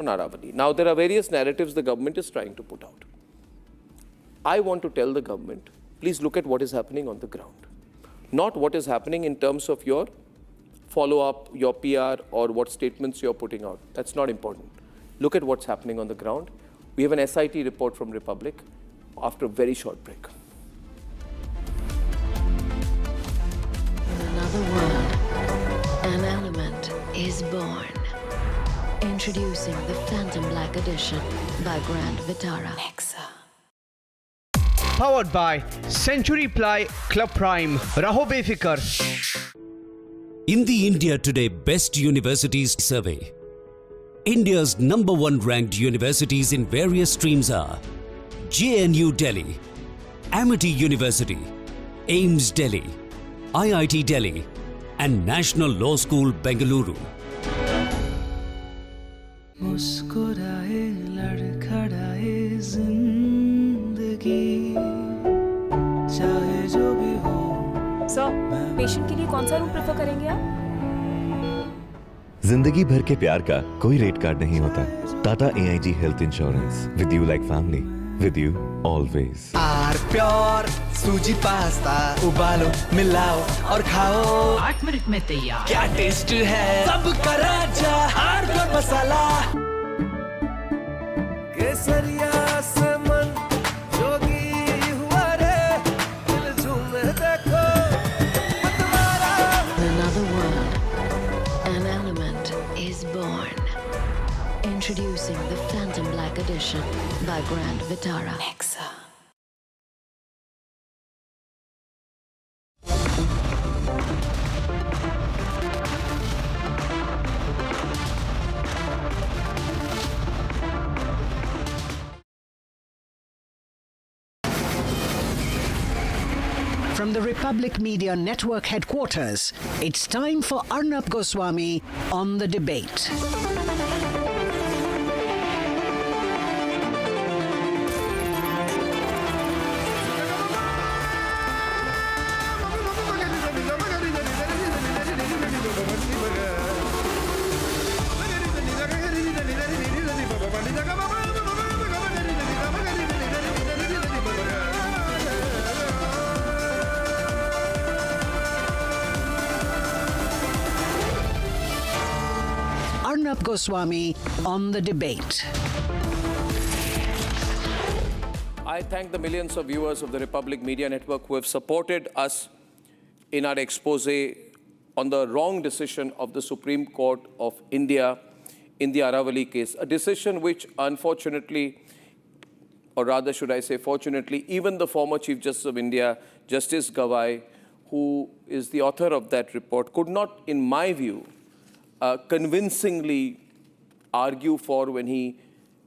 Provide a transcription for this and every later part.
on Aravalli. Now, there are various narratives the government is trying to put out. I want to tell the government, please look at what is happening on the ground. Not what is happening in terms of your follow-up, your PR, or what statements you're putting out. That's not important. Look at what's happening on the ground. We have an SIT report from Republic after a very short break. In another world, an element is born. Introducing the Phantom Black Edition by Grand Vitara. Powered by Century Ply Club Prime. Raho befikar. In the India Today Best Universities Survey, India's #1 ranked universities in various streams are JNU Delhi, Amity University, AIIMS Delhi, IIT Delhi, and National Law School, Bengaluru. मुस्कुराए लड़खड़ाए जिंदगी चाहे जो भी हो। Sir, patient के लिए कौन सा रूम प्रेफर करेंगे आप? जिंदगी भर के प्यार का कोई रेट कार्ड नहीं होता। Tata AIG health insurance, with you like family, with you always. R pure सूजी पास्ता उबालो मिलाओ और खाओ 8 मिनट में तैयार। क्या टेस्ट है सबका राजा आर प्योर मसाला। केसरिया से मन जोगी हुआ रे, दिल झूमे देखो मतवारा। In another world, an element is born. Introducing the Phantom Black Edition by Grand Vitara. From the Republic Media Network headquarters, it's time for Arnab Goswami on the debate. Arnab Goswami on the debate. I thank the millions of viewers of the Republic Media Network who have supported us in our expose on the wrong decision of the Supreme Court of India in the Aravalli case. A decision which, unfortunately, or rather should I say fortunately, even the former Chief Justice of India, Justice Gawai, who is the author of that report, could not, in my view, convincingly argue for when he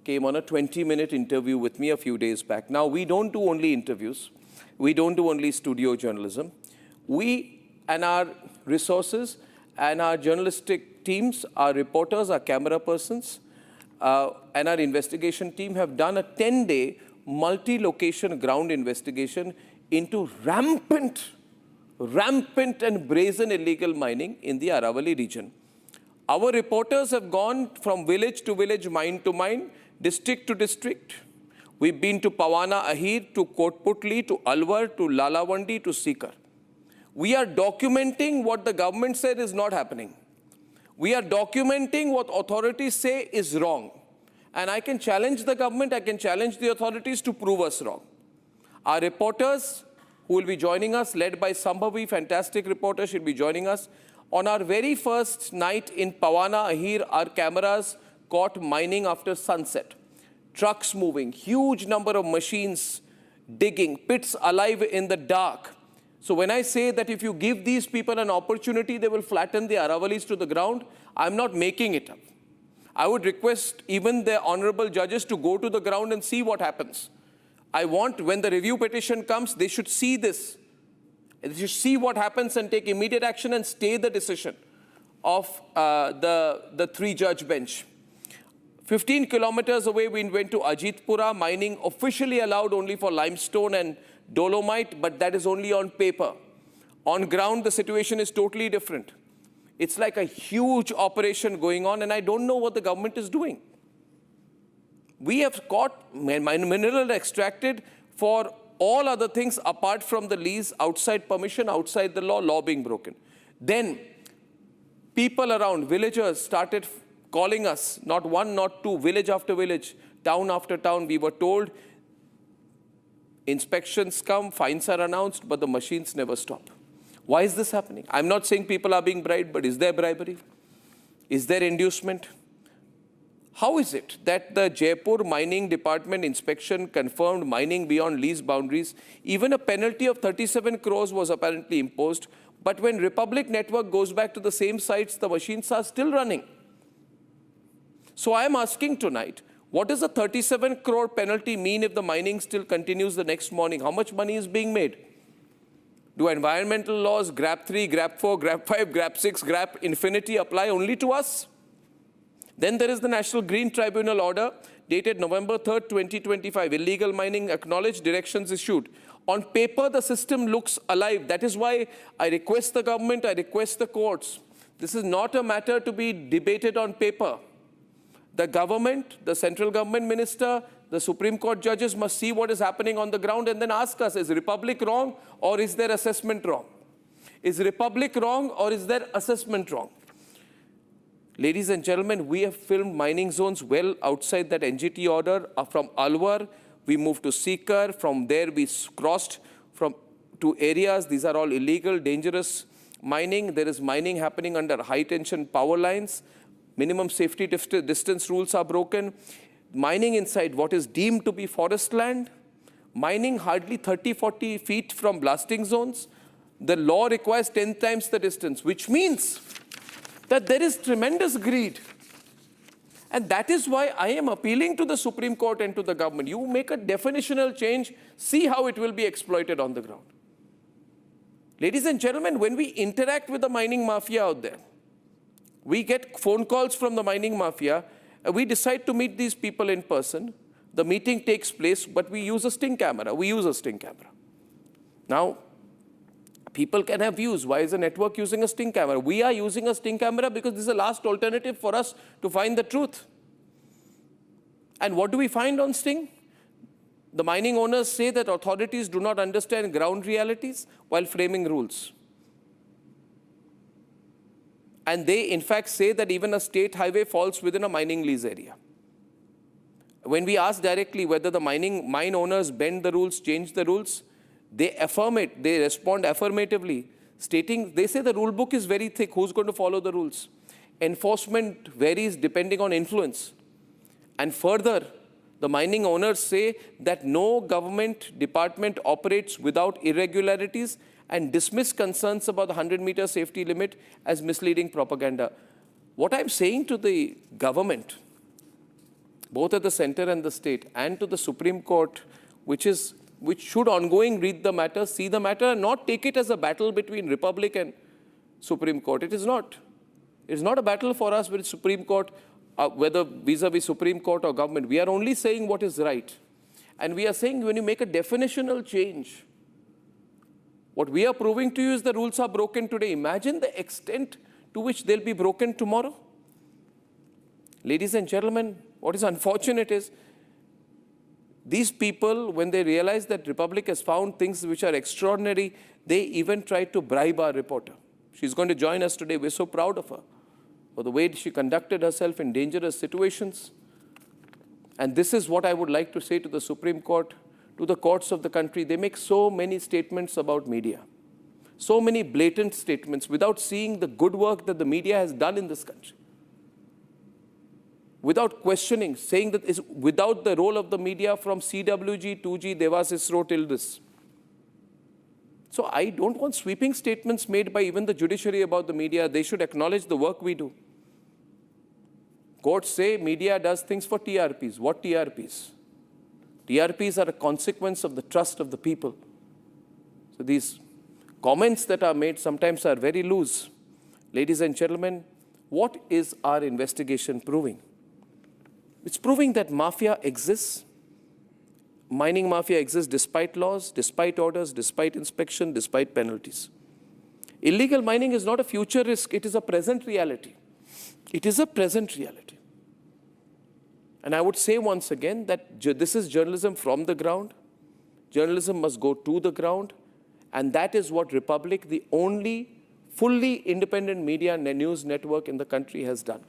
came on a 20-minute interview with me a few days back. Now, we don't do only interviews. We don't do only studio journalism. We and our resources and our journalistic teams, our reporters, our camera persons, and our investigation team have done a 10-day multi-location ground investigation into rampant and brazen illegal mining in the Aravalli region. Our reporters have gone from village to village, mine to mine, district to district. We've been to Pawana Ahir, to Kotputli, to Alwar, to Lalawandi, to Sikar. We are documenting what the government said is not happening. We are documenting what authorities say is wrong. And I can challenge the government, I can challenge the authorities to prove us wrong. Our reporters who will be joining us, led by Sambhavi, fantastic reporter, she'll be joining us. On our very first night in Pawana Ahir, our cameras caught mining after sunset. Trucks moving, huge number of machines digging, pits alive in the dark. So when I say that if you give these people an opportunity, they will flatten the Aravallis to the ground, I'm not making it up. I would request even the honorable judges to go to the ground and see what happens. I want, when the review petition comes, they should see this. They should see what happens and take immediate action and stay the decision of the three-judge bench. 15 kilometers away, we went to Ajitpura, mining officially allowed only for limestone and dolomite, but that is only on paper. On ground, the situation is totally different. It's like a huge operation going on, and I don't know what the government is doing. We have caught mineral extracted for all other things apart from the lease, outside permission, outside the law being broken. Then people around, villagers started calling us, not one, not two, village after village, town after town. We were told inspections come, fines are announced, but the machines never stop. Why is this happening? I'm not saying people are being bribed, but is there bribery? Is there inducement? How is it that the Jaipur Mining Department inspection confirmed mining beyond lease boundaries? Even a penalty of 37 crores was apparently imposed. But when Republic Network goes back to the same sites, the machines are still running. So I am asking tonight, what does a 37 crore penalty mean if the mining still continues the next morning? How much money is being made? Do environmental laws, GRAP 3, GRAP 4, GRAP 5, GRAP 6, GRAP infinity apply only to us? Then there is the National Green Tribunal order dated November 3rd, 2025. Illegal mining acknowledged, directions issued. On paper, the system looks alive. That is why I request the government, I request the courts. This is not a matter to be debated on paper. The government, the central government minister, the Supreme Court judges must see what is happening on the ground and then ask us, is Republic wrong or is their assessment wrong? Is Republic wrong or is their assessment wrong? Ladies and gentlemen, we have filmed mining zones well outside that NGT order. From Alwar, we moved to Sikar. From there, we crossed to areas. These are all illegal, dangerous mining. There is mining happening under high-tension power lines. Minimum safety distance rules are broken. Mining inside what is deemed to be forest land. Mining hardly 30-40 feet from blasting zones. The law requires 10 times the distance, which means that there is tremendous greed. And that is why I am appealing to the Supreme Court and to the government. You make a definitional change, see how it will be exploited on the ground. Ladies and gentlemen, when we interact with the mining mafia out there, we get phone calls from the mining mafia, we decide to meet these people in person. The meeting takes place, but we use a sting camera. Now, people can have views. Why is the network using a sting camera? We are using a sting camera because this is the last alternative for us to find the truth. And what do we find on sting? The mining owners say that authorities do not understand ground realities while framing rules. And they, in fact, say that even a state highway falls within a mining lease area. When we ask directly whether the mine owners bend the rules, change the rules, they affirm it, they respond affirmatively, stating, they say the rule book is very thick, who's going to follow the rules? Enforcement varies depending on influence. And further, the mining owners say that no government department operates without irregularities and dismiss concerns about the 100-meter safety limit as misleading propaganda. What I'm saying to the government, both at the center and the state, and to the Supreme Court, which should ongoing read the matter, see the matter, and not take it as a battle between Republic and Supreme Court. It is not. It is not a battle for us with Supreme Court, whether vis-a-vis Supreme Court or government. We are only saying what is right. And we are saying when you make a definitional change, what we are proving to you is the rules are broken today. Imagine the extent to which they'll be broken tomorrow. Ladies and gentlemen, what is unfortunate is these people, when they realize that Republic has found things which are extraordinary, they even tried to bribe our reporter. She's going to join us today. We're so proud of her for the way she conducted herself in dangerous situations. And this is what I would like to say to the Supreme Court, to the courts of the country. They make so many statements about media, so many blatant statements without seeing the good work that the media has done in this country. Without questioning, saying that is without the role of the media from CWG, 2G, Devas ISRO till this. So I don't want sweeping statements made by even the judiciary about the media. They should acknowledge the work we do. Courts say media does things for TRPs. What TRPs? TRPs are a consequence of the trust of the people. So these comments that are made sometimes are very loose. Ladies and gentlemen, what is our investigation proving? It's proving that mafia exists. Mining mafia exists despite laws, despite orders, despite inspection, despite penalties. Illegal mining is not a future risk, it is a present reality. It is a present reality. And I would say once again that this is journalism from the ground. Journalism must go to the ground. And that is what Republic, the only fully independent media and news network in the country, has done.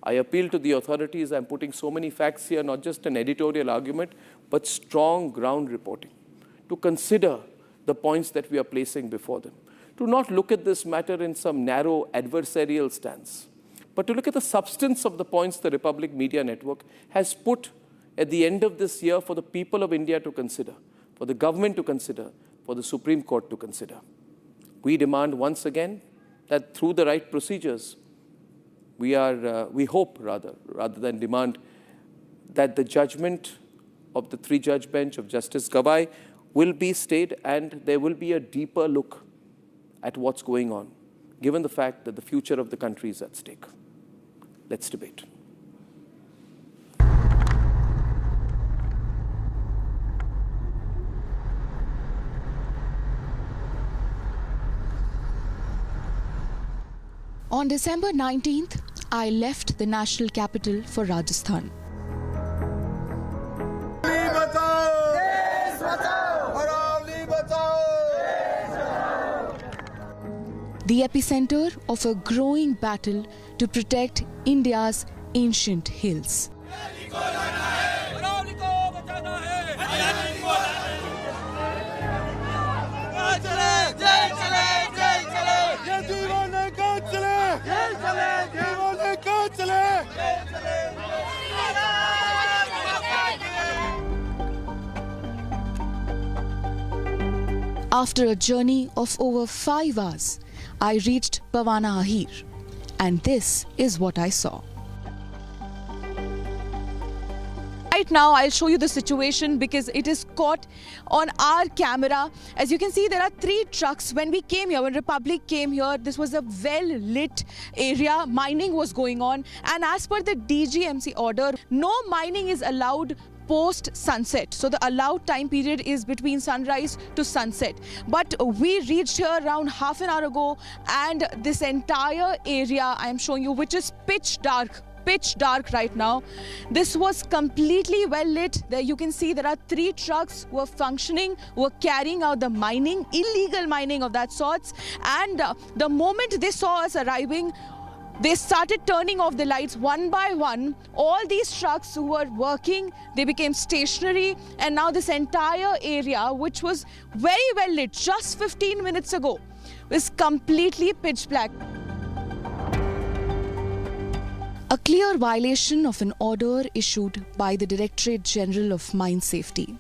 I appeal to the authorities. I'm putting so many facts here, not just an editorial argument, but strong ground reporting, to consider the points that we are placing before them, to not look at this matter in some narrow adversarial stance, but to look at the substance of the points the Republic Media Network has put at the end of this year for the people of India to consider, for the government to consider, for the Supreme Court to consider. We demand once again that through the right procedures, we hope rather than demand, that the judgment of the three-judge bench of Justice Gawai will be stayed and there will be a deeper look at what's going on, given the fact that the future of the country is at stake. Let's debate. On December 19th, I left the national capital for Rajasthan. The epicenter of a growing battle to protect India's ancient hills. After a journey of over 5 hours, I reached Pavana Ahir, and this is what I saw. Right now, I'll show you the situation because it is caught on our camera. As you can see, there are 3 trucks. When we came here, when Republic came here, this was a well-lit area. Mining was going on. And as per the DGMC order, no mining is allowed post-sunset. So the allowed time period is between sunrise to sunset. But we reached here around half an hour ago, and this entire area I am showing you, which is pitch dark right now. This was completely well lit. There you can see there are 3 trucks who are functioning, who are carrying out the mining, illegal mining of that sorts. And the moment they saw us arriving, they started turning off the lights one by one. All these trucks who were working, they became stationary, and now this entire area, which was very well lit just 15 minutes ago, is completely pitch black. A clear violation of an order issued by the Directorate General of Mine Safety.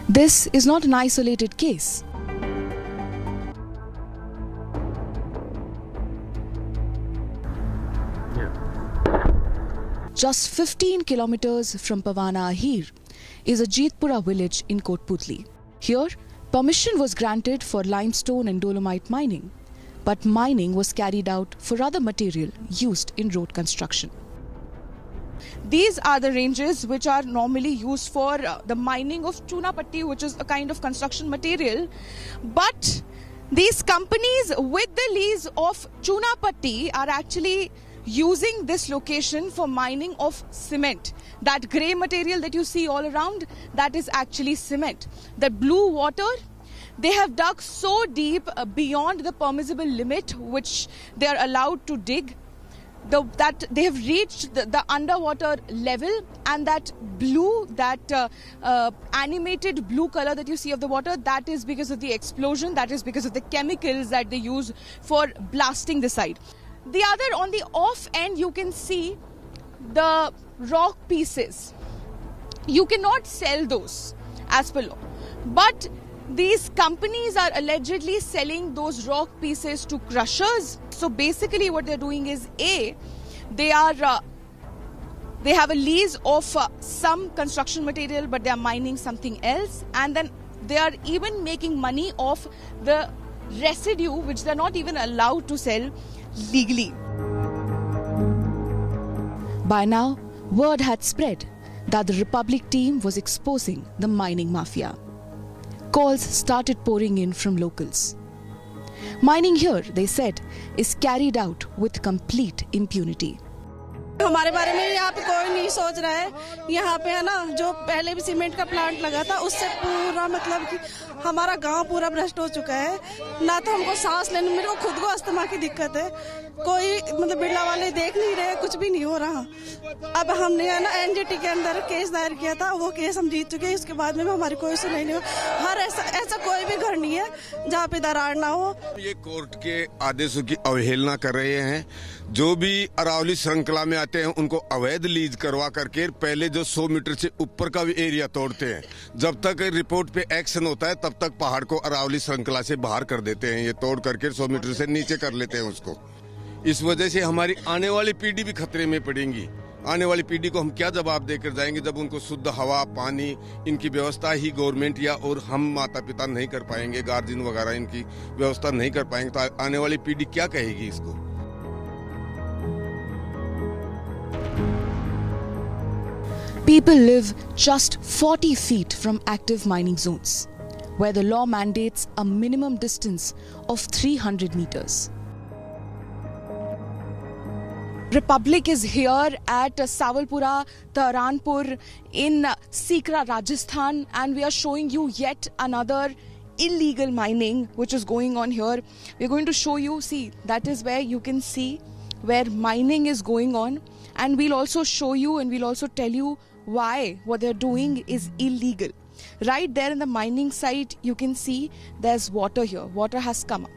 This is not an isolated case. Just 15 kilometers from Pavana Ahir is a Jeetpura village in Kotputli. Here, permission was granted for limestone and dolomite mining, but mining was carried out for other material used in road construction. These are the ranges which are normally used for the mining of chuna patti, which is a kind of construction material. But these companies with the lease of chuna patti are actually using this location for mining of cement. That grey material that you see all around, that is actually cement. The blue water, they have dug so deep beyond the permissible limit which they are allowed to dig, that they have reached the underwater level, and that blue, that animated blue color that you see of the water, that is because of the explosion, that is because of the chemicals that they use for blasting the site. The other, on the off end, you can see the rock pieces. You cannot sell those as per law. But these companies are allegedly selling those rock pieces to crushers. So basically what they're doing is, they have a lease of some construction material, but they are mining something else. And then they are even making money off the residue, which they're not even allowed to sell legally. By now, word had spread that the Republic team was exposing the mining mafia. Calls started pouring in from locals. Mining here, they said, is carried out with complete impunity. हमारे बारे में यहाँ पे कोई नहीं सोच रहा है। यहाँ पे है ना, जो पहले भी सीमेंट का प्लांट लगा था, उससे पूरा मतलब कि हमारा गांव पूरा भ्रष्ट हो चुका है। ना तो हमको सांस लेने, मेरे को खुद को अस्थमा की दिक्कत है। कोई मतलब बिरला वाले देख नहीं रहे, कुछ भी नहीं हो रहा। अब हमने है ना एनजीटी के अंदर केस दायर किया था, वो केस हम जीत चुके हैं। इसके बाद में हमारी कोई सुनवाई नहीं हो। हर ऐसा कोई भी घर नहीं है जहाँ पे दरार ना हो। ये कोर्ट के आदेशों की अवहेलना कर रहे हैं। जो भी अरावली श्रृंखला में आते हैं उनको अवैध लीज करवा करके पहले जो 100 मीटर से ऊपर का भी एरिया तोड़ते हैं। जब तक रिपोर्ट पे एक्शन होता है तब तक पहाड़ को अरावली श्रृंखला से बाहर कर देते हैं। ये तोड़ करके 100 मीटर से नीचे कर लेते हैं उसको। इस वजह से हमारी आने वाली पीढ़ी भी खतरे में पड़ेगी। आने वाली पीढ़ी को हम क्या जवाब देकर जाएंगे जब उनको शुद्ध हवा, पानी, इनकी व्यवस्था ही गवर्नमेंट या और हम माता पिता नहीं कर पाएंगे, गार्जियन वगैरह इनकी व्यवस्था नहीं कर पाएंगे, तो आने वाली पीढ़ी क्या कहेगी इसको। People live just 40 feet from active mining zones, where the law mandates a minimum distance of 300 meters. Republic is here at Sawalpura, Taranpur in Sikra, Rajasthan, and we are showing you yet another illegal mining which is going on here. We're going to show you, see, that is where you can see where mining is going on, and we'll also show you and we'll also tell you why what they're doing is illegal. Right there in the mining site, you can see there's water here. Water has come up.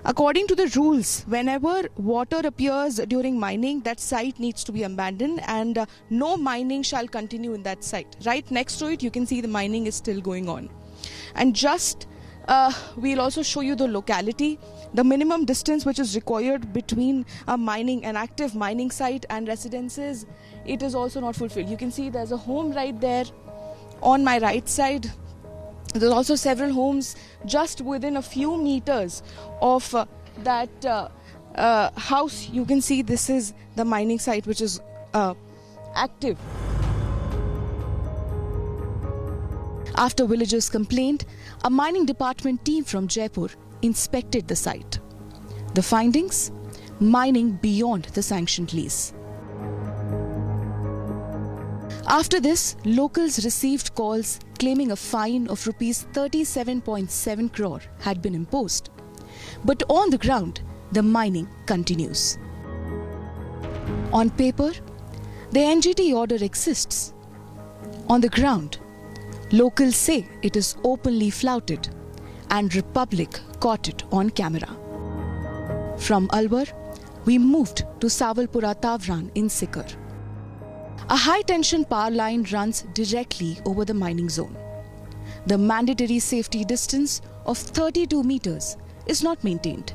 According to the rules, whenever water appears during mining, that site needs to be abandoned and no mining shall continue in that site. Right next to it, you can see the mining is still going on. And just we'll also show you the locality. The minimum distance which is required between an active mining site and residences, it is also not fulfilled. You can see there's a home right there on my right side. There's also several homes just within a few meters of that house. You can see this is the mining site which is active. After villagers complained, a mining department team from Jaipur inspected the site. The findings? Mining beyond the sanctioned lease. After this, locals received calls claiming a fine of rupees 37.7 crore had been imposed. But on the ground, the mining continues. On paper, the NGT order exists. On the ground, locals say it is openly flouted, and Republic caught it on camera. From Alwar, we moved to Sawalpura Tavran in Sikar. A high-tension power line runs directly over the mining zone. The mandatory safety distance of 32 meters is not maintained.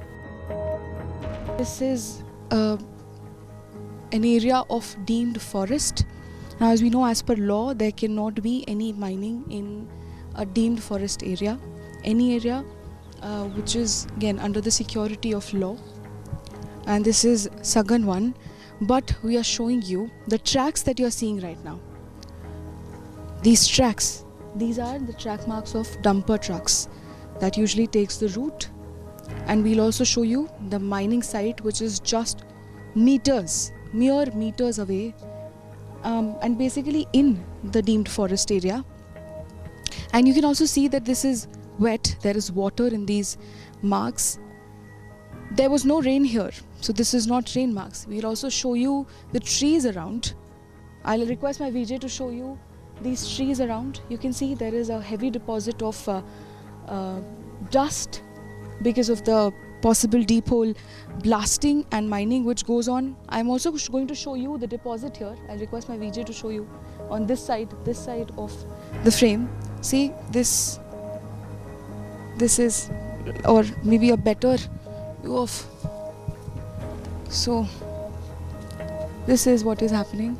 This is an area of deemed forest. Now, as we know, as per law, there cannot be any mining in a deemed forest area. Any area which is, again, under the security of law. And this is Sagan 1. But we are showing you the tracks that you are seeing right now. These tracks, these are the track marks of dumper trucks that usually takes the route. And we'll also show you the mining site, which is just meters, mere meters away, and basically in the deemed forest area. And you can also see that this is wet. There is water in these marks. There was no rain here, so this is not rain marks. We'll also show you the trees around. I'll request my VJ to show you these trees around. You can see there is a heavy deposit of dust because of the possible deep hole blasting and mining which goes on. I'm also going to show you the deposit here. I'll request my VJ to show you on this side of the frame. See, this is, or maybe a better view of. So this is what is happening.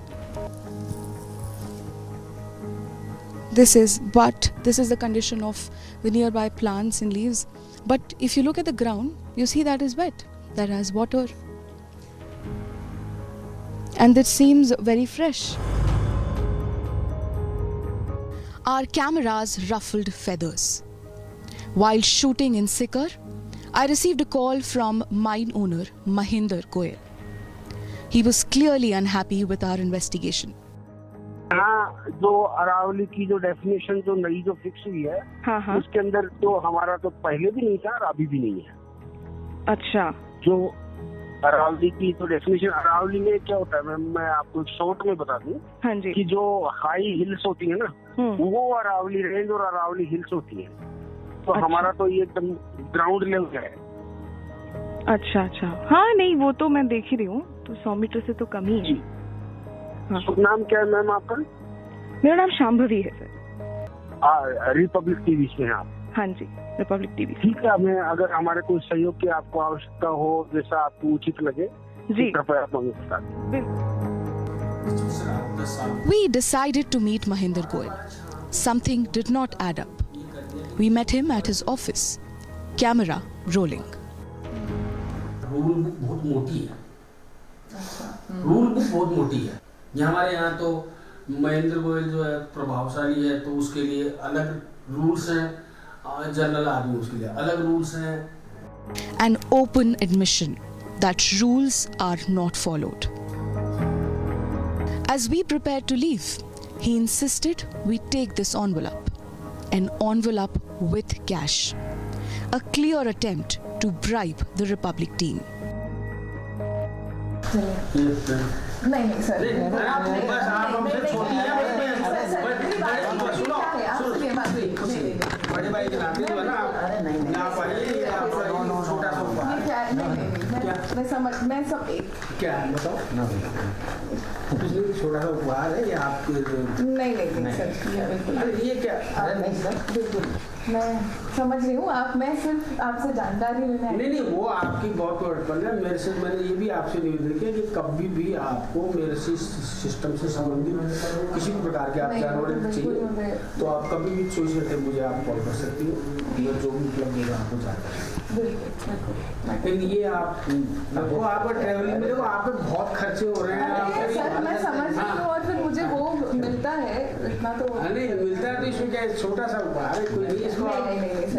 This is the condition of the nearby plants and leaves. But if you look at the ground, you see that is wet, that has water. And it seems very fresh. Our cameras ruffled feathers. While shooting in Sikar, I received a call from mine owner Mahinder Goyal. He was clearly unhappy with our investigation. हाँ, जो अरावली की जो definition जो नई जो fix हुई है, हाँ. उसके अंदर तो हमारा तो पहले भी नहीं था और अभी भी नहीं है. अच्छा. जो अरावली की तो डेफिनेशन, अरावली में क्या होता है, मैं आपको शॉर्ट में बता दूं. हाँ जी. कि जो हाई हिल्स होती है ना, वो अरावली रेंज और अरावली हिल्स होती है. तो अच्छा. हमारा तो ये एकदम ग्राउंड लेवल है. अच्छा. हाँ नहीं, वो तो मैं देख ही रही हूँ, तो 100 मीटर से तो कम ही है. हाँ. शुभ नाम क्या है मैम आपका? मेरा नाम शांभवी है सर. रिपब्लिक टीवी से हैं आप? हाँ जी, रिपब्लिक टीवी. ठीक है, हमें अगर हमारे कोई सहयोग की आपको आवश्यकता हो, जैसा आपको उचित लगे, जी, कृपया आप हमें बता दें. We decided to meet Mahinder Goyal. Something did not add up. We met him at his office. Camera rolling. Rule book बहुत मोटी है. रूल बुक बहुत मोटी है. हमारे यहाँ तो महेंद्र गोयल जो है प्रभावशाली है, तो उसके लिए अलग रूल्स हैं, जनरल आदमी उसके लिए अलग रूल्स हैं. An open admission that rules are not followed. As we prepared to leave, he insisted we take this envelope. An envelope with cash. A clear attempt to bribe the Republic team. नहीं sir, बस आप हमसे छोटी हैं. बड़े भाई के नाते जो है ना, आप आइए, आप छोटा सा उपहार. मैं सब क्या है बताओ. छोटा सा उपहार है, ये आपके. नहीं सर, ये क्या. नहीं सर, बिल्कुल मैं समझ रही हूँ. मैं सिर्फ आपसे जानकारी लेने. नहीं, वो आपकी बहुत महत्वपूर्ण है. मेरे से मैंने ये भी आपसे निवेदन किया कि कभी भी आपको मेरे सिस्टम से संबंधित किसी भी प्रकार के आप जानकारी चाहिए तो आप कभी भी चॉइस करके मुझे आप कॉल कर सकती हो. मैं जो भी उपलब्ध होगा आपको जानकारी. लेकिन ये आपको आपका ट्रैवलिंग में देखो, आप पे बहुत खर्चे हो रहे हैं. सर मैं समझ रही हूँ, और फिर मुझे वो मिलता है इतना तो. नहीं मिलता है तो इसमें क्या छोटा सा उपहार है, कोई नहीं. इसको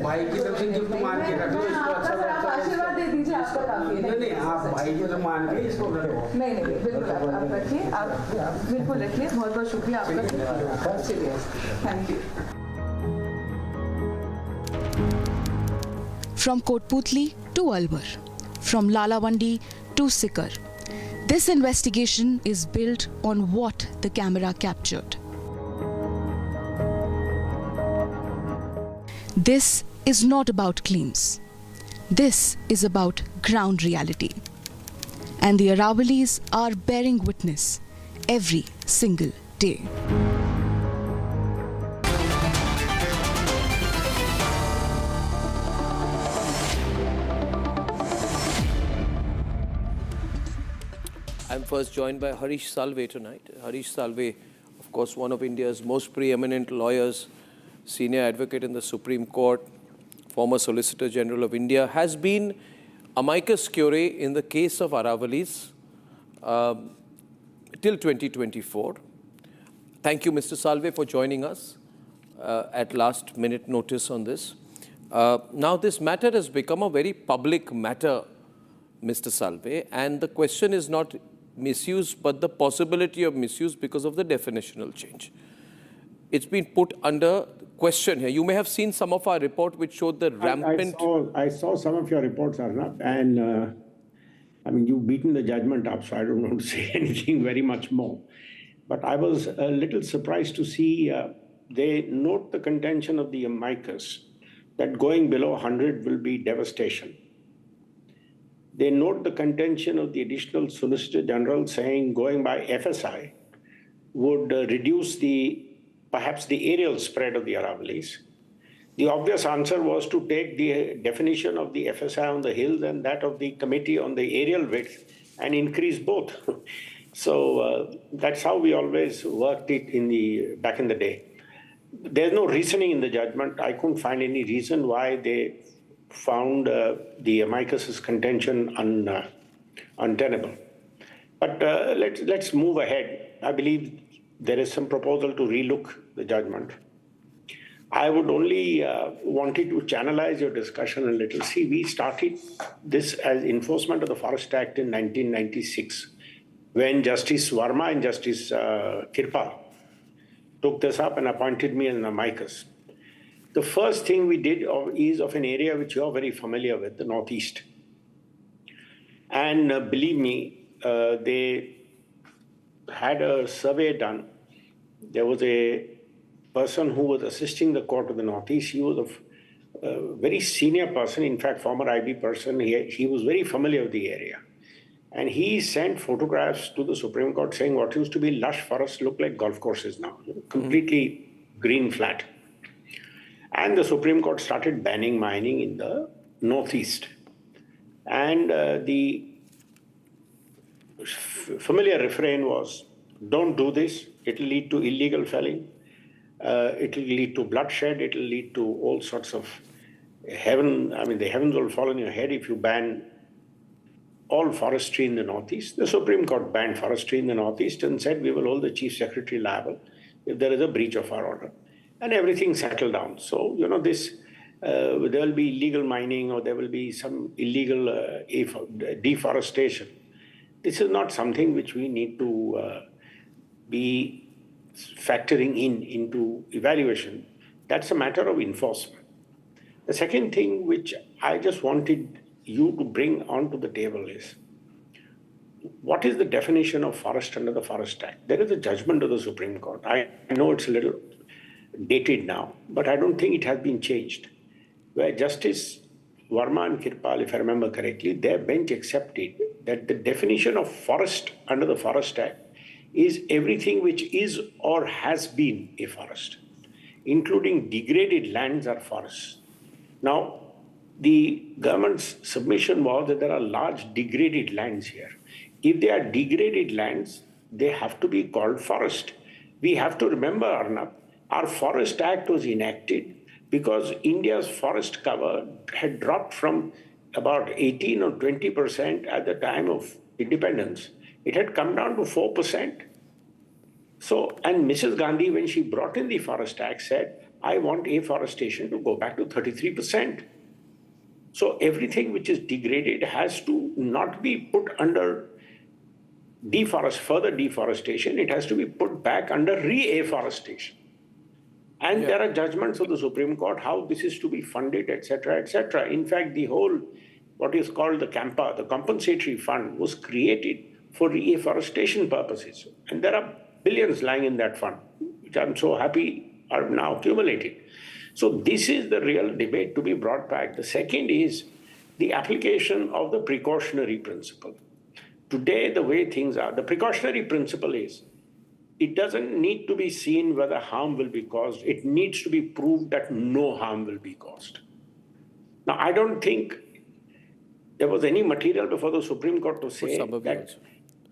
भाई की तरफ से गिफ्ट मान के रख लो. इसको अच्छा आशीर्वाद दे दीजिए, आपका काफी है. नहीं, आप भाई की तरफ मान के इसको रखो. नहीं बिल्कुल आप रखिए. आप बिल्कुल रखिए. बहुत शुक्रिया आपका. Thank you. From Kotputli to Alwar, from Lalawandi to Sikar, this investigation is built on what the camera captured. This is not about claims. This is about ground reality. And the Aravallis are bearing witness every single day. I'm first joined by Harish Salve tonight. Harish Salve, of course, one of India's most preeminent lawyers, senior advocate in the Supreme Court, former Solicitor General of India, has been amicus curiae in the case of Aravallis till 2024. Thank you, Mr. Salve, for joining us at last minute notice on this. Now, this matter has become a very public matter, Mr. Salve, and the question is not misuse, but the possibility of misuse because of the definitional change. It's been put under question here. You may have seen some of our report which showed the rampant... I saw some of your reports, Arnab, and I mean, you've beaten the judgment up, so I don't want to say anything very much more. But I was a little surprised to see they note the contention of the amicus that going below 100 will be devastation. They note the contention of the additional Solicitor General saying going by FSI would reduce perhaps the aerial spread of the Aravallis. The obvious answer was to take the definition of the FSI on the hills and that of the committee on the aerial width and increase both. So that's how we always worked it back in the day. There's no reasoning in the judgment. I couldn't find any reason why they found the amicus's contention untenable. But let's move ahead. I believe there is some proposal to relook the judgment. I would only wanted to channelize your discussion a little. See, we started this as enforcement of the Forest Act in 1996, when Justice Verma and Justice Kirpal took this up and appointed me as an amicus. The first thing we did is of an area which you're very familiar with, the Northeast. And believe me, they had a survey done. There was a person who was assisting the court of the Northeast. He was a very senior person, in fact, former IB person. He was very familiar with the area. And he sent photographs to the Supreme Court saying what used to be lush forests look like golf courses now, completely green flat. And the Supreme Court started banning mining in the Northeast. And the familiar refrain was, don't do this, it'll lead to illegal felling, it'll lead to bloodshed, it'll lead to all sorts of the heavens will fall on your head if you ban all forestry in the Northeast. The Supreme Court banned forestry in the Northeast and said we will hold the Chief Secretary liable if there is a breach of our order. And everything settled down. So, there will be illegal mining or there will be some illegal deforestation. This is not something which we need to be factoring into evaluation. That's a matter of enforcement. The second thing which I just wanted you to bring onto the table is, what is the definition of forest under the Forest Act? There is a judgment of the Supreme Court. I know it's a little dated now, but I don't think it has been changed, where Justice Verma and Kirpal, if I remember correctly, their bench accepted that the definition of forest under the Forest Act is everything which is or has been a forest, including degraded lands are forests. Now, the government's submission was that there are large degraded lands here. If they are degraded lands, they have to be called forest. We have to remember, Arnab, our Forest Act was enacted because India's forest cover had dropped from about 18 or 20% at the time of independence. It had come down to 4%. So, and Mrs. Gandhi, when she brought in the Forest Act, said, I want afforestation to go back to 33%. So everything which is degraded has to not be put under further deforestation. It has to be put back under re-afforestation. And there are judgments of the Supreme Court how this is to be funded, etc., etc. In fact, the whole, what is called the CAMPA, the compensatory fund, was created for reforestation purposes. And there are billions lying in that fund, which I'm so happy are now accumulated. So this is the real debate to be brought back. The second is the application of the precautionary principle. Today, the way things are, the precautionary principle is, it doesn't need to be seen whether harm will be caused. It needs to be proved that no harm will be caused. Now, I don't think there was any material before the Supreme Court to say that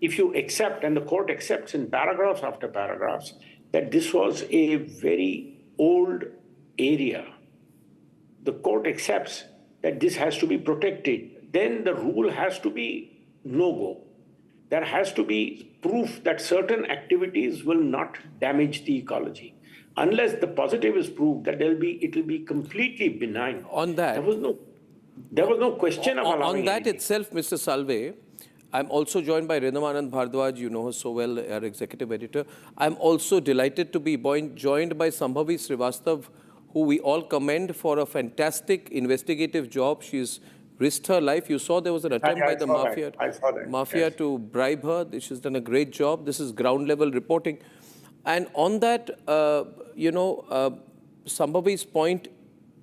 if you accept, and the court accepts in paragraphs after paragraphs, that this was a very old area. The court accepts that this has to be protected. Then the rule has to be no-go. There has to be proof that certain activities will not damage the ecology. Unless the positive is proved that it will be completely benign. On that, there was no question of allowing on that itself, Mr. Salve, I'm also joined by Rinamanand Bhardwaj, you know her so well, our executive editor. I'm also delighted to be joined by Sambhavi Srivastav, who we all commend for a fantastic investigative job. She's risked her life. You saw there was an attempt by the mafia to bribe her. She's done a great job. This is ground level reporting. And on that, Sambhavi's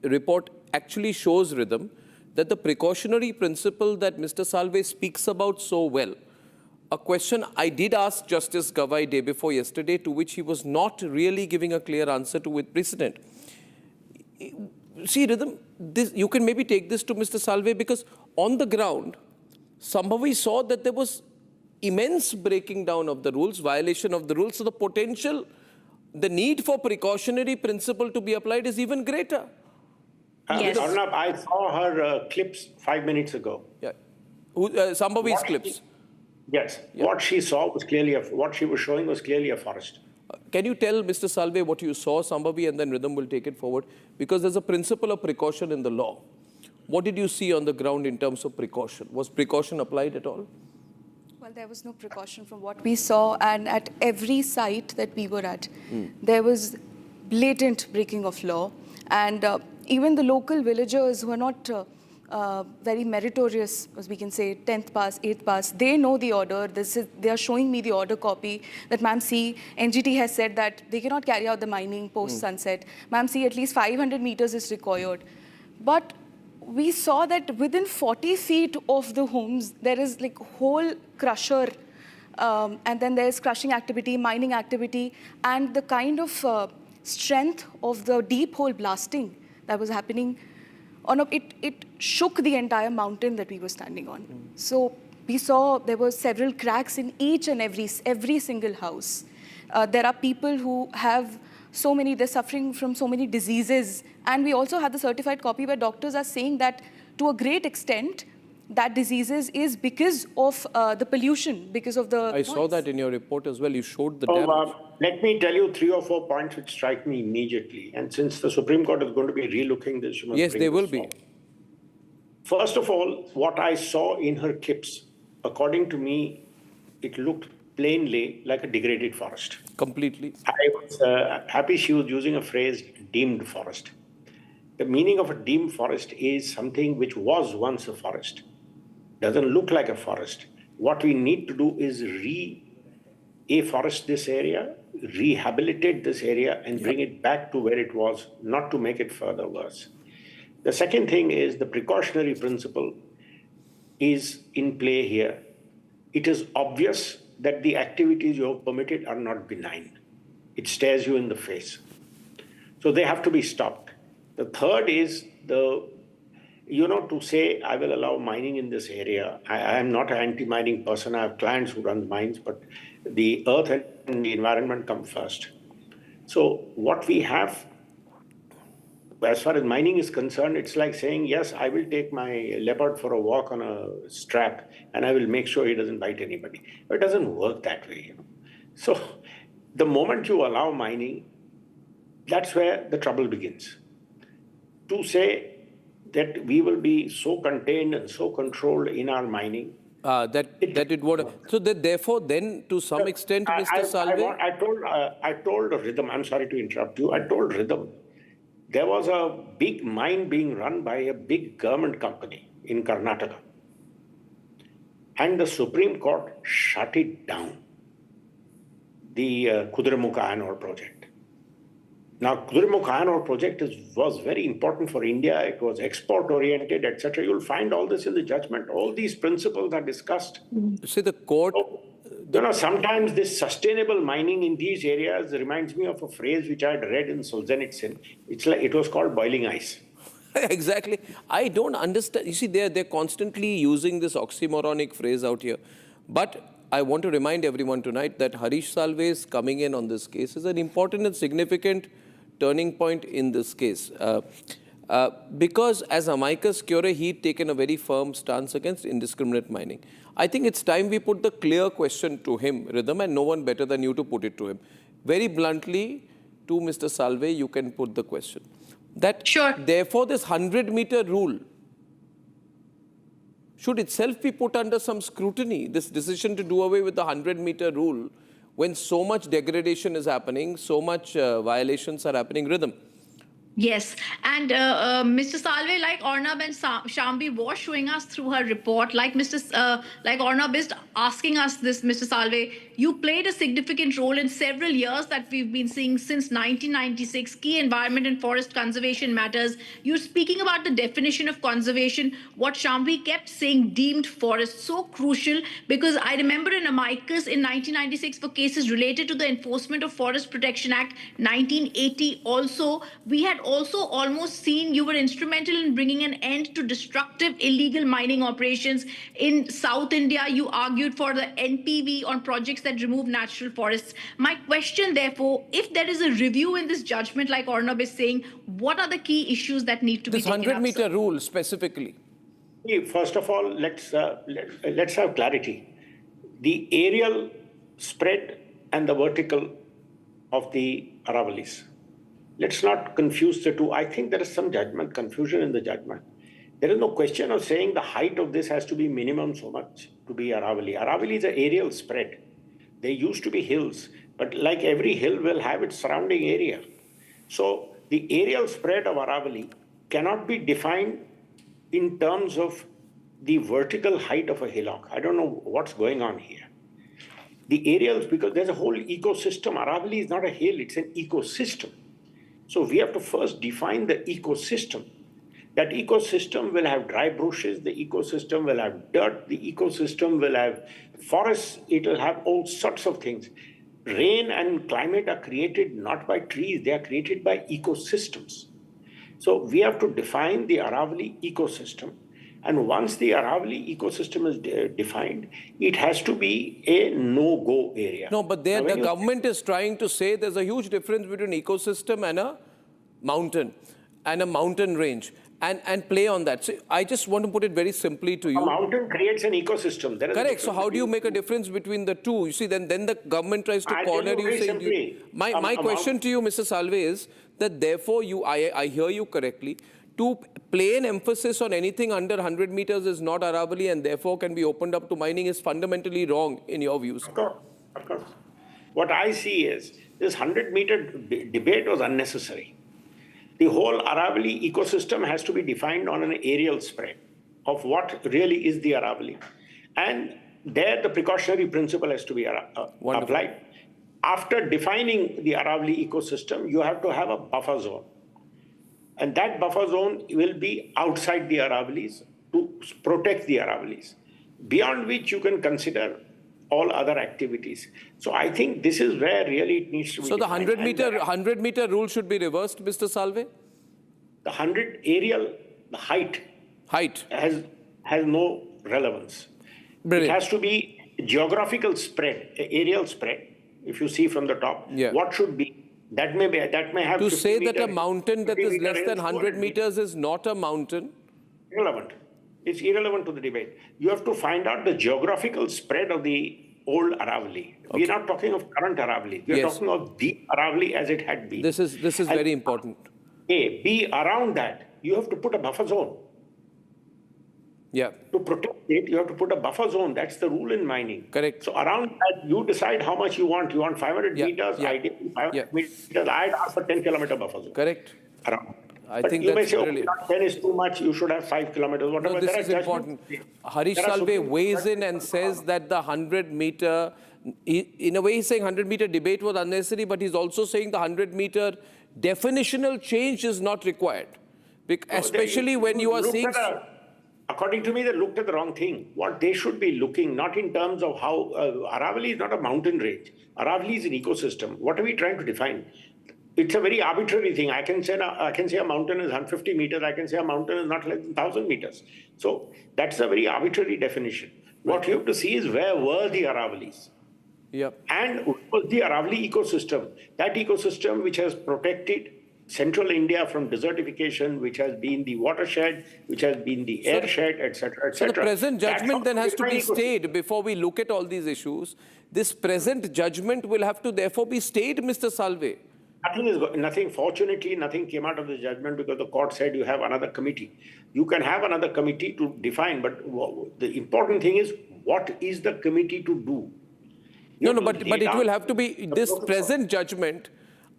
report actually shows, Rhythm, that the precautionary principle that Mr. Salve speaks about so well, a question I did ask Justice Gavai day before yesterday, to which he was not really giving a clear answer to with precedent. See, Rhythm, you can maybe take this to Mr. Salve, because on the ground, Sambhavi saw that there was immense breaking down of the rules, violation of the rules, so the need for precautionary principle to be applied is even greater. Yes. Arnab, I saw her clips 5 minutes ago. Yeah, Sambhavi's clips. Yes. Yeah. What she saw was what she was showing was clearly a forest. Can you tell Mr. Salve what you saw, Sambhavi, and then Rhythm will take it forward? Because there's a principle of precaution in the law. What did you see on the ground in terms of precaution? Was precaution applied at all? Well, there was no precaution from what we saw, and at every site that we were at, there was blatant breaking of law, and even the local villagers who are not very meritorious, as we can say, 10th pass, 8th pass, they know the order. They are showing me the order copy that, ma'am, see, NGT has said that they cannot carry out the mining post-sunset. Ma'am, see, at least 500 meters is required. But we saw that within 40 feet of the homes, there is like whole crusher, and then there's crushing activity, mining activity, and the kind of strength of the deep hole blasting that was happening, it shook the entire mountain that we were standing on. So we saw there were several cracks in each and every single house. There are people who have they're suffering from so many diseases. And we also have the certified copy where doctors are saying that to a great extent, that diseases is because of the pollution, because of the I saw that in your report as well. You showed the damage. Let me tell you 3 or 4 points which strike me immediately. And since the Supreme Court is going to be relooking this, you must yes, they will be. First of all, what I saw in her clips, according to me, it looked plainly like a degraded forest. Completely. I was happy she was using a phrase, deemed forest. The meaning of a deemed forest is something which was once a forest. Doesn't look like a forest. What we need to do is afforest this area, rehabilitate this area, and bring it back to where it was, not to make it further worse. The second thing is the precautionary principle is in play here. It is obvious that the activities you have permitted are not benign. It stares you in the face. So they have to be stopped. The third is to say, I will allow mining in this area. I am not an anti-mining person. I have clients who run mines, but the earth and the environment come first. So what we have, as far as mining is concerned, it's like saying, yes, I will take my leopard for a walk on a strap and I will make sure he doesn't bite anybody. But it doesn't work that way. So the moment you allow mining, that's where the trouble begins. To say that we will be so contained and so controlled in our mining. It would. So therefore, then to some extent, Mr. Salve. I told Rhythm, I'm sorry to interrupt you. I told Rhythm, there was a big mine being run by a big government company in Karnataka. And the Supreme Court shut it down. The Kudremukh iron ore project. Now, Kudremukh iron ore project was very important for India. It was export-oriented, etc. You'll find all this in the judgment. All these principles are discussed. See, the court... sometimes this sustainable mining in these areas reminds me of a phrase which I had read in Solzhenitsyn. It was called boiling ice. Exactly. I don't understand. You see, they're constantly using this oxymoronic phrase out here. But I want to remind everyone tonight that Harish Salve's coming in on this case is an important and significant turning point in this case. Because as amicus curiae, he'd taken a very firm stance against indiscriminate mining. I think it's time we put the clear question to him, Rhythm, and no one better than you to put it to him. Very bluntly, to Mr. Salve, you can put the question. Therefore, this 100-meter rule should itself be put under some scrutiny, this decision to do away with the 100-meter rule when so much degradation is happening, so much violations are happening. Rhythm. Yes, and Mr. Salve, like Arnab and Shambi was showing us through her report, like Arnab is asking us this, Mr. Salve, you played a significant role in several years that we've been seeing since 1996, key environment and forest conservation matters. You're speaking about the definition of conservation, what Shambi kept saying, deemed forest, so crucial, because I remember in amicus in 1996 for cases related to the Enforcement of Forest Protection Act 1980 also, we had also almost seen you were instrumental in bringing an end to destructive illegal mining operations in South India. You argued for the NPV on projects that remove natural forests. My question, therefore, if there is a review in this judgment, like Arnab is saying, what are the key issues that need to be taken up? This 100-meter rule specifically. First of all, let's have clarity. The aerial spread and the vertical of the Aravallis. Let's not confuse the two. I think there is some confusion in the judgment. There is no question of saying the height of this has to be minimum so much to be Aravalli. Aravalli is an aerial spread. They used to be hills, but like every hill will have its surrounding area. So the aerial spread of Aravalli cannot be defined in terms of the vertical height of a hillock. I don't know what's going on here. The aerials, because there's a whole ecosystem. Aravalli is not a hill, it's an ecosystem. So we have to first define the ecosystem. That ecosystem will have dry bushes, the ecosystem will have dirt, the ecosystem will have forests, it will have all sorts of things. Rain and climate are created not by trees, they are created by ecosystems. So we have to define the Aravalli ecosystem. And once the Aravalli ecosystem is defined, it has to be a no-go area. No, but there the government is trying to say there's a huge difference between ecosystem and a mountain range. And play on that. So I just want to put it very simply to you. A mountain creates an ecosystem. Correct. So how do you make a difference between the two? You see, then the government tries to corner you. Saying my question to you, Mr. Salve, is that therefore I hear you correctly. To play an emphasis on anything under 100 meters is not Aravalli and therefore can be opened up to mining is fundamentally wrong in your views. Of course. What I see is this 100-meter debate was unnecessary. The whole Aravalli ecosystem has to be defined on an aerial spread of what really is the Aravalli. And there the precautionary principle has to be applied. After defining the Aravalli ecosystem, you have to have a buffer zone. And that buffer zone will be outside the Aravallis to protect the Aravallis, beyond which you can consider all other activities. So I think this is where really it needs to be. So the 100-meter rule should be reversed, Mr. Salve? The 100 aerial, the height has no relevance. Brilliant. It has to be geographical spread, aerial spread. If you see from the top, what should be? That may have to say that a mountain that is less than 100 meters is not a mountain. Irrelevant. It's irrelevant to the debate. You have to find out the geographical spread of the old Aravalli. We're not talking of current Aravalli. We're talking of the Aravalli as it had been. This is very important. B, around that, you have to put a buffer zone. Yeah. To protect it, you have to put a buffer zone. That's the rule in mining. Correct. So around that, you decide how much you want. You want 500 meters, ideally 500 meters. I'd ask for 10-kilometer buffer zone. Correct. Around. I but think you that's may say, brilliant. 10 is too much, you should have 5 kilometers, whatever. No, this is important. Harish Salve weighs in and says that the 100-meter, in a way he's saying 100-meter debate was unnecessary, but he's also saying the 100-meter definitional change is not required. Especially when you are seeing... According to me, they looked at the wrong thing. What they should be looking, not in terms of how... Aravalli is not a mountain range. Aravalli is an ecosystem. What are we trying to define? It's a very arbitrary thing. I can say a mountain is 150 meters. I can say a mountain is not less than 1,000 meters. So that's a very arbitrary definition. What you have to see is where were the Aravallis? Yep. And what was the Aravalli ecosystem? That ecosystem which has protected central India from desertification, which has been the watershed, which has been the airshed, etc., etc. So the present judgment then has to be stayed before we look at all these issues. This present judgment will have to therefore be stayed, Mr. Salve. Fortunately, nothing came out of the judgment because the court said you have another committee. You can have another committee to define, but the important thing is, what is the committee to do? But it will have to be, this present judgment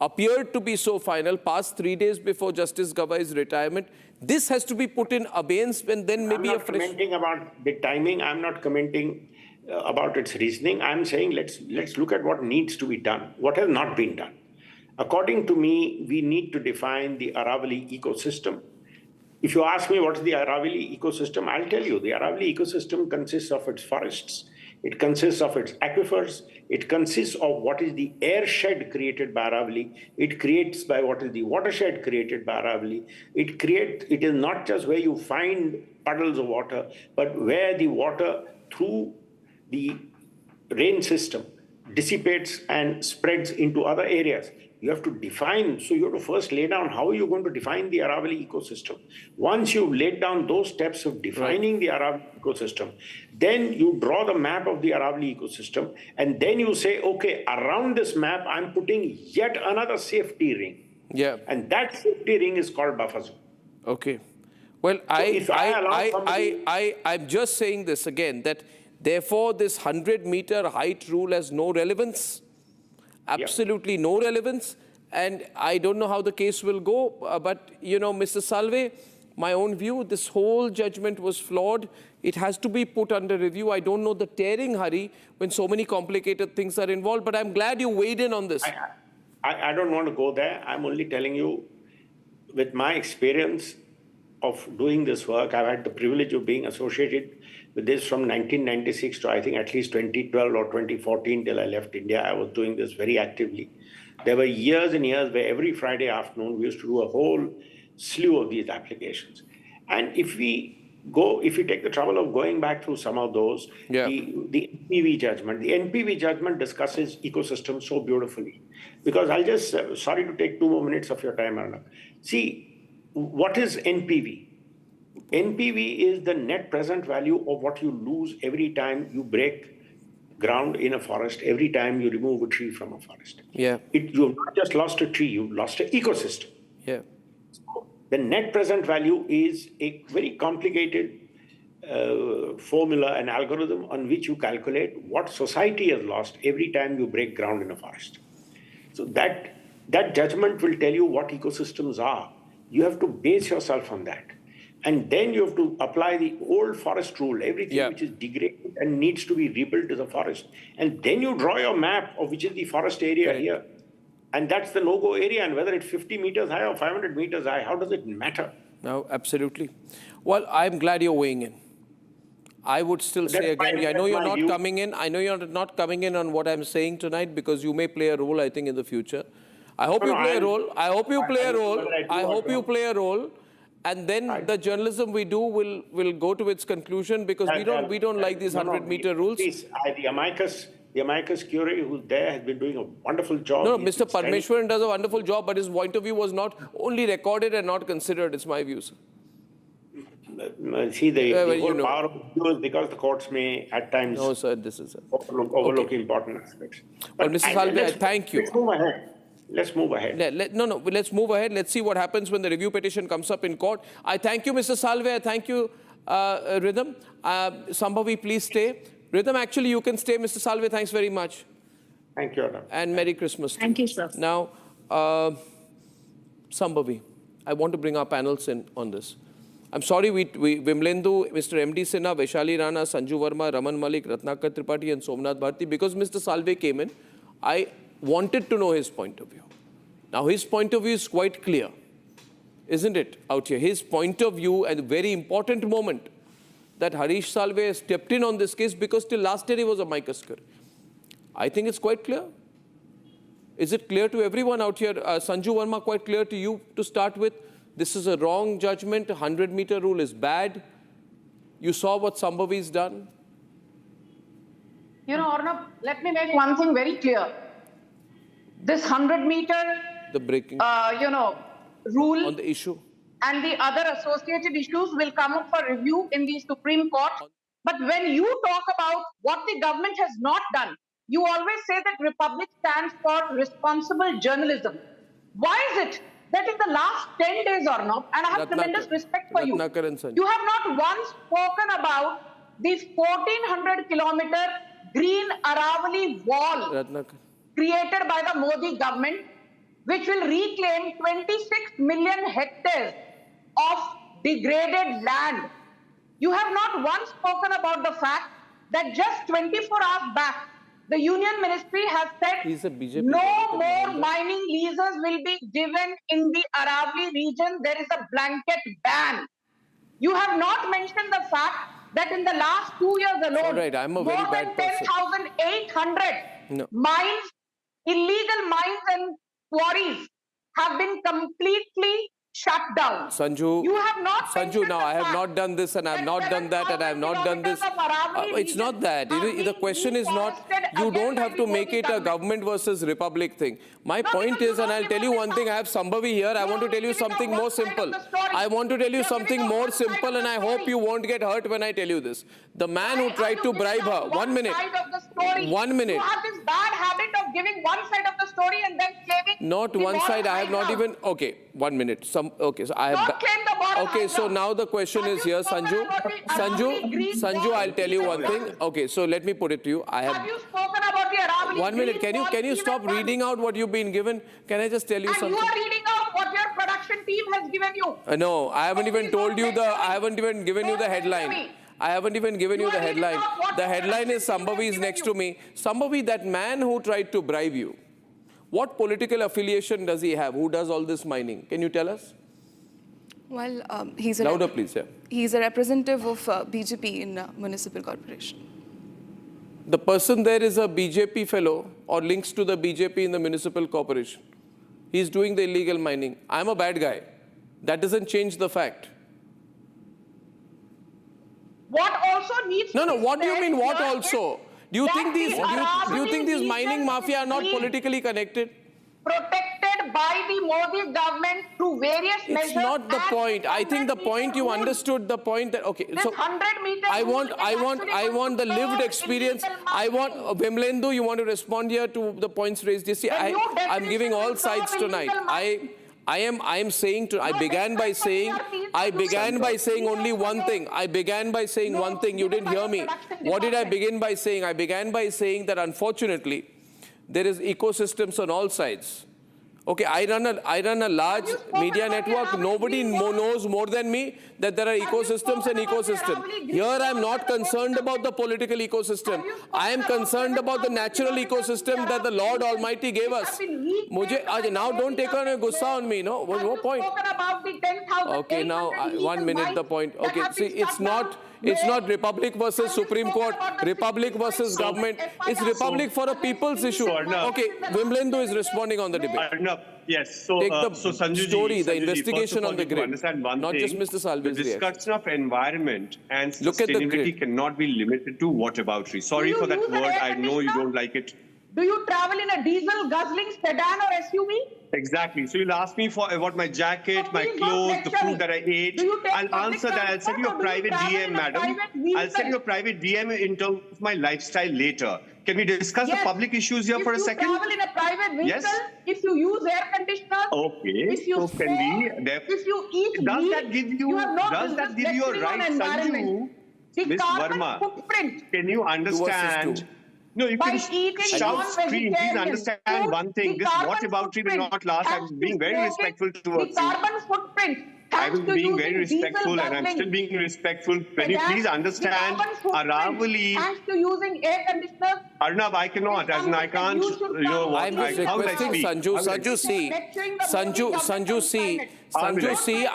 appeared to be so final, past 3 days before Justice Gavai's retirement. This has to be put in abeyance and then maybe a fresh... I'm not commenting about the timing. I'm not commenting about its reasoning. I'm saying let's look at what needs to be done, what has not been done. According to me, we need to define the Aravalli ecosystem. If you ask me what is the Aravalli ecosystem, I'll tell you. The Aravalli ecosystem consists of its forests, it consists of its aquifers, it consists of what is the airshed created by Aravalli, it creates by what is the watershed created by Aravalli. It is not just where you find puddles of water, but where the water through the rain system dissipates and spreads into other areas. You have to define, so you have to first lay down how you're going to define the Aravalli ecosystem. Once you've laid down those steps of defining the Aravalli ecosystem, then you draw the map of the Aravalli ecosystem, and then you say, okay, around this map, I'm putting yet another safety ring. Yeah. And that safety ring is called buffer zone. Okay. Well, So I'm just saying this again, that therefore this 100-meter height rule has no relevance. Absolutely no relevance, and I don't know how the case will go, but, you know, Mr. Salve, my own view, this whole judgment was flawed. It has to be put under review. I don't know the tearing hurry when so many complicated things are involved, but I'm glad you weighed in on this. I don't want to go there. I'm only telling you, with my experience of doing this work, I've had the privilege of being associated with this from 1996 to I think at least 2012 or 2014 till I left India. I was doing this very actively. There were years and years where every Friday afternoon we used to do a whole slew of these applications. And if we take the trouble of going back through some of those, the NPV judgment discusses ecosystems so beautifully. Because I'll just, sorry to take 2 more minutes of your time, Arnab. See, what is NPV? NPV is the net present value of what you lose every time you break ground in a forest, every time you remove a tree from a forest. Yeah. You've not just lost a tree, you've lost an ecosystem. Yeah. So the net present value is a very complicated formula, an algorithm on which you calculate what society has lost every time you break ground in a forest. So that judgment will tell you what ecosystems are. You have to base yourself on that. And then you have to apply the old forest rule, everything which is degraded and needs to be rebuilt is a forest. And then you draw your map of which is the forest area here. And that's the no-go area. And whether it's 50 meters high or 500 meters high, how does it matter? No, absolutely. Well, I'm glad you're weighing in. I would still say again, I know you're not coming in. I know you're not coming in on what I'm saying tonight because you may play a role, I think, in the future. I hope you play a role. I hope you play a role. I hope you play a role. And then the journalism we do will go to its conclusion because we don't like these 100-meter rules. Please, the amicus curiae who's there has been doing a wonderful job. No, Mr. Parmeshwaran does a wonderful job, but his point of view was not only recorded and not considered. It's my view, sir. See, the whole power of view is because the courts may at times overlook important aspects. Well, Mr. Salve, thank you. Let's move ahead. Let's move ahead. Let's see what happens when the review petition comes up in court. I thank you, Mr. Salve. I thank you, Rhythm. Sambhavi, please stay. Rhythm, actually, you can stay. Mr. Salve, thanks very much. Thank you, Arnab. And Merry Christmas. Thank you, sir. Now, Sambhavi, I want to bring our panels in on this. I'm sorry, Vimlendu, Mr. M.D. Sinha, Vaishali Rana, Sanju Verma, Raman Malik, Ratnakar Tripathi, and Somnath Bharti, because Mr. Salve came in, I wanted to know his point of view. Now, his point of view is quite clear, isn't it, out here? His point of view at a very important moment that Harish Salve stepped in on this case because till last year he was amicus curiae. I think it's quite clear. Is it clear to everyone out here? Sanju Verma, quite clear to you to start with? This is a wrong judgment. 100-meter rule is bad. You saw what Sambhavi's done. You know, Arnab, let me make one thing very clear. This 100-meter, rule on the issue and the other associated issues will come up for review in the Supreme Court. But when you talk about what the government has not done, you always say that Republic stands for responsible journalism. Why is it that in the last 10 days, Arnab, and I have tremendous respect for you, you have not once spoken about the 1,400-kilometer green Aravalli wall created by the Modi government, which will reclaim 26 million hectares of degraded land. You have not once spoken about the fact that just 24 hours back, the Union Ministry has said no more mining leases will be given in the Aravalli region. There is a blanket ban. You have not mentioned the fact that in the last 2 years alone, more than 10,800 mines, illegal mines and quarries have been completely shut down. Sanju, You have not Sanju, now I have not done this and I have not done that and I have not done this. It's not that. The question is not, you don't have to make it a government versus republic thing. My point is, and I'll tell you one thing, I have Sambhavi here, I want to tell you something more simple. I want to tell you something more simple and I hope you won't get hurt when I tell you this. The man who tried to bribe her, 1 minute. 1 minute. You have this bad habit of giving one side of the story and then claiming. Not one side, I have not even, okay, 1 minute. Okay, so I have. Okay, so now the question is here, Sanju. Sanju, I'll tell you one thing. Okay, so let me put it to you. Have you spoken about the Aravalli? 1 minute. Can you stop reading out what you've been given? Can I just tell you something? And you are reading out what your production team has given you. No, I haven't even told you the. I haven't even given you the headline. I haven't even given you the headline. The headline is Sambhavi is next to me. Sambhavi, that man who tried to bribe you, what political affiliation does he have? Who does all this mining? Can you tell us? Well, he's a louder, please. Yeah. He's a representative of BJP in municipal corporation. The person there is a BJP fellow or links to the BJP in the municipal corporation. He's doing the illegal mining. I'm a bad guy. That doesn't change the fact. What also needs No, to be what do you said mean, what here also? Do you think these mining mafia are not politically connected? Protected by the Modi government through various measures. It's not the point. I think the point you understood, the point that, okay, so 100 meter I want the lived experience. I want, Vimlendu, you want to respond here to the points raised. You see, I'm giving all sides tonight. I am saying, I began by saying only one thing. I began by saying one thing. You didn't hear me. What did I begin by saying? I began by saying that unfortunately, there is ecosystems on all sides. Okay, I run a large media network. Nobody knows more than me that there are ecosystems and ecosystems. Here I am not concerned about the political ecosystem. I am concerned about the natural ecosystem that the Lord Almighty gave us. Now don't take on a gussa on me, no? No point. Okay, now 1 minute the point. Okay, see, it's not Republic versus Supreme Court, Republic versus government. It's Republic for a people's issue. Okay, Vimlendu is responding on the debate. Yes, so take the Sanju story, the Sanju investigation on the grid, understand one not thing, just Mr. Salve's the discussion of environment and Look at the sustainability grid. cannot be limited to whataboutery. Sorry for that word, I know you don't like it. Do you travel in a diesel guzzling sedan or SUV? Exactly. So you'll ask me for about my jacket, my clothes, the food that I ate. I'll answer that. I'll send you a private DM, madam. I'll send you a private DM in terms of my lifestyle later. Can we discuss the public issues here for a second? If you travel in a private vehicle, if you use air conditioners, if you if you eat does meat, that give you have no does that give you a right, Sanju? Ms. Verma, can you understand? No, you can shout, scream. Please understand one thing. This whataboutery will not last. I'm being very respectful towards you. The carbon footprint. I was being very respectful and I'm still being respectful. Can you please understand Aravalli? Thanks to using air conditioners. Arnab, I cannot, as in I can't, you know what, I'm just requesting Sanju C,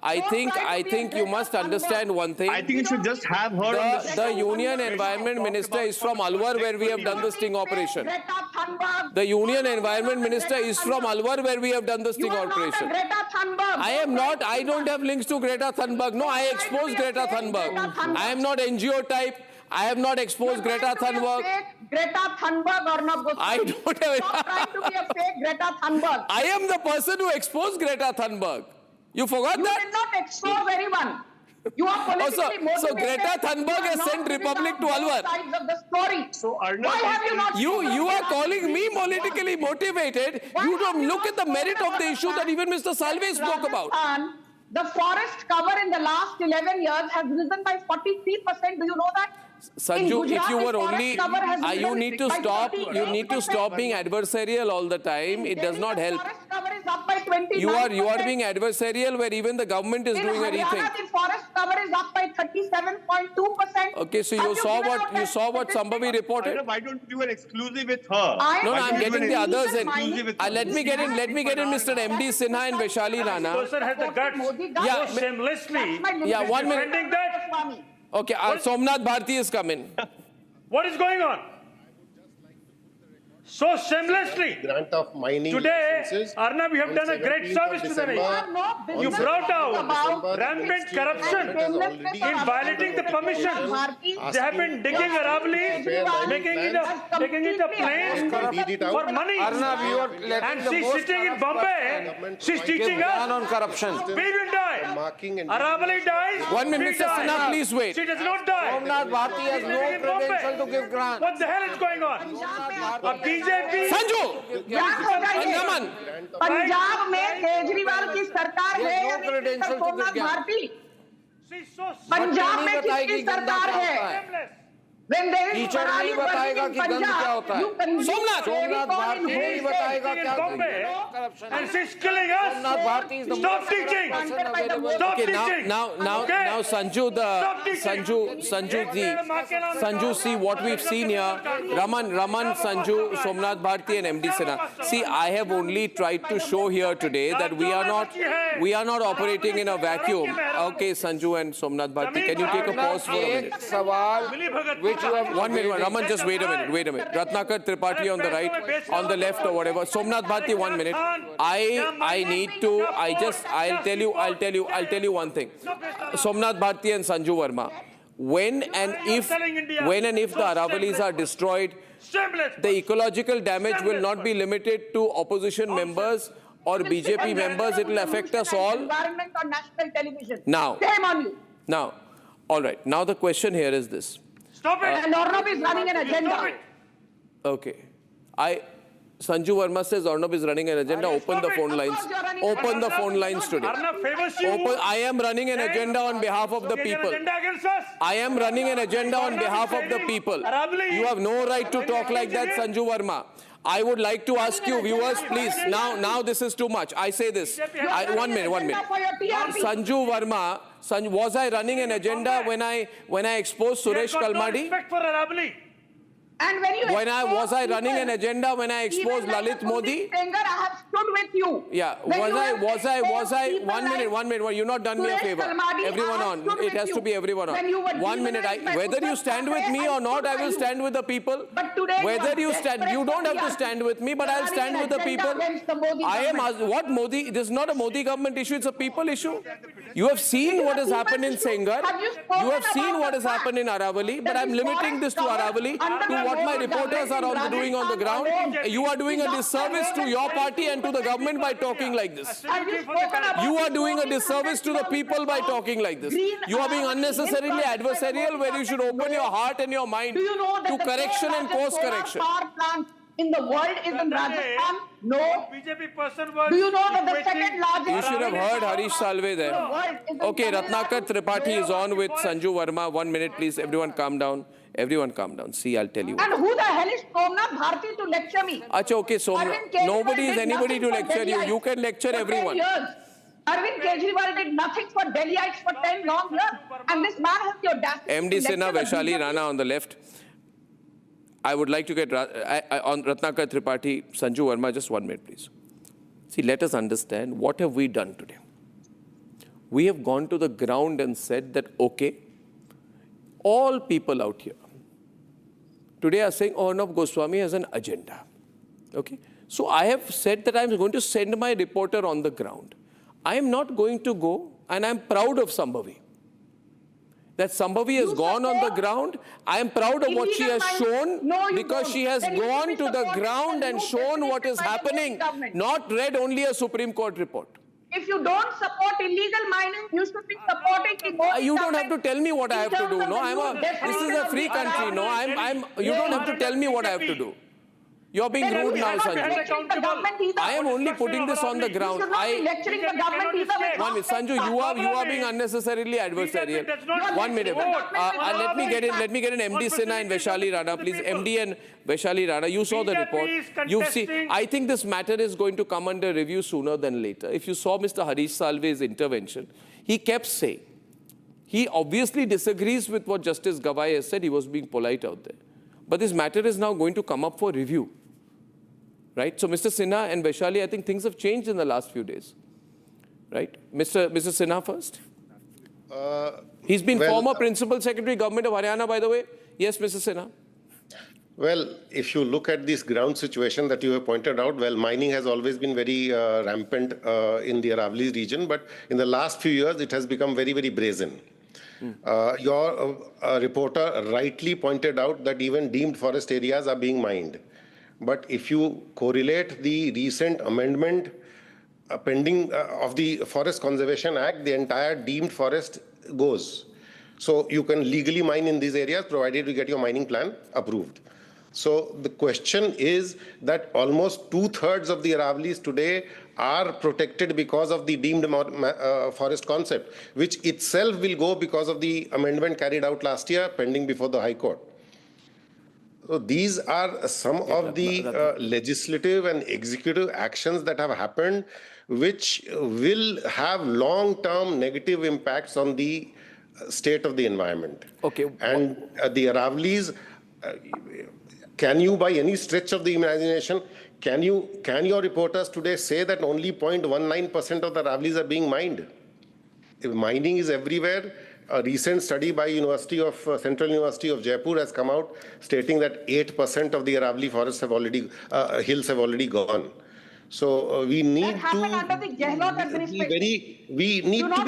I think you must understand one thing. I think you should just have her the Union Environment Minister is from Alwar, where we have done the sting operation. The Union Environment Minister is from Alwar, where we have done the sting operation. I am not, I don't have links to Greta Thunberg. No, I expose Greta Thunberg. I am not NGO type. I have not exposed Greta Thunberg. Greta Thunberg, Arnab Goswami. I don't have it. Stop trying to be a fake Greta Thunberg. I am the person who exposed Greta Thunberg. You forgot that? You did not expose anyone. You are politically motivated. So Greta Thunberg has sent Republic to Alwar. Sides of the story. So Arnab, why have you not? You are calling me politically motivated. You don't look at the merit of the issue that even Mr. Salve spoke about. The forest cover in the last 11 years has risen by 43%. Do you know that? Sanju, if you were only, you need to stop being adversarial all the time. It does not help. Forest cover is up by 29%. You are being adversarial where even the government is doing a rethink. The forest cover is up by 37.2%. Okay, so you saw what Sambhavi reported. Why don't you do an exclusive with her? No, I'm getting the others in. Let me get in Mr. MD Sinha and Vaishali Rana. This person has the guts so shamelessly defending that. Okay, Somnath Bharti is coming. What is going on? so shamelessly. Grant of mining Today, licenses Arnab, you have done a great 17th of service to the nation. December, You brought out December, rampant Ministry corruption of Government has already in violating the permission. They have been digging Aravallis, making it a plain for money. Arnab, you are letting And the she's most sitting in Bombay. She's teaching ban us. on corruption. We will die. Aravalli dies. 1 minute, we Mr. die. Sinha, please wait. She does not die. Somnath Bharti has She's no living in Bombay. credential to give grant. What the hell is going on? A BJP. Sanju! Punjab में केजरीवाल की सरकार है या नहीं mister Somnath Bharti? Punjab में किसकी सरकार है? टीचर नहीं बताएगा कि गंद क्या होता है। सोमनाथ भारती नहीं बताएगा क्या करप्शन है। Somnath Bharti is the Stop teaching. Stop teaching. Now Sanju, see what we've seen here. Raman, Sanju, Somnath Bharti and MD Sinha. See, I have only tried to show here today that we are not operating in a vacuum. Okay, Sanju and Somnath Bharti, can you take a pause for a minute? Which you have 1 minute, Raman, just wait a minute. Ratnakar Tripathi on the right, on the left or whatever. Somnath Bharti, 1 minute. I'll tell you one thing. Somnath Bharti and Sanju Verma. When and if the Aravallis are destroyed, the ecological damage will not be limited to opposition members or BJP members. It will affect us all. Environment on national television. Now, shame on you. Now, all right. Now the question here is this. Stop it. And Arnab is running an agenda. Okay. Sanju Verma says Arnab is running an agenda. Open the phone lines. Open the phone lines today. I am running an agenda on behalf of the people. I am running an agenda on behalf of the people. You have no right to talk like that, Sanju Verma. I would like to ask you, viewers, please. Now this is too much. I say this. 1 minute. Sanju Verma, was I running an agenda when I exposed Suresh Kalmadi? And when was I running an agenda when I exposed Lalit Modi? I have stood with you. Yeah. Was I? 1 minute. You've not done me a favor. Everyone on. It has to be everyone on. 1 minute. Whether you stand with me or not, I will stand with the people. Whether you stand, you don't have to stand with me, but I'll stand with the people. I am what Modi? This is not a Modi government issue. It's a people issue. You have seen what has happened in Sengar. You have seen what has happened in Aravalli, but I'm limiting this to Aravalli, to what my reporters are doing on the ground. You are doing a disservice to your party and to the government by talking like this. You are doing a disservice to the people by talking like this. You are being unnecessarily adversarial where you should open your heart and your mind to correction and course correction. In the world is in Rajasthan? No. Do you know that the second largest... You should have heard Harish Salve there. Okay, Ratnakar Tripathi is on with Sanju Verma. 1 minute, please. Everyone calm down. See, I'll tell you. And who the hell is Somnath Bharti to lecture me? Okay, so nobody is anybody to lecture you. You can lecture everyone. Arvind Kejriwal did nothing for Delhiites for 10 long years. And this man has the audacity MD Sinha, Vaishali Rana on the left. I would like to get on Ratnakar Tripathi, Sanju Verma, just 1 minute, please. See, let us understand, what have we done today? We have gone to the ground and said that, okay, all people out here today are saying Arnab Goswami has an agenda. Okay? So I have said that I am going to send my reporter on the ground. I am not going to go, and I am proud of Sambhavi. That Sambhavi has gone on the ground. I am proud of what she has shown because she has gone to the ground and shown what is happening, not read only a Supreme Court report. If you don't support illegal mining, you should be supporting the Modi You don't have to tell me what I have to do. No, this is a free country. No, you don't have to tell me what I have to do. You're being rude now, Sanju. I am only putting this on the ground. Sanju, you are being unnecessarily adversarial. 1 minute. Let me get an MD Sinha and Vaishali Rana, please. MD and Vaishali Rana, you saw the report. You've seen. I think this matter is going to come under review sooner than later. If you saw Mr. Harish Salve's intervention, he kept saying, he obviously disagrees with what Justice Gawai has said. He was being polite out there. But this matter is now going to come up for review. Right? So, Mr. Sinha and Vaishali, I think things have changed in the last few days. Right? Mr. Sinha first. He's been former Principal Secretary, Government of Haryana, by the way. Yes, Mr. Sinha. Well, if you look at this ground situation that you have pointed out, well, mining has always been very rampant in the Aravalli region, but in the last few years, it has become very, very brazen. Your reporter rightly pointed out that even deemed forest areas are being mined. But if you correlate the recent amendment pending of the Forest Conservation Act, the entire deemed forest goes. So you can legally mine in these areas provided you get your mining plan approved. So the question is that almost 2/3 of the Aravallis today are protected because of the deemed forest concept, which itself will go because of the amendment carried out last year pending before the High Court. So these are some of the legislative and executive actions that have happened, which will have long-term negative impacts on the state of the environment. Okay. And the Aravallis, can you, by any stretch of the imagination, can your reporters today say that only 0.19% of the Aravallis are being mined? If mining is everywhere. A recent study by Central University of Jaipur has come out stating that 8% of the Aravalli forests have already, hills have already gone. So we need to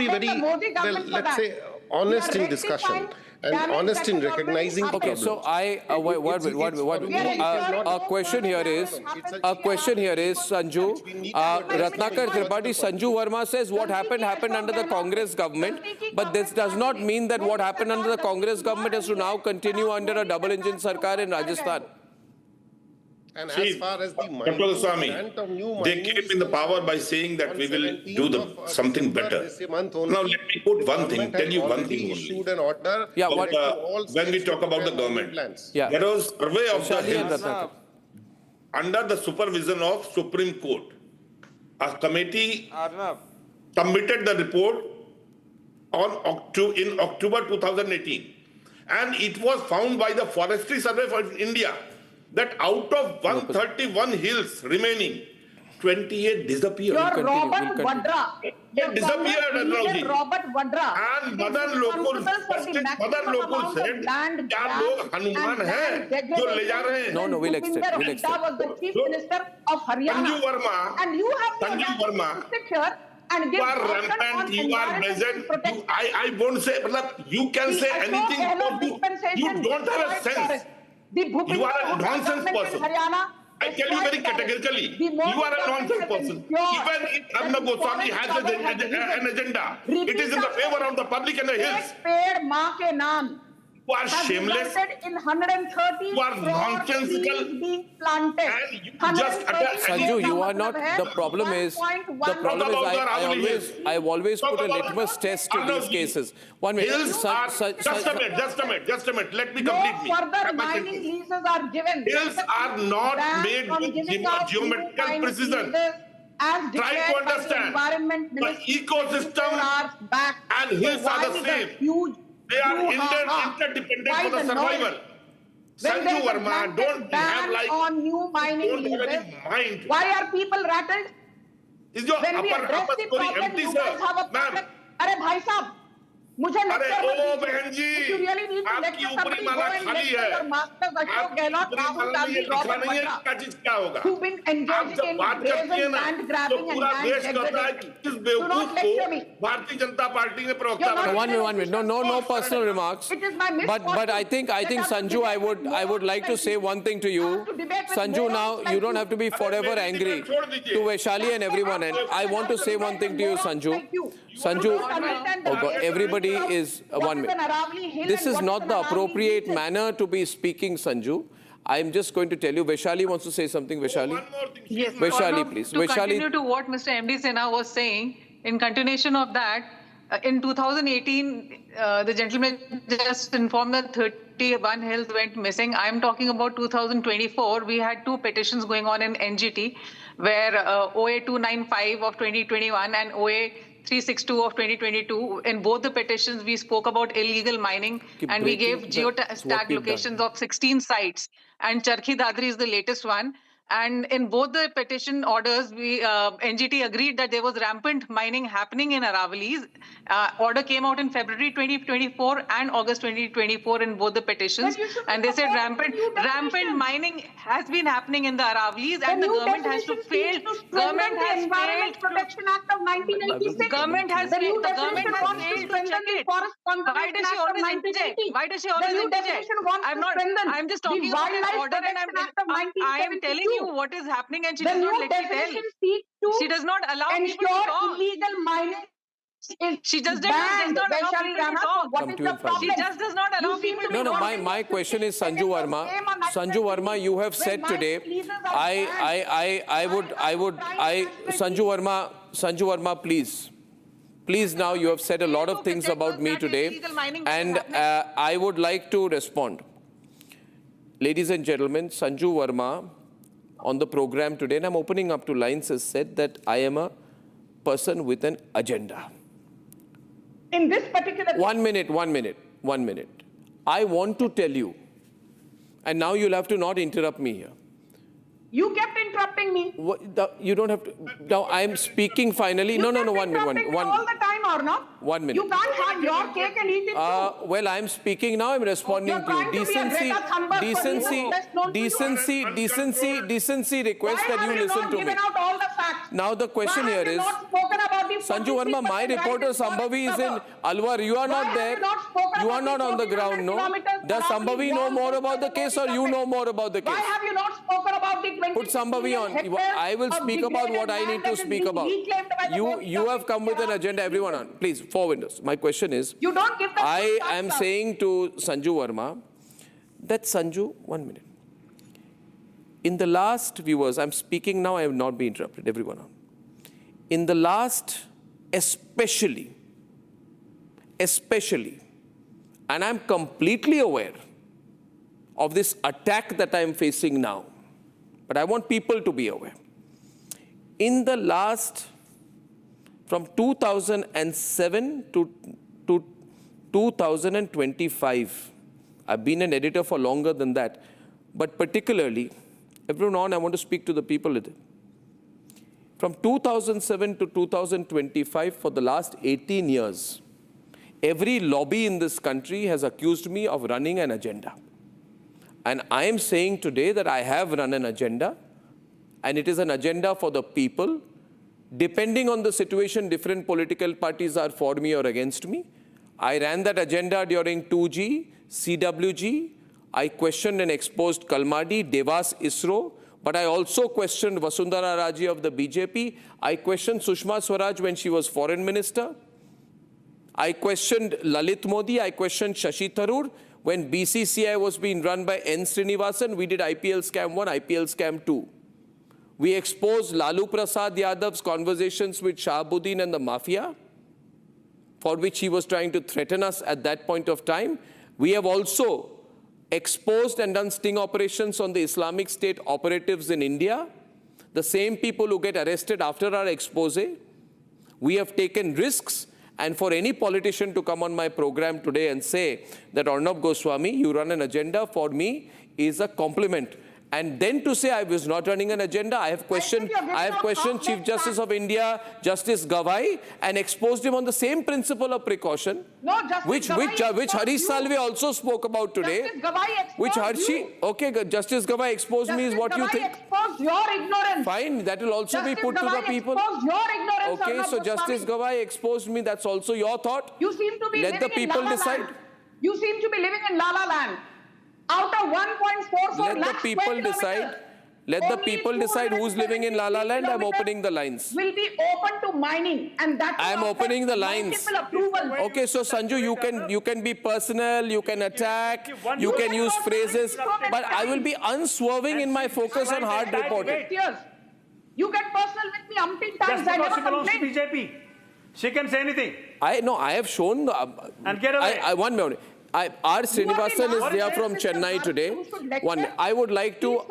be very, well, let's say, honest in discussion and honest in recognizing the problem. So a question here is, Sanju, Ratnakar Tripathi, Sanju Verma says what happened under the Congress government, but this does not mean that what happened under the Congress government has to now continue under a double-engine Sarkar in Rajasthan. And as far as the Dr. Goswami, they came in the power by saying that we will do something better. Now let me put one thing, tell you one thing only. When we talk about the government, there was survey of the hills under the supervision of Supreme Court. A committee submitted the report in October 2018, and it was found by the Forestry Survey of India that out of 131 hills remaining, 28 disappeared. You're Robert Vadra. It disappeared, Anuragji. Robert Vadra. And Madan Lokul said, क्या लोग हनुमान हैं जो ले जा रहे हैं? No, we'll extend. That was the Chief Minister of Haryana. Sanju Verma. And you have to sit here and give rampant, you are present. I won't say, you can say anything. You don't have a sense. You are a nonsense person. I tell you very categorically, you are a nonsense person. Even if Arnab Goswami has an agenda, it is in the favor of the public and the hills. You are shameless. In 130 you are nonsensical. Being planted. And you just attack. Sanju, you are not. The problem is, I've always put a litmus test to these cases. 1 minute. Hills are, just a minute. Let me complete me. Further mining leases are given. Hills are not made with geometrical precision. Try to understand. The ecosystem and hills are the same. They are interdependent for the survival. Sanju Verma, don't have like on new mining leases. Mind. Why are people rattled? Is your upper story empty, sir? Ma'am. अरे भाई साहब, मुझे अरे ओ बहन जी, आपकी ऊपरी माला खाली है। आपकी ऊपरी माला में ये लिखा नहीं है क्या चीज क्या होगा? आप जब बात करती है ना, तो पूरा देश कहता है कि किस बेवकूफ को भारतीय जनता पार्टी ने प्रवक्ता बनाया। 1 minute. No personal remarks. But I think Sanju, I would like to say one thing to you. Sanju, now you don't have to be forever angry to Vaishali and everyone. And I want to say one thing to you, Sanju. Sanju, oh God, everybody is 1 minute. This is not the appropriate manner to be speaking, Sanju. I'm just going to tell you. Vaishali wants to say something. Vaishali? Yes. Vaishali, please. To continue to what Mr. MD Sinha was saying, in continuation of that, in 2018, the gentleman just informed that 31 hills went missing. I'm talking about 2024. We had 2 petitions going on in NGT, where OA 295 of 2021 and OA 362 of 2022. In both the petitions, we spoke about illegal mining and we gave geotag locations of 16 sites. And Charkhi Dadri is the latest one. And in both the petition orders, NGT agreed that there was rampant mining happening in Aravallis. Order came out in February 2024 and August 2024 in both the petitions. And they said rampant mining has been happening in the Aravallis, and the government has to fail. Government has failed. Protection Act of 1986. Government has failed. The government has failed to check it. Why does she always interject? Why does she always interject? I'm just talking about an order, and I am telling you what is happening, and she does not let me tell. She does not allow people to talk. Illegal mining she just does not allow people to talk. What is the problem? She just does not allow people to talk. No, my question is Sanju Verma. Sanju Verma, you have said today, Sanju Verma, please. Please, now you have said a lot of things about me today, and I would like to respond. Ladies and gentlemen, Sanju Verma on the program today, and I'm opening up to lines, has said that I am a person with an agenda. In this particular... One minute. I want to tell you, and now you'll have to not interrupt me here. You kept interrupting me. You don't have to. Now I'm speaking finally. No, 1 minute. All the time, or not? 1 minute. You can't have your cake and eat it too. Well, I'm speaking now. I'm responding to you. Decency request that you listen to me. Now the question here is, Sanju Verma, my reporter Sambhavi is in Alwar. You are not there. You are not on the ground, no? Does Sambhavi know more about the case, or you know more about the case? Why have you not spoken about the Put Sambhavi on. I will speak about what I need to speak about. You have come with an agenda. Everyone on. Please, 4 windows. My question is, you don't give the I am saying to Sanju Verma that Sanju, 1 minute. In the last viewers, I'm speaking now, I have not been interrupted. Everyone on. In the last, especially, and I'm completely aware of this attack that I'm facing now, but I want people to be aware. In the last, from 2007 to 2025, I've been an editor for longer than that, but particularly, everyone on, I want to speak to the people with it. From 2007 to 2025, for the last 18 years, every lobby in this country has accused me of running an agenda. And I am saying today that I have run an agenda, and it is an agenda for the people. Depending on the situation, different political parties are for me or against me. I ran that agenda during 2G, CWG. I questioned and exposed Kalmadi, Devas, ISRO, but I also questioned Vasundhara Raje of the BJP. I questioned Sushma Swaraj when she was foreign minister. I questioned Lalit Modi. I questioned Shashi Tharoor. When BCCI was being run by N. Srinivasan, we did IPL Scam 1, IPL Scam 2. We exposed Lalu Prasad Yadav's conversations with Shahabuddin and the mafia, for which he was trying to threaten us at that point of time. We have also exposed and done sting operations on the Islamic State operatives in India, the same people who get arrested after our expose. We have taken risks. And for any politician to come on my program today and say that Arnab Goswami, you run an agenda, for me is a compliment. And then to say I was not running an agenda, I have questioned Chief Justice of India, Justice Gavai, and exposed him on the same principle of precaution, which Harish Salve also spoke about today. Justice Gavai exposed me is what you think. Exposed your ignorance. Fine, that will also be put to the people. Okay, so Justice Gavai exposed me, that's also your thought. You seem to be Let the people decide. You seem to be living in La La Land. Out of 1.44 Let the people decide. Let the people decide who's living in La La Land. I'm opening the lines. Will be open to mining, and that I'm opening the lines. Okay, so Sanju, you can be personal, you can attack, you can use phrases, but I will be unswerving in my focus on hard reporting. You get personal with me umpteen times. I never complain. BJP. She can say anything. I have shown. And get away. 1 minute. R. Srinivasan is there from Chennai today. I would like to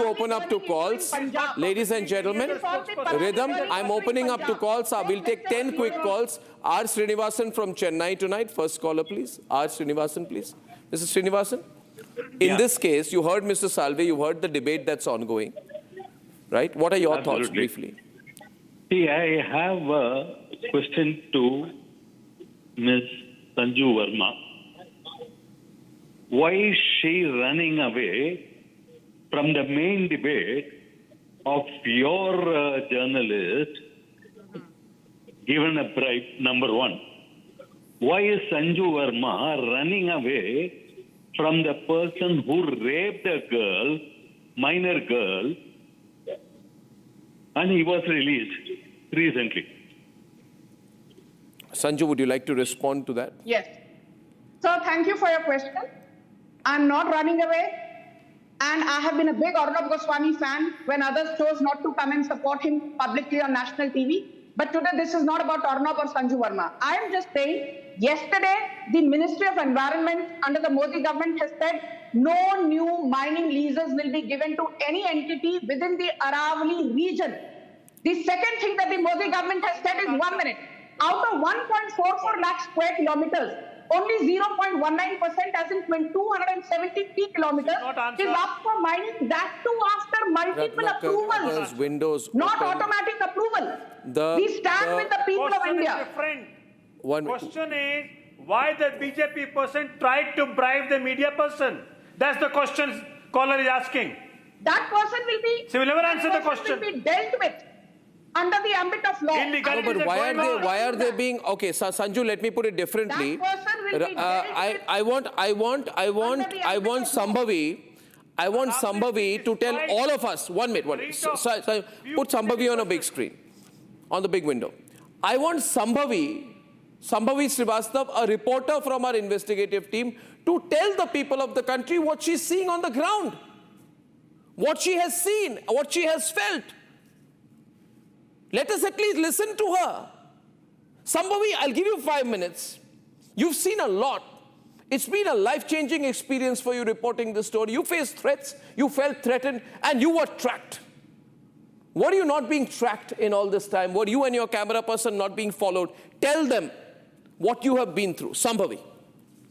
open up to calls. Ladies and gentlemen, Rhythm, I'm opening up to calls. We'll take 10 quick calls. R. Srinivasan from Chennai tonight. First caller, please. R. Srinivasan, please. Mr. Srinivasan, in this case, you heard Mr. Salve, you heard the debate that's ongoing. right? What are your thoughts Absolutely. briefly? See, I have a question to Ms. Sanju Verma. Why is she running away from the main debate of your journalist given a bribe, number one? Why is Sanju Verma running away from the person who raped a girl, minor girl, and he was released recently? Sanju, would you like to respond to that? Yes. So thank you for your question. I'm not running away. And I have been a big Arnab Goswami fan when others chose not to come and support him publicly on national TV. But today, this is not about Arnab or Sanju Verma. I am just saying, yesterday, the Ministry of Environment under the Modi government has said no new mining leases will be given to any entity within the Aravalli region. The second thing that the Modi government has said is 1 minute. Out of 1.44 lakh square kilometers, only 0.19%, as in 273 kilometers, is up for mining. That too after multiple approvals, windows not open. automatic approval. We stand with the people of India. Question is, why the BJP person tried to bribe the media person? That's the question caller is asking. That person will be. So we'll never answer the question. Will be dealt with under the ambit of law. No, but why are they being okay? So Sanju, let me put it differently. That person will be I want Sambhavi to tell all of us. 1 minute. So, put Sambhavi on a big screen, on the big window. I want Sambhavi Srivastav, a reporter from our investigative team, to tell the people of the country what she's seeing on the ground, what she has seen, what she has felt. Let us at least listen to her. Sambhavi, I'll give you 5 minutes. You've seen a lot. It's been a life-changing experience for you reporting this story. You faced threats, you felt threatened, and you were tracked. Were you not being tracked in all this time? Were you and your camera person not being followed? Tell them what you have been through. Sambhavi.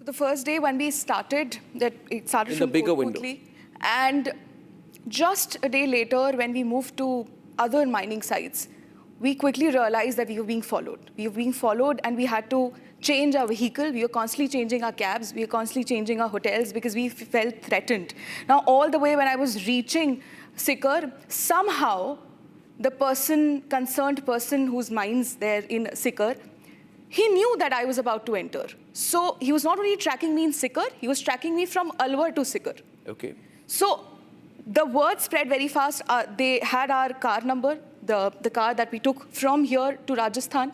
The first day when we started, it started in from the bigger Port window. Puntli, and just a day later when we moved to other mining sites, we quickly realized that we were being followed. We were being followed and we had to change our vehicle. We were constantly changing our cabs. We were constantly changing our hotels because we felt threatened. Now, all the way when I was reaching Sikar, somehow the concerned person whose mine's there in Sikar, he knew that I was about to enter. So he was not only tracking me in Sikar, he was tracking me from Alwar to Sikar. Okay. So the word spread very fast. They had our car number, the car that we took from here to Rajasthan.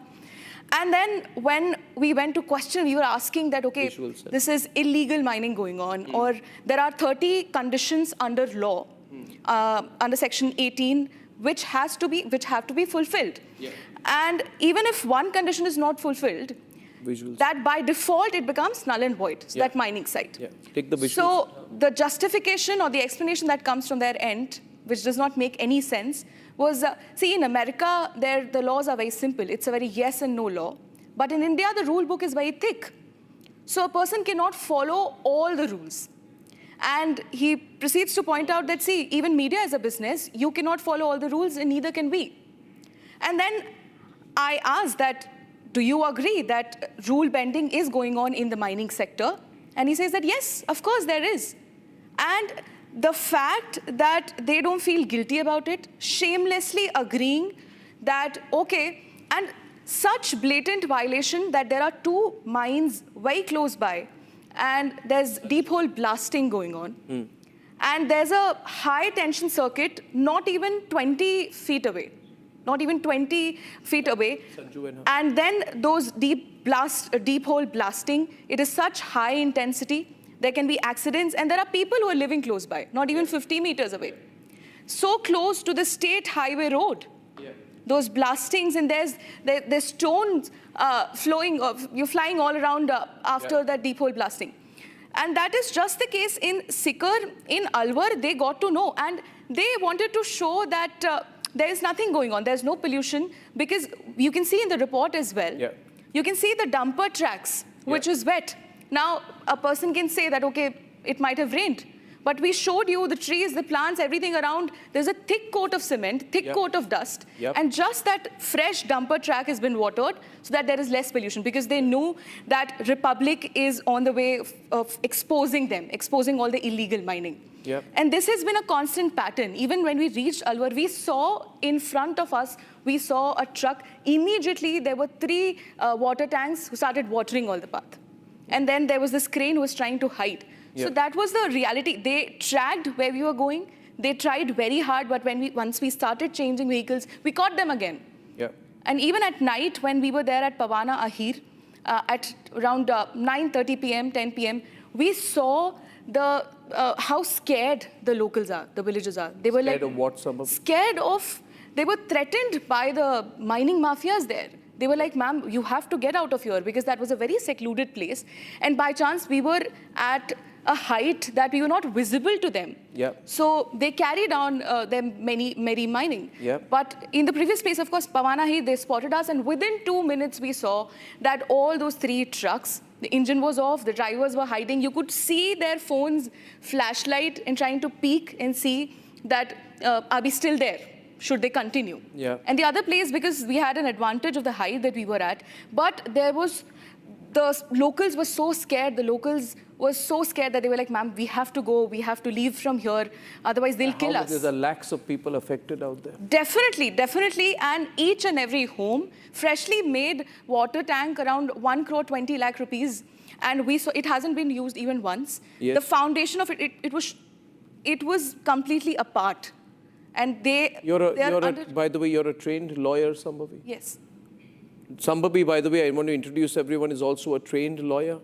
And then when we went to question, we were asking that, okay, this is illegal mining going on, or there are 30 conditions under law, under Section 18, which have to be fulfilled. Yeah. And even if one condition is not fulfilled, that by default it becomes null and void, so that mining site. Yeah. Take the visuals. So the justification or the explanation that comes from their end, which does not make any sense, was, see, in America, the laws are very simple. It's a very yes and no law. But in India, the rule book is very thick. So a person cannot follow all the rules. And he proceeds to point out that, see, even media is a business. You cannot follow all the rules, and neither can we. And then I asked that, do you agree that rule bending is going on in the mining sector? And he says that, yes, of course there is. And the fact that they don't feel guilty about it, shamelessly agreeing that, okay, and such blatant violation that there are 2 mines very close by, and there's deep hole blasting going on. And there's a high tension circuit not even 20 feet away. Not even 20 feet away. And then those deep hole blasting, it is such high intensity, there can be accidents, and there are people who are living close by, not even 50 meters away. So close to the state highway road. Yeah. Those blastings, and there's stones you're flying all around after that deep hole blasting. And that is just the case in Sikar, in Alwar. They got to know, and they wanted to show that there is nothing going on. There's no pollution, because you can see in the report as well. Yeah. You can see the dumper tracks, which is wet. Now, a person can say that, okay, it might have rained. But we showed you the trees, the plants, everything around. There's a thick coat of cement, thick coat of dust. And just that fresh dumper track has been watered so that there is less pollution, because they knew that Republic is on the way of exposing them, exposing all the illegal mining. And this has been a constant pattern. Even when we reached Alwar, we saw in front of us, we saw a truck. Immediately, there were 3 water tanks who started watering all the path. And then there was this crane who was trying to hide. So that was the reality. They tracked where we were going. They tried very hard, but once we started changing vehicles, we caught them again. And even at night, when we were there at Pavana Ahir, at around 9:30 p.m., 10 p.m., we saw the how scared the locals are, the villagers are. They were scared of what, Sambhavi? Scared of, they were threatened by the mining mafias there. They were like, ma'am, you have to get out of here, because that was a very secluded place. And by chance, we were at a height that we were not visible to them. So they carried on their merry mining. But in the previous place, of course, Pavanahi, they spotted us, and within 2 minutes, we saw that all those 3 trucks, the engine was off, the drivers were hiding. You could see their phones, flashlight, and trying to peek and see that, are we still there? Should they continue? And the other place, because we had an advantage of the height that we were at, but there was, the locals were so scared, the locals were so scared that they were like, ma'am, we have to go, we have to leave from here, otherwise they'll kill us. There's a lakhs of people affected out there. Definitely, definitely, and each and every home, freshly made water tank around 1 crore 20 lakh rupees, and we saw it hasn't been used even once. The foundation of it was completely apart. And by the way, you're a trained lawyer, Sambhavi? Yes. Sambhavi, by the way, I want to introduce everyone, is also a trained lawyer.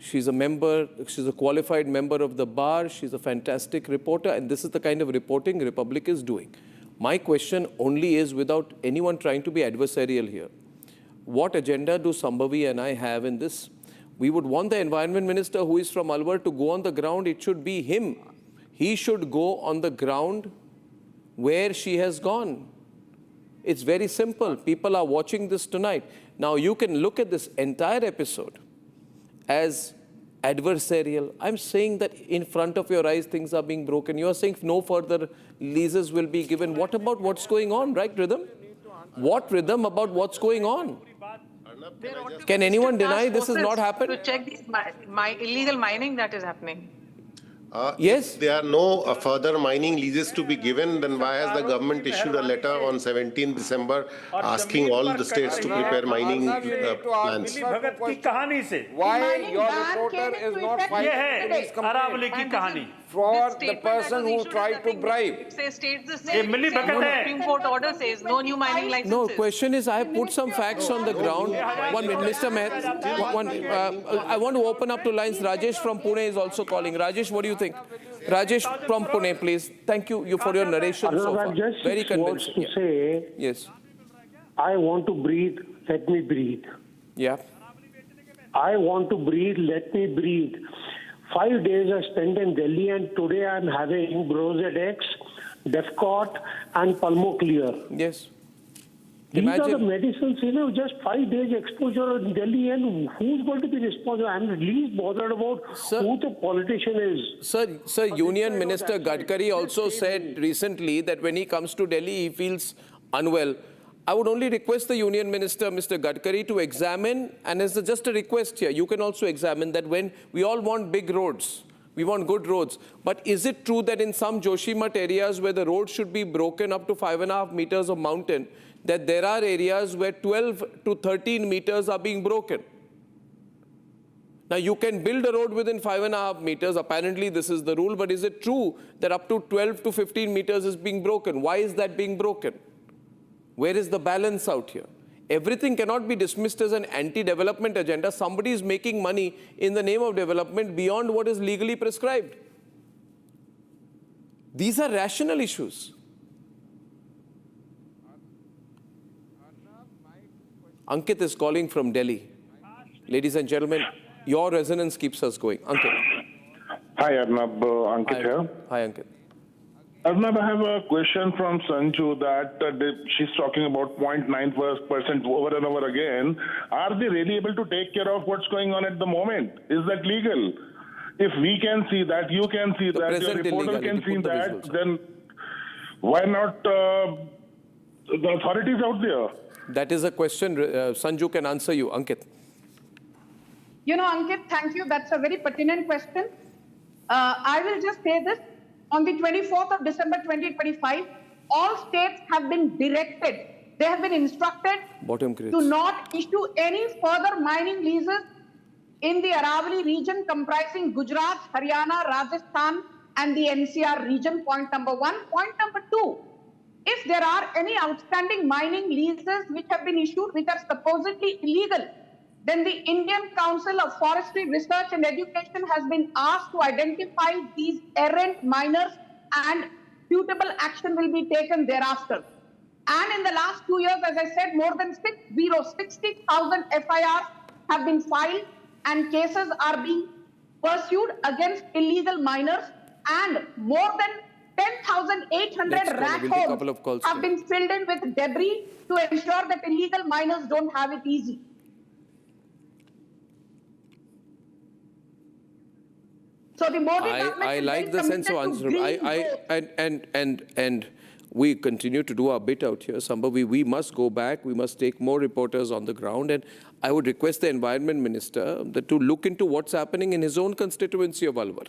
She's a member, she's a qualified member of the bar. She's a fantastic reporter, and this is the kind of reporting Republic is doing. My question only is, without anyone trying to be adversarial here, what agenda do Sambhavi and I have in this? We would want the environment minister, who is from Alwar, to go on the ground. It should be him. He should go on the ground where she has gone. It's very simple. People are watching this tonight. Now, you can look at this entire episode as adversarial. I'm saying that in front of your eyes, things are being broken. You are saying no further leases will be given. What about what's going on, right, Rhythm? What, Rhythm, about what's going on? Can anyone deny this has not happened? To check these illegal mining that is happening. Yes. If there are no further mining leases to be given, then why has the government issued a letter on 17 December asking all the states to prepare mining plans? Why your reporter is not fighting Aravalli ki kahani. For the person who tried to bribe. It says states the same. Supreme Court order says no new mining licenses. No, question is, I have put some facts on the ground. 1 minute, Mr. Meher, I want to open up to lines. Rajesh from Pune is also calling. Rajesh, what do you think? Rajesh from Pune, please. Thank you for your narration so far. Very convincing. To say, yes. I want to breathe, let me breathe. I want to breathe, let me breathe. 5 days I spent in Delhi, and today I'm having Brozedex, Defcort, and Pulmoclear. Yes. These are the medicines, just 5 days exposure in Delhi, and who's going to be responsible? I'm at least bothered about who the politician is. Sir, Union Minister Gadkari also said recently that when he comes to Delhi, he feels unwell. I would only request the Union Minister, Mr. Gadkari, to examine, and as just a request here, you can also examine that when we all want big roads, we want good roads, but is it true that in some Joshimath areas where the road should be broken up to 5.5 meters of mountain, that there are areas where 12 to 13 meters are being broken? Now, you can build a road within 5.5 meters. Apparently, this is the rule, but is it true that up to 12 to 15 meters is being broken? Why is that being broken? Where is the balance out here? Everything cannot be dismissed as an anti-development agenda. Somebody is making money in the name of development beyond what is legally prescribed. These are rational issues. Ankit is calling from Delhi. Ladies and gentlemen, your resonance keeps us going. Ankit. Hi, Arnab. Ankit here. Hi, Ankit. Arnab, I have a question from Sanju that she's talking about 0.9% over and over again. Are they really able to take care of what's going on at the moment? Is that legal? if we can see that, you can see that, your reporter can see that, then why not the authorities out there? That is a question Sanju can answer you. Ankit. You know, Ankit, thank you. That's a very pertinent question. I will just say this. On the 24th of December 2025, all states have been directed, they have been instructed to not issue any further mining leases in the Aravalli region comprising Gujarat, Haryana, Rajasthan and the NCR region, point number one. Point number two, if there are any outstanding mining leases which have been issued which are supposedly illegal, then the Indian Council of Forestry Research and Education has been asked to identify these errant miners and suitable action will be taken thereafter. And in the last 2 years, as I said, more than 60,000 FIRs have been filed and cases are being pursued against illegal miners, and more than 10,800 rat holes have been filled in with debris to ensure that illegal miners don't have it easy. So the Modi government I like the sense of answer. And we continue to do our bit out here, Sambhavi. We must go back. We must take more reporters on the ground. And I would request the Environment Minister to look into what's happening in his own constituency of Alwar.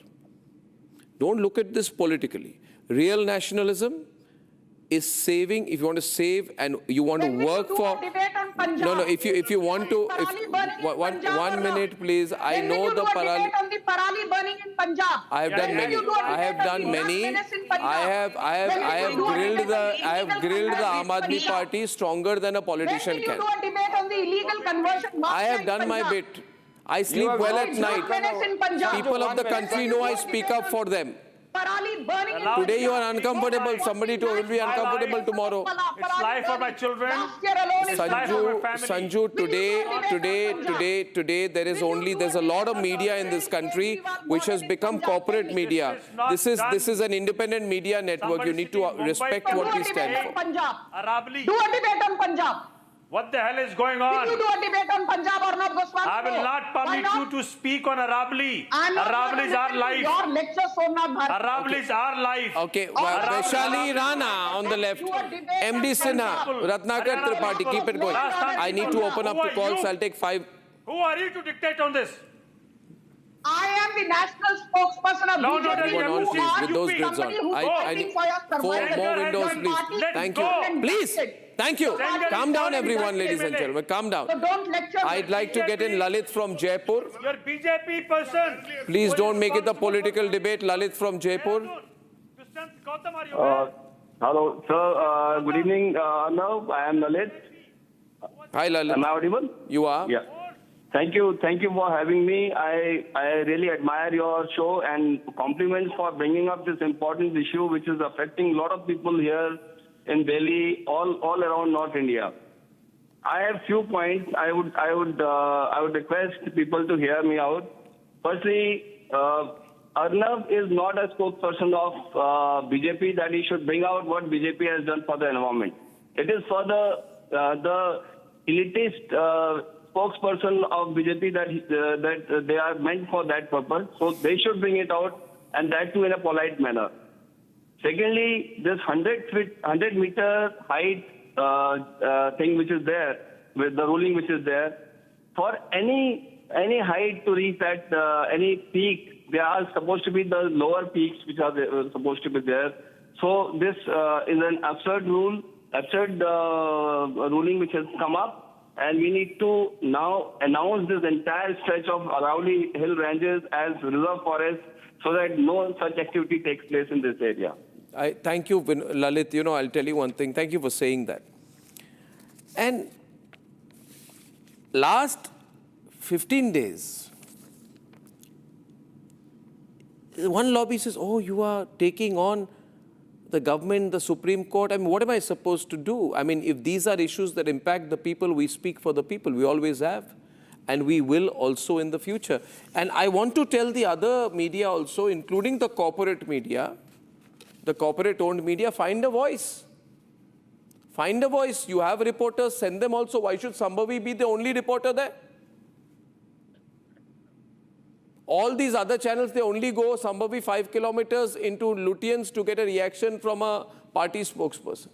Don't look at this politically. Real nationalism is saving. If you want to save and you want to work for... No, if you want to... One minute, please. I know the Parali... I have done many. I have done many. I have grilled the Aam Aadmi Party stronger than a politician can. I have done my bit. I sleep well at night. People of the country know I speak up for them. Today you are uncomfortable. Somebody will be uncomfortable tomorrow. It's life for my children. Sanju, today there's a lot of media in this country which has become corporate media. This is an independent media network. You need to respect what we stand for. Aravalli. Do a debate on Punjab. What the hell is going on? Will you do a debate on Punjab, Arnab Goswami? I will not permit you to speak on Aravalli. Aravalli is our life. Your lecture, Somnath Bharat. Aravalli is our life. Okay, Vaishali Rana on the left. MD Sinha, Ratnakar Tripathi, keep it going. I need to open up the calls. I'll take 5. Who are you to dictate on this? I am the national spokesperson of BJP. With those grids on. I need 4 more windows, please. Thank you. Please. Thank you. Calm down, everyone, ladies and gentlemen. Calm down. So don't lecture. I'd like to get in Lalit from Jaipur. You're BJP person. Please don't make it a political debate. Lalit from Jaipur. Hello, sir. Good evening, Arnab. I am Lalit. Hi, Lalit. Am I audible? You are. Yeah. Thank you for having me. I really admire your show and compliments for bringing up this important issue which is affecting a lot of people here in Delhi, all around North India. I have few points. I would request people to hear me out. Firstly, Arnab is not a spokesperson of BJP that he should bring out what BJP has done for the environment. It is for the elitist spokesperson of BJP that they are meant for that purpose. So they should bring it out, and that too in a polite manner. Secondly, this 100-meter height thing which is there, with the ruling which is there, for any height to reach that, any peak, there are supposed to be the lower peaks which are supposed to be there. So this is an absurd ruling which has come up, and we need to now announce this entire stretch of Aravalli Hill Ranges as reserve forest so that no such activity takes place in this area. Thank you, Lalit. You know, I'll tell you one thing. Thank you for saying that. And last 15 days, one lobby says, oh, you are taking on the government, the Supreme Court. I mean, what am I supposed to do? I mean, if these are issues that impact the people, we speak for the people. We always have. And we will also in the future. And I want to tell the other media also, including the corporate media, the corporate-owned media, find a voice. Find a voice. You have reporters, send them also. Why should Sambhavi be the only reporter there? All these other channels, they only go Sambhavi 5 kilometers into Lutyens to get a reaction from a party spokesperson.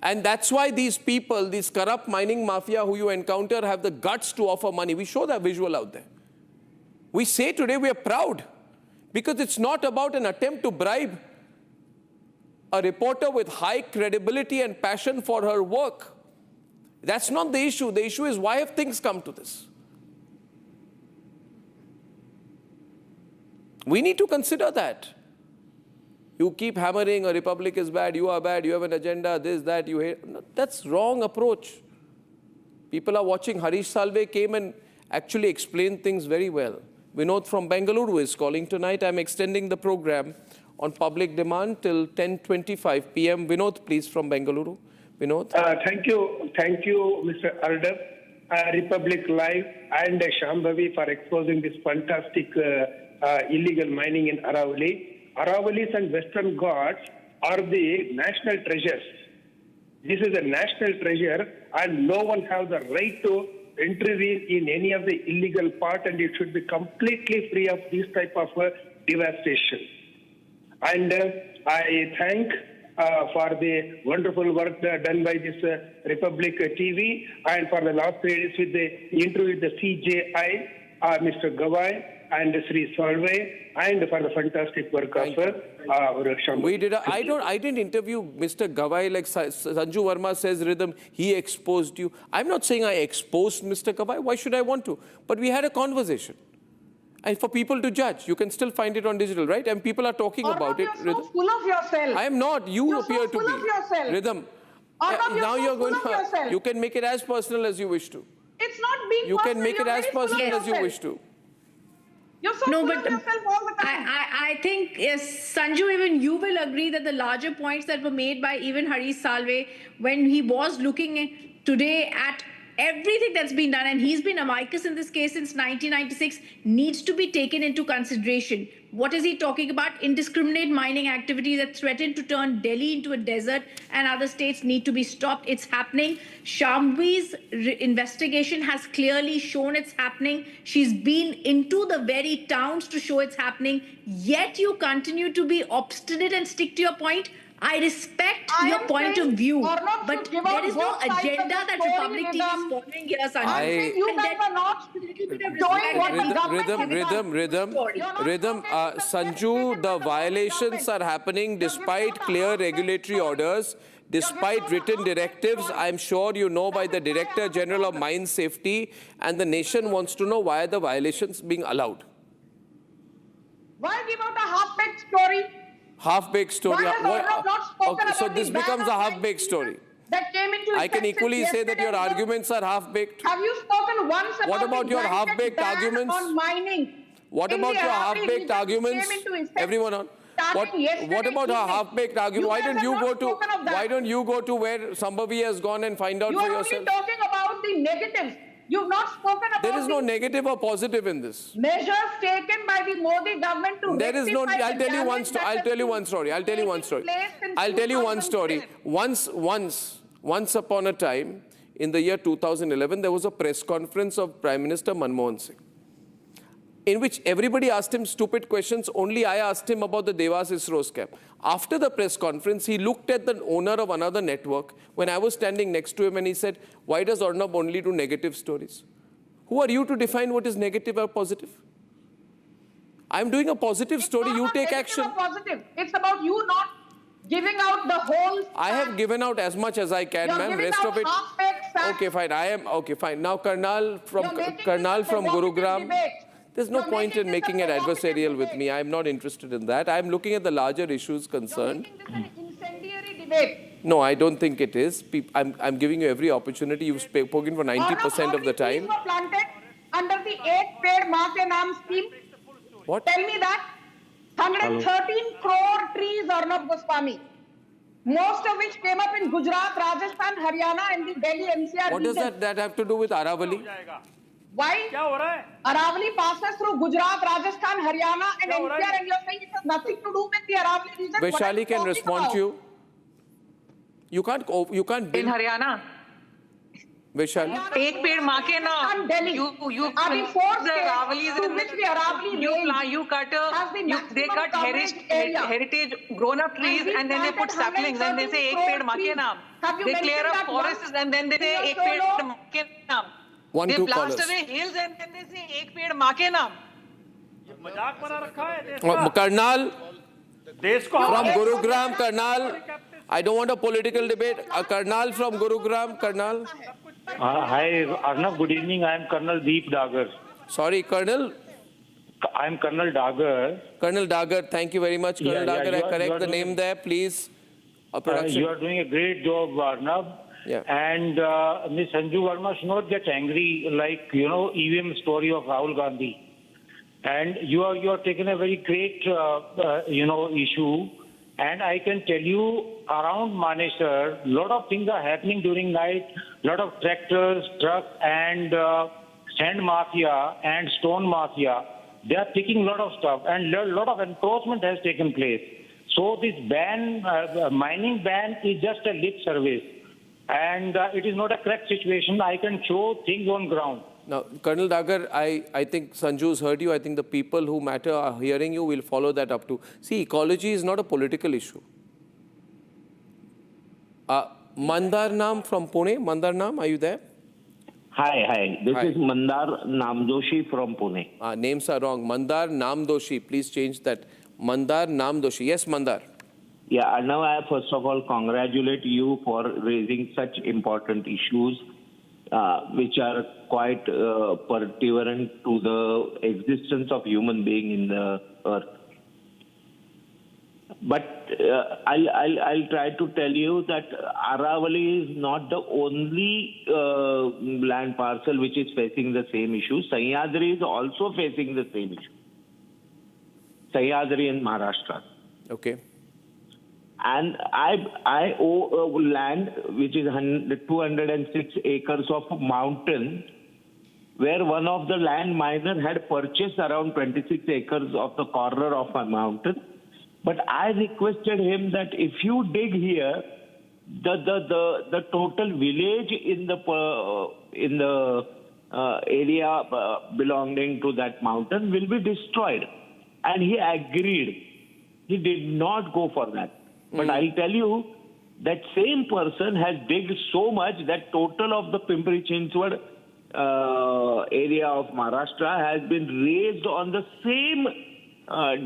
And that's why these people, these corrupt mining mafia who you encounter, have the guts to offer money. We show that visual out there. We say today we are proud because it's not about an attempt to bribe a reporter with high credibility and passion for her work. That's not the issue. The issue is, why have things come to this? We need to consider that. You keep hammering a republic is bad, you are bad, you have an agenda, this, that, you hate. No, that's wrong approach. People are watching. Harish Salve came and actually explained things very well. Vinod from Bengaluru is calling tonight. I'm extending the program on public demand till 10:25 p.m. Vinod, please, from Bengaluru. Vinod. Thank you, Mr. Arnab, Republic Live and Shambhavi for exposing this fantastic illegal mining in Aravalli. Aravallis and Western Ghats are the national treasures. This is a national treasure and no one has the right to intervene in any of the illegal part, and it should be completely free of this type of devastation. And I thank for the wonderful work done by this Republic TV and for the last 3 days with the interview with the CJI, Mr. Gawai and Sri Salve, and for the fantastic work of Shambhavi. We did. I didn't interview Mr. Gawai like Sanju Verma says. Rhythm, he exposed you. I'm not saying I exposed Mr. Gawai. Why should I want to? But we had a conversation. And for people to judge, you can still find it on digital, right? And people are talking about it. You're so full of yourself. I am not. You appear to be. Full of yourself. Rhythm. Now you're going to. You can make it as personal as you wish to. It's not being You personal. can make it as personal as you wish to. You're so full of yourself all the time. I think, yes, Sanju, even you will agree that the larger points that were made by even Harish Salve when he was looking today at everything that's been done, and he's been amicus in this case since 1996, needs to be taken into consideration. What is he talking about? Indiscriminate mining activities that threaten to turn Delhi into a desert and other states need to be stopped. It's happening. Shambhavi's investigation has clearly shown it's happening. She's been into the very towns to show it's happening. Yet you continue to be obstinate and stick to your point. I respect your point of view, but there is no agenda that Republic TV is following here, Sanjay. You guys are not doing what the government Rhythm. Sanju, the violations are happening despite clear regulatory orders, despite written directives. I'm sure you know by the Director General of Mine Safety, and the nation wants to know why are the violations being allowed. Why give out a half-baked story? Half-baked story. Okay, so this becomes a half-baked story. That came into I can equally say that your arguments are half-baked. Have you spoken once about what about your half-baked arguments? On mining? What about your half-baked arguments? Everyone on. What about our half-baked argument? Why don't you go to where Sambhavi has gone and find out for yourself? You are only talking about the negatives. You've not spoken about There is no negative or positive in this. Measures taken by the Modi government to There is no. I'll tell you one story. Once upon a time, in the year 2011, there was a press conference of Prime Minister Manmohan Singh, in which everybody asked him stupid questions. Only I asked him about the Devas ISRO scam. After the press conference, he looked at the owner of another network when I was standing next to him and he said, why does Arnab only do negative stories? Who are you to define what is negative or positive? I'm doing a positive story. You take action. Positive. It's about you not giving out the whole. I have given out as much as I can, ma'am. Rest of it. Okay, fine. Okay, fine. Now, Karnal from Gurugram. There's no point in making it adversarial with me. I'm not interested in that. I'm looking at the larger issues concerned. You're making this an incendiary debate. No, I don't think it is. I'm giving you every opportunity. You've spoken for 90% of the time. Trees were planted under the 8 Ped Maa Ke Naam scheme. What? Tell me that. 113 crore trees, Arnab Goswami. Most of which came up in Gujarat, Rajasthan, Haryana, and the Delhi NCR What does that have to do with Aravalli? Why? Aravalli passes through Gujarat, Rajasthan, Haryana, and NCR, and you're saying it has nothing to do with the Aravalli region. Vaishali can respond to you. You can't build. In Haryana. Vishal. एक पेड़ माँ के नाम. You the Aravallis in which you cut they cut heritage grown up trees and then they put saplings and they say एक पेड़ माँ के नाम. They clear up forests and then they say एक पेड़ माँ के नाम. They blast away hills and then they say एक पेड़ माँ के नाम. मजाक बना रखा है देश का. Karnal. देश को from Gurugram, Karnal. I don't want a political debate. Karnal from Gurugram, Karnal. Hi, Arnab. Good evening. I am Colonel Deep Dagar. Sorry, Colonel. I am Colonel Dagar. Colonel Dagar, thank you very much, Colonel Dagar. I correct the name there, please. You are doing a great job, Arnab. Yeah. And Ms. Sanju Verma should not get angry, like EVM story of Rahul Gandhi. And you are taking a very great issue. And I can tell you, around Manesar, lot of things are happening during night. Lot of tractors, trucks, and sand mafia and stone mafia. They are taking a lot of stuff, and a lot of enforcement has taken place. So this ban, mining ban, is just a lip service, and it is not a correct situation. I can show things on ground. Now, Colonel Dagar, I think Sanju's heard you. I think the people who matter are hearing you. Will follow that up to. See, ecology is not a political issue. Mandar Nam from Pune. Mandar Nam, are you there? Hi. This is Mandar Namdoshi from Pune. Names are wrong. Mandar Namdoshi. Please change that. Mandar Namdoshi. Yes, Mandar. Yeah, now I first of all congratulate you for raising such important issues, which are quite pertinent to the existence of human being in the earth. But I'll try to tell you that Aravalli is not the only land parcel which is facing the same issue. Sahyadri is also facing the same issue. Sahyadri in Maharashtra. Okay. And I owe land which is 206 acres of mountain, where one of the land miner had purchased around 26 acres of the corner of a mountain. But I requested him that if you dig here, the total village in the area belonging to that mountain will be destroyed. And he agreed. He did not go for that. But I'll tell you, that same person has digged so much that total of the Pimpri Chinchwad area of Maharashtra has been raised on the same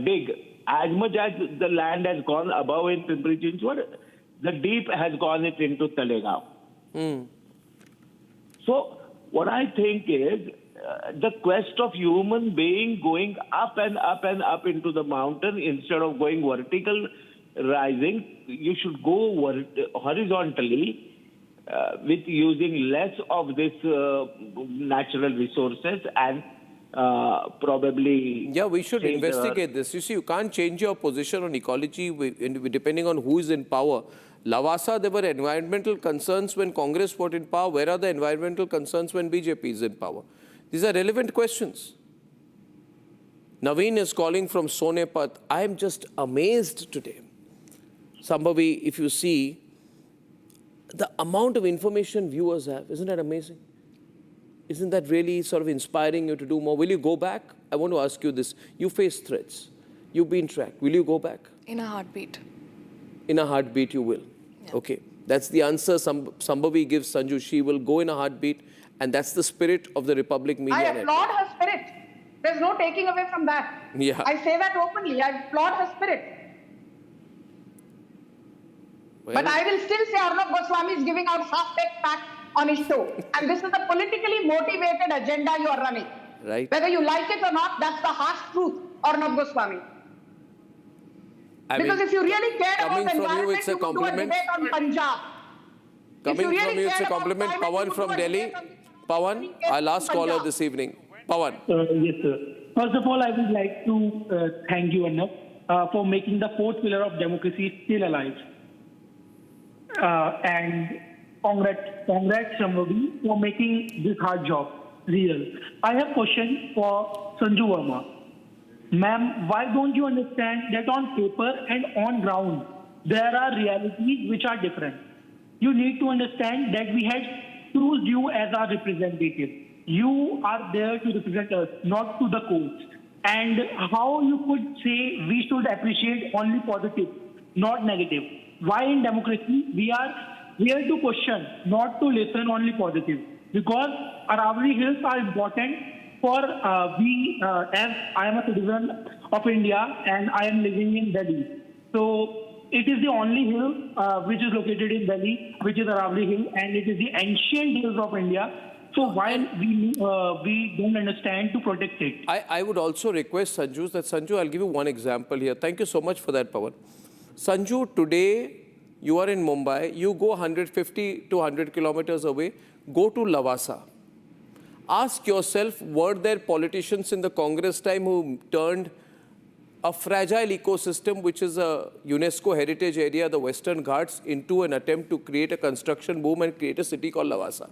dig. As much as the land has gone above in Pimpri Chinchwad, the deep has gone it into Talegaon. So what I think is the quest of human being going up and up and up into the mountain instead of going vertical rising, you should go horizontally with using less of this natural resources and probably... Yeah, we should investigate this. You see, you can't change your position on ecology depending on who is in power. Lavasa, there were environmental concerns when Congress was in power. Where are the environmental concerns when BJP is in power? These are relevant questions. Naveen is calling from Sonepat. I am just amazed today. Sambhavi, if you see the amount of information viewers have, isn't that amazing? Isn't that really sort of inspiring you to do more? Will you go back? I want to ask you this. You face threats. You've been tracked. Will you go back? In a heartbeat. In a heartbeat, you will. Yeah. Okay. That's the answer Sambhavi gives Sanju. She will go in a heartbeat. And that's the spirit of the Republic Media I Network. applaud her spirit. There's no taking away from that. Yeah. I say that openly. I applaud her spirit. Well, but I will still say Arnab Goswami is giving out half-baked facts on his show. And this is a politically motivated agenda you are running. Right. Whether you like it or not, that's the harsh truth, Arnab Goswami. Because if you really cared about the environment, you would do a debate on Punjab. Coming from you, it's a compliment. Pawan from Delhi. Pawan, our last caller this evening. Pawan. Yes, sir. First of all, I would like to thank you, Arnab, for making the fourth pillar of democracy still alive. And congrats Shambhavi for making this hard job real. I have a question for Sanju Verma. Ma'am, why don't you understand that on paper and on ground, there are realities which are different? You need to understand that we had choose you as our representative. You are there to represent us, not to the courts. And how you could say we should appreciate only positive, not negative? Why in democracy we are here to question, not to listen only positive? Because Aravalli Hills are important for as I am a citizen of India and I am living in Delhi. So it is the only hill which is located in Delhi, which is Aravalli Hill, and it is the ancient hills of India. So why we don't understand to protect it? I would also request Sanju, I'll give you one example here. Thank you so much for that, Pawan. Sanju, today you are in Mumbai, you go 150 to 100 kilometers away, go to Lavasa. Ask yourself, were there politicians in the Congress time who turned a fragile ecosystem, which is a UNESCO heritage area, the Western Ghats, into an attempt to create a construction boom and create a city called Lavasa?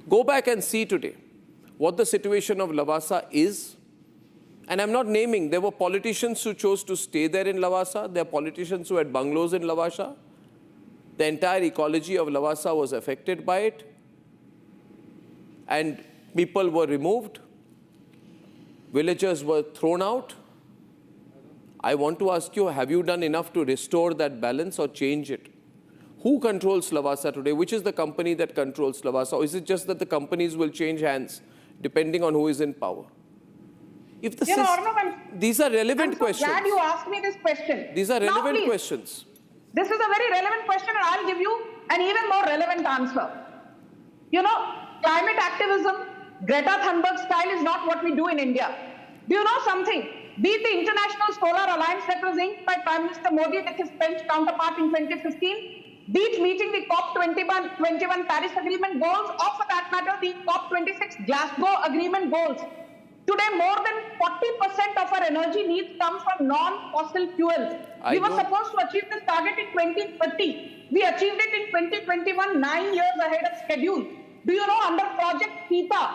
Go back and see today what the situation of Lavasa is. And I'm not naming, there were politicians who chose to stay there in Lavasa. There are politicians who had bungalows in Lavasa. The entire ecology of Lavasa was affected by it. And people were removed. Villagers were thrown out. I want to ask you, have you done enough to restore that balance or change it? Who controls Lavasa today? Which is the company that controls Lavasa? Or is it just that the companies will change hands depending on who is in power? If the these are relevant questions. I'm glad you asked me this question. These are relevant questions. This is a very relevant question, and I'll give you an even more relevant answer. You know, climate activism, Greta Thunberg style is not what we do in India. Do you know something? Be it the International Solar Alliance that was inked by Prime Minister Modi with his French counterpart in 2015, be it meeting the COP21 Paris Agreement goals, or for that matter, the COP26 Glasgow Agreement goals. Today, more than 40% of our energy needs come from non-fossil fuels. We were supposed to achieve this target in 2030. We achieved it in 2021, 9 years ahead of schedule. Do you know, under Project PETA,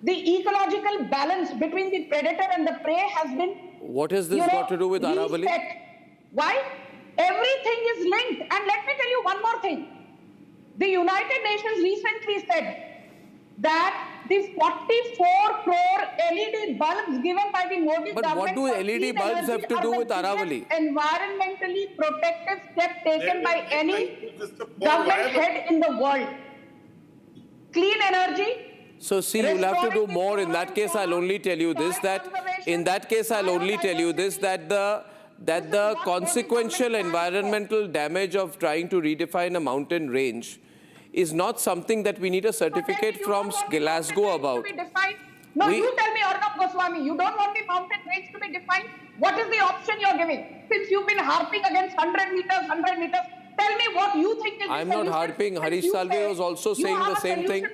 the ecological balance between the predator and the prey has been... What has this got to do with Aravalli? Why? Everything is linked. And let me tell you one more thing. The United Nations recently said that the 44 crore LED bulbs given by the Modi government... But what do LED bulbs have to do with Aravalli? Environmentally protective step taken by any government head in the world. Clean energy... So see, you'll have to do more. In that case, I'll only tell you this, that the consequential environmental damage of trying to redefine a mountain range is not something that we need a certificate from Glasgow about. No, you tell me, Arnab Goswami, you don't want the mountain range to be defined. What is the option you're giving? Since you've been harping against 100 meters, tell me what you think is the I'm solution. not harping. Harish Salve was also saying the same thing.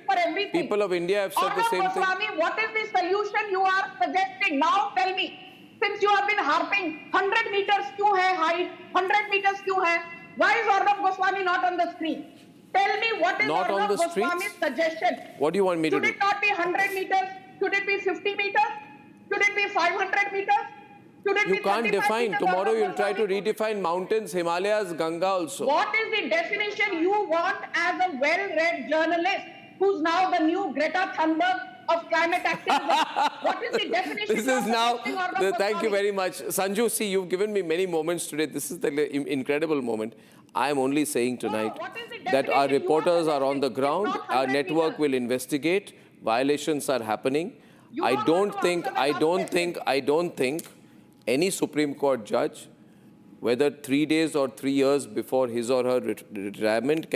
People of India have said the same thing. Goswami, what is the solution you are suggesting? Now tell me. Since you have been harping, 100 meters kyun hai height, 100 meters kyun hai? Why is Arnab Goswami not on the screen? Tell me what is Arnab Goswami's suggestion? What do you want me to do? Should it not be 100 meters? Should it be 50 meters? Should it be 500 meters? You can't define. Tomorrow you'll try to redefine mountains, Himalayas, Ganga also. What is the definition you want as a well-read journalist who's now the new Greta Thunberg of climate activism? What is the definition? This is now, thank you very much. Sanju, see, you've given me many moments today. This is the incredible moment. I'm only saying tonight that our reporters are on the ground. Our network will investigate. Violations are happening. I don't think any Supreme Court judge, whether 3 days or 3 years before his or her retirement,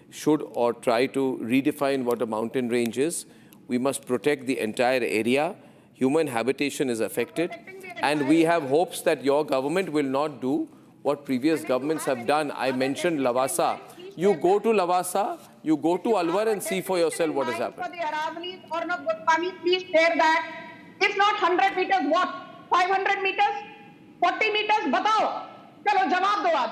should or try to redefine what a mountain range is. We must protect the entire area. Human habitation is affected. And we have hopes that your government will not do what previous governments have done. I mentioned Lavasa. You go to Lavasa, you go to Alwar and see for yourself what has happened. For the Aravallis, Arnab Goswami, please share that. If not 100 meters, what? 500 meters? 40 meters? बताओ. चलो जवाब दो आज.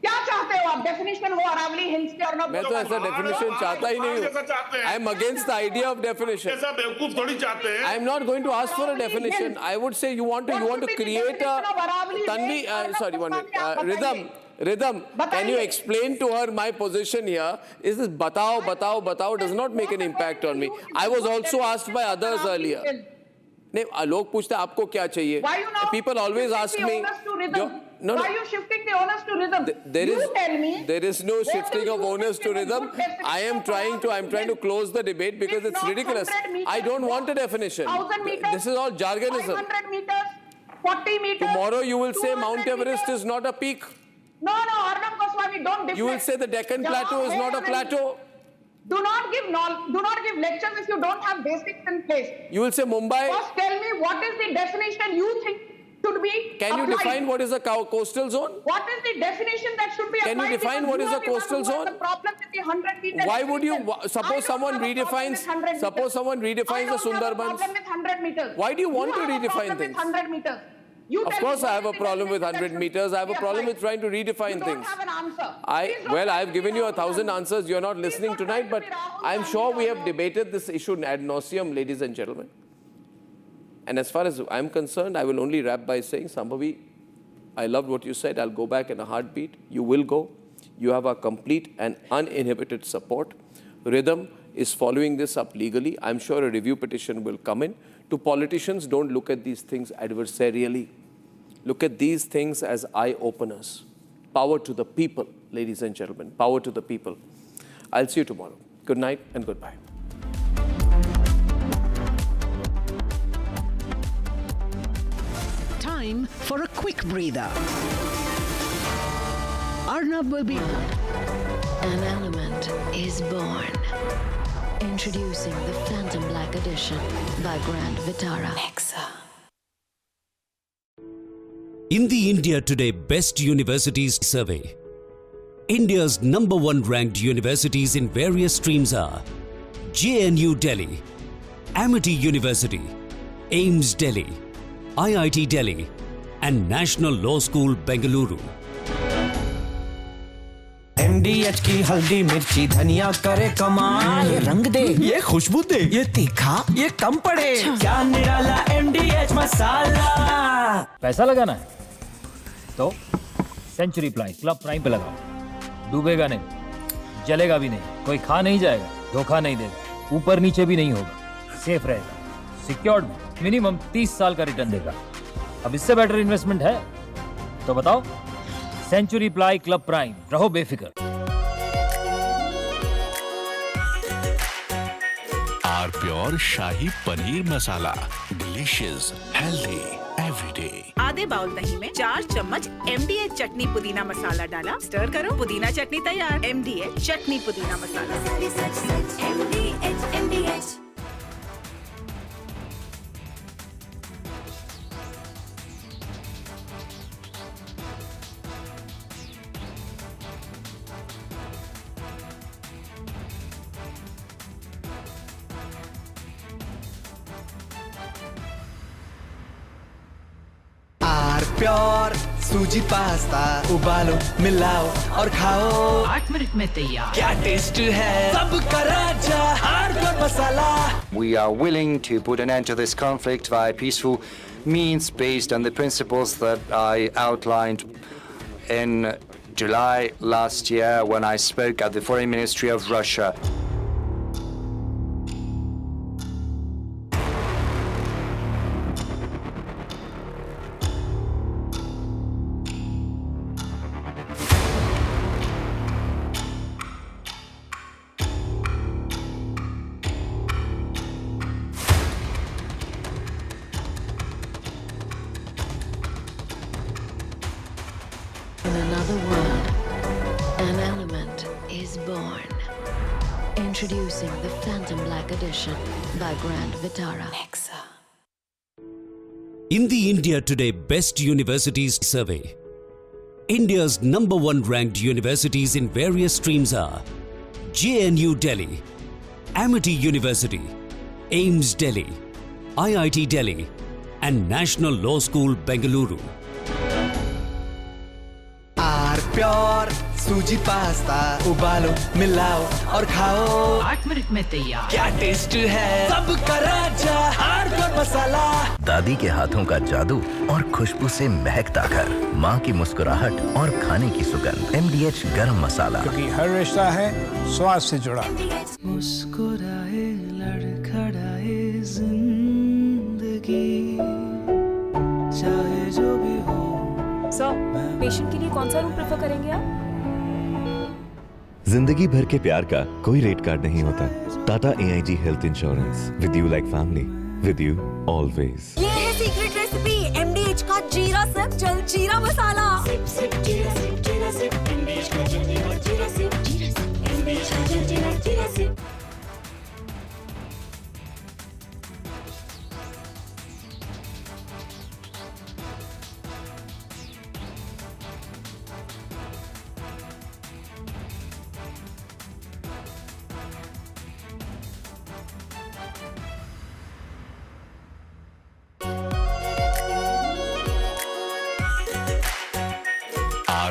क्या चाहते हो आप? Definition हो Aravalli Hills के Arnab? मैं तो ऐसा definition चाहता ही नहीं हूँ. I am against the idea of definition. ऐसा बेवकूफ थोड़ी चाहते हैं. I am not going to ask for a definition. I would say you want to create a Tanvi. Sorry, one minute. Rhythm, can you explain to her my position here? Is this batao does not make an impact on me. I was also asked by others earlier. नहीं, लोग पूछते हैं आपको क्या चाहिए? People always ask me. No, why are you shifting the onus to rhythm? There is no shifting of onus to rhythm. I'm trying to close the debate because it's ridiculous. I don't want a definition. This is all jargonism. 500 meters, 40 meters. Tomorrow you will say Mount Everest is not a peak. No, Arnab Goswami, don't deflect. You will say the Deccan Plateau is not a plateau. Do not give lectures if you don't have basics in place. You will say Mumbai. First tell me what is the definition you think should be Can you applied. define what is a coastal zone? What is the definition that should be applied? Can you define what is a coastal zone? The problem with the 100 meters. Why would you, suppose someone redefines the Sundarbans? With 100 meters. Why do you want to redefine things? 100 meters. Of course I have a problem with 100 meters. I have a problem with trying to redefine things. Have an answer. I've given you 1,000 answers. You're not listening tonight, but I'm sure we have debated this issue ad nauseum, ladies and gentlemen. And as far as I'm concerned, I will only wrap by saying, Sambhavi, I loved what you said. I'll go back in a heartbeat. You will go. You have our complete and uninhibited support. Rhythm is following this up legally. I'm sure a review petition will come in. To politicians, don't look at these things adversarially. Look at these things as eye-openers. Power to the people, ladies and gentlemen. Power to the people. I'll see you tomorrow. Good night and goodbye. Time for a quick breather. Arnab will be... An element is born. Introducing the Phantom Black Edition by Grand Vitara. In the India Today Best Universities Survey, India's #1 ranked universities in various streams are JNU Delhi, Amity University, AIMS Delhi, IIT Delhi, and National Law School, Bengaluru. MDH की हल्दी मिर्ची धनिया करे कमाल, ये रंग दे, ये खुशबू दे, ये तीखा, ये कम पड़े, क्या निराला MDH मसाला। पैसा लगाना है तो सेंचुरी क्लब प्राइम पे लगाओ, डूबेगा नहीं, जलेगा भी नहीं, कोई खा नहीं जाएगा, धोखा नहीं देगा, ऊपर नीचे भी नहीं होगा, सेफ रहेगा, सिक्योर्ड में मिनिमम 30 साल का रिटर्न देगा। अब इससे बेटर इन्वेस्टमेंट है तो बताओ। सेंचुरी क्लब प्राइम, रहो बेफिक्र। R pure shahi paneer masala, delicious, healthy, everyday. आधे बाउल दही में 4 चम्मच MDH चटनी पुदीना मसाला डाला, स्टर करो, पुदीना चटनी तैयार। MDH चटनी पुदीना मसाला। MDH। प्योर सूजी पास्ता, उबालो, मिलाओ और खाओ, 8 मिनट में तैयार। क्या टेस्ट है, सबका राजा R pure masala. We are willing to put an end to this conflict via peaceful means based on the principles that I outlined in July last year when I spoke at the Foreign Ministry of Russia. In another world, an element is born. Introducing the Phantom Black Edition by Grand Vitara. In the India Today Best Universities Survey, India's #1 ranked universities in various streams are JNU Delhi, Amity University, AIMS Delhi, IIT Delhi, and National Law School, Bengaluru. Pure सूजी pasta उबालो मिलाओ और खाओ 8 minute में तैयार। क्या test है सबका राजा आरकोर मसाला। दादी के हाथों का जादू और खुशबू से महकता घर, माँ की मुस्कुराहट और खाने की सुगंध। MDH गरम मसाला, क्योंकि हर रिश्ता है स्वाद से जुड़ा। मुस्कुराए लड़खड़ाए जिंदगी चाहे जो भी हो। सर, पेशेंट के लिए कौन सा रूम प्रेफर करेंगे आप? जिंदगी भर के प्यार का कोई रेट कार्ड नहीं होता। Tata AIG health insurance, with you like family, with you always. ये है सीक्रेट रेसिपी MDH का जीरा सिप जलजीरा मसाला। सिप सिप जीरा सिप जीरा सिप MDH का जलजीरा जीरा सिप जीरा सिप MDH का jaljeera jeera sip.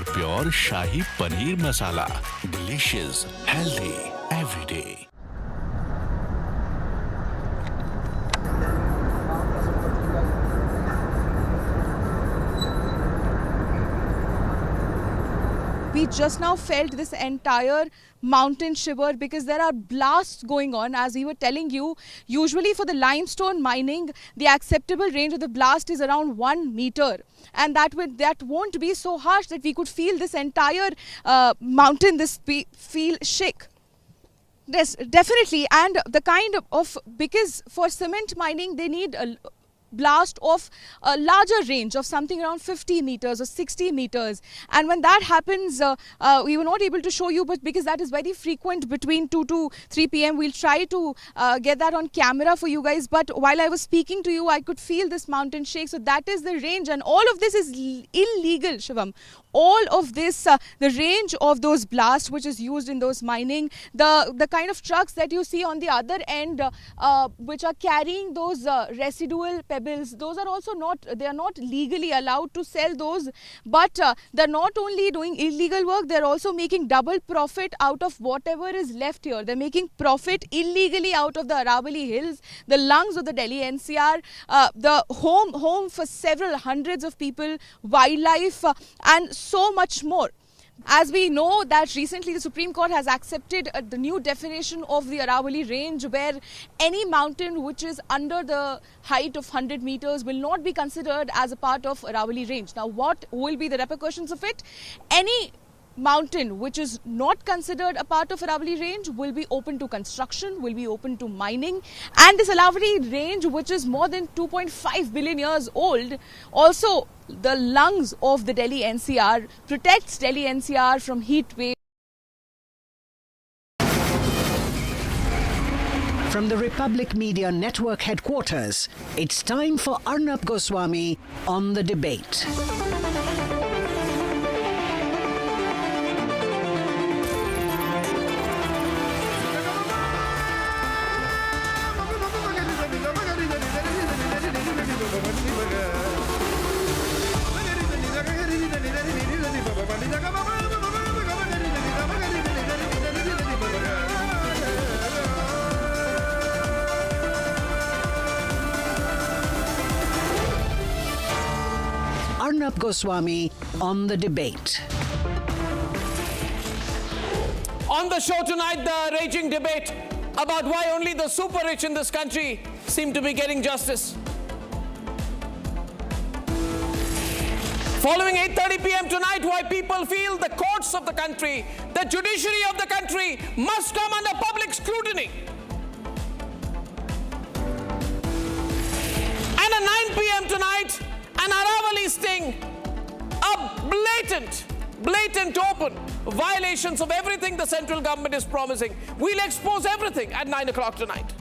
Pure shahi paneer masala, delicious, healthy everyday. We just now felt this entire mountain shiver because there are blasts going on. As we were telling you, usually for the limestone mining, the acceptable range of the blast is around 1 meter. And that won't be so harsh that we could feel this entire mountain, feel shake. Yes, definitely. And the kind of, because for cement mining, they need a blast of a larger range of something around 50 meters or 60 meters, and when that happens, we were not able to show you, but because that is very frequent between 2 to 3 p.m. we'll try to get that on camera for you guys. But while I was speaking to you, I could feel this mountain shake. So that is the range, and all of this is illegal, Shivam. All of this, the range of those blasts which is used in those mining, the kind of trucks that you see on the other end which are carrying those residual pebbles, those are also not, they are not legally allowed to sell those, but they're not only doing illegal work, they're also making double profit out of whatever is left here. They're making profit illegally out of the Aravalli hills, the lungs of the Delhi NCR, the home for several hundreds of people, wildlife, and so much more. As we know that recently the Supreme Court has accepted the new definition of the Aravalli range, where any mountain which is under the height of 100 meters will not be considered as a part of Aravalli range. Now, what will be the repercussions of it? Any mountain which is not considered a part of Aravalli range will be open to construction, will be open to mining, and this Aravalli range, which is more than 2.5 billion years old, also the lungs of the Delhi NCR, protects Delhi NCR from heat waves. From the Republic Media Network headquarters, it's time for Arnab Goswami on the debate. Arnab Goswami on the debate. On the show tonight, the raging debate about why only the super rich in this country seem to be getting justice. Following 8:30 p.m. tonight, why people feel the courts of the country, the judiciary of the country must come under public scrutiny. And at 9 p.m. tonight, an Aravalli sting, a blatant open violations of everything the central government is promising. We'll expose everything at 9 o'clock tonight.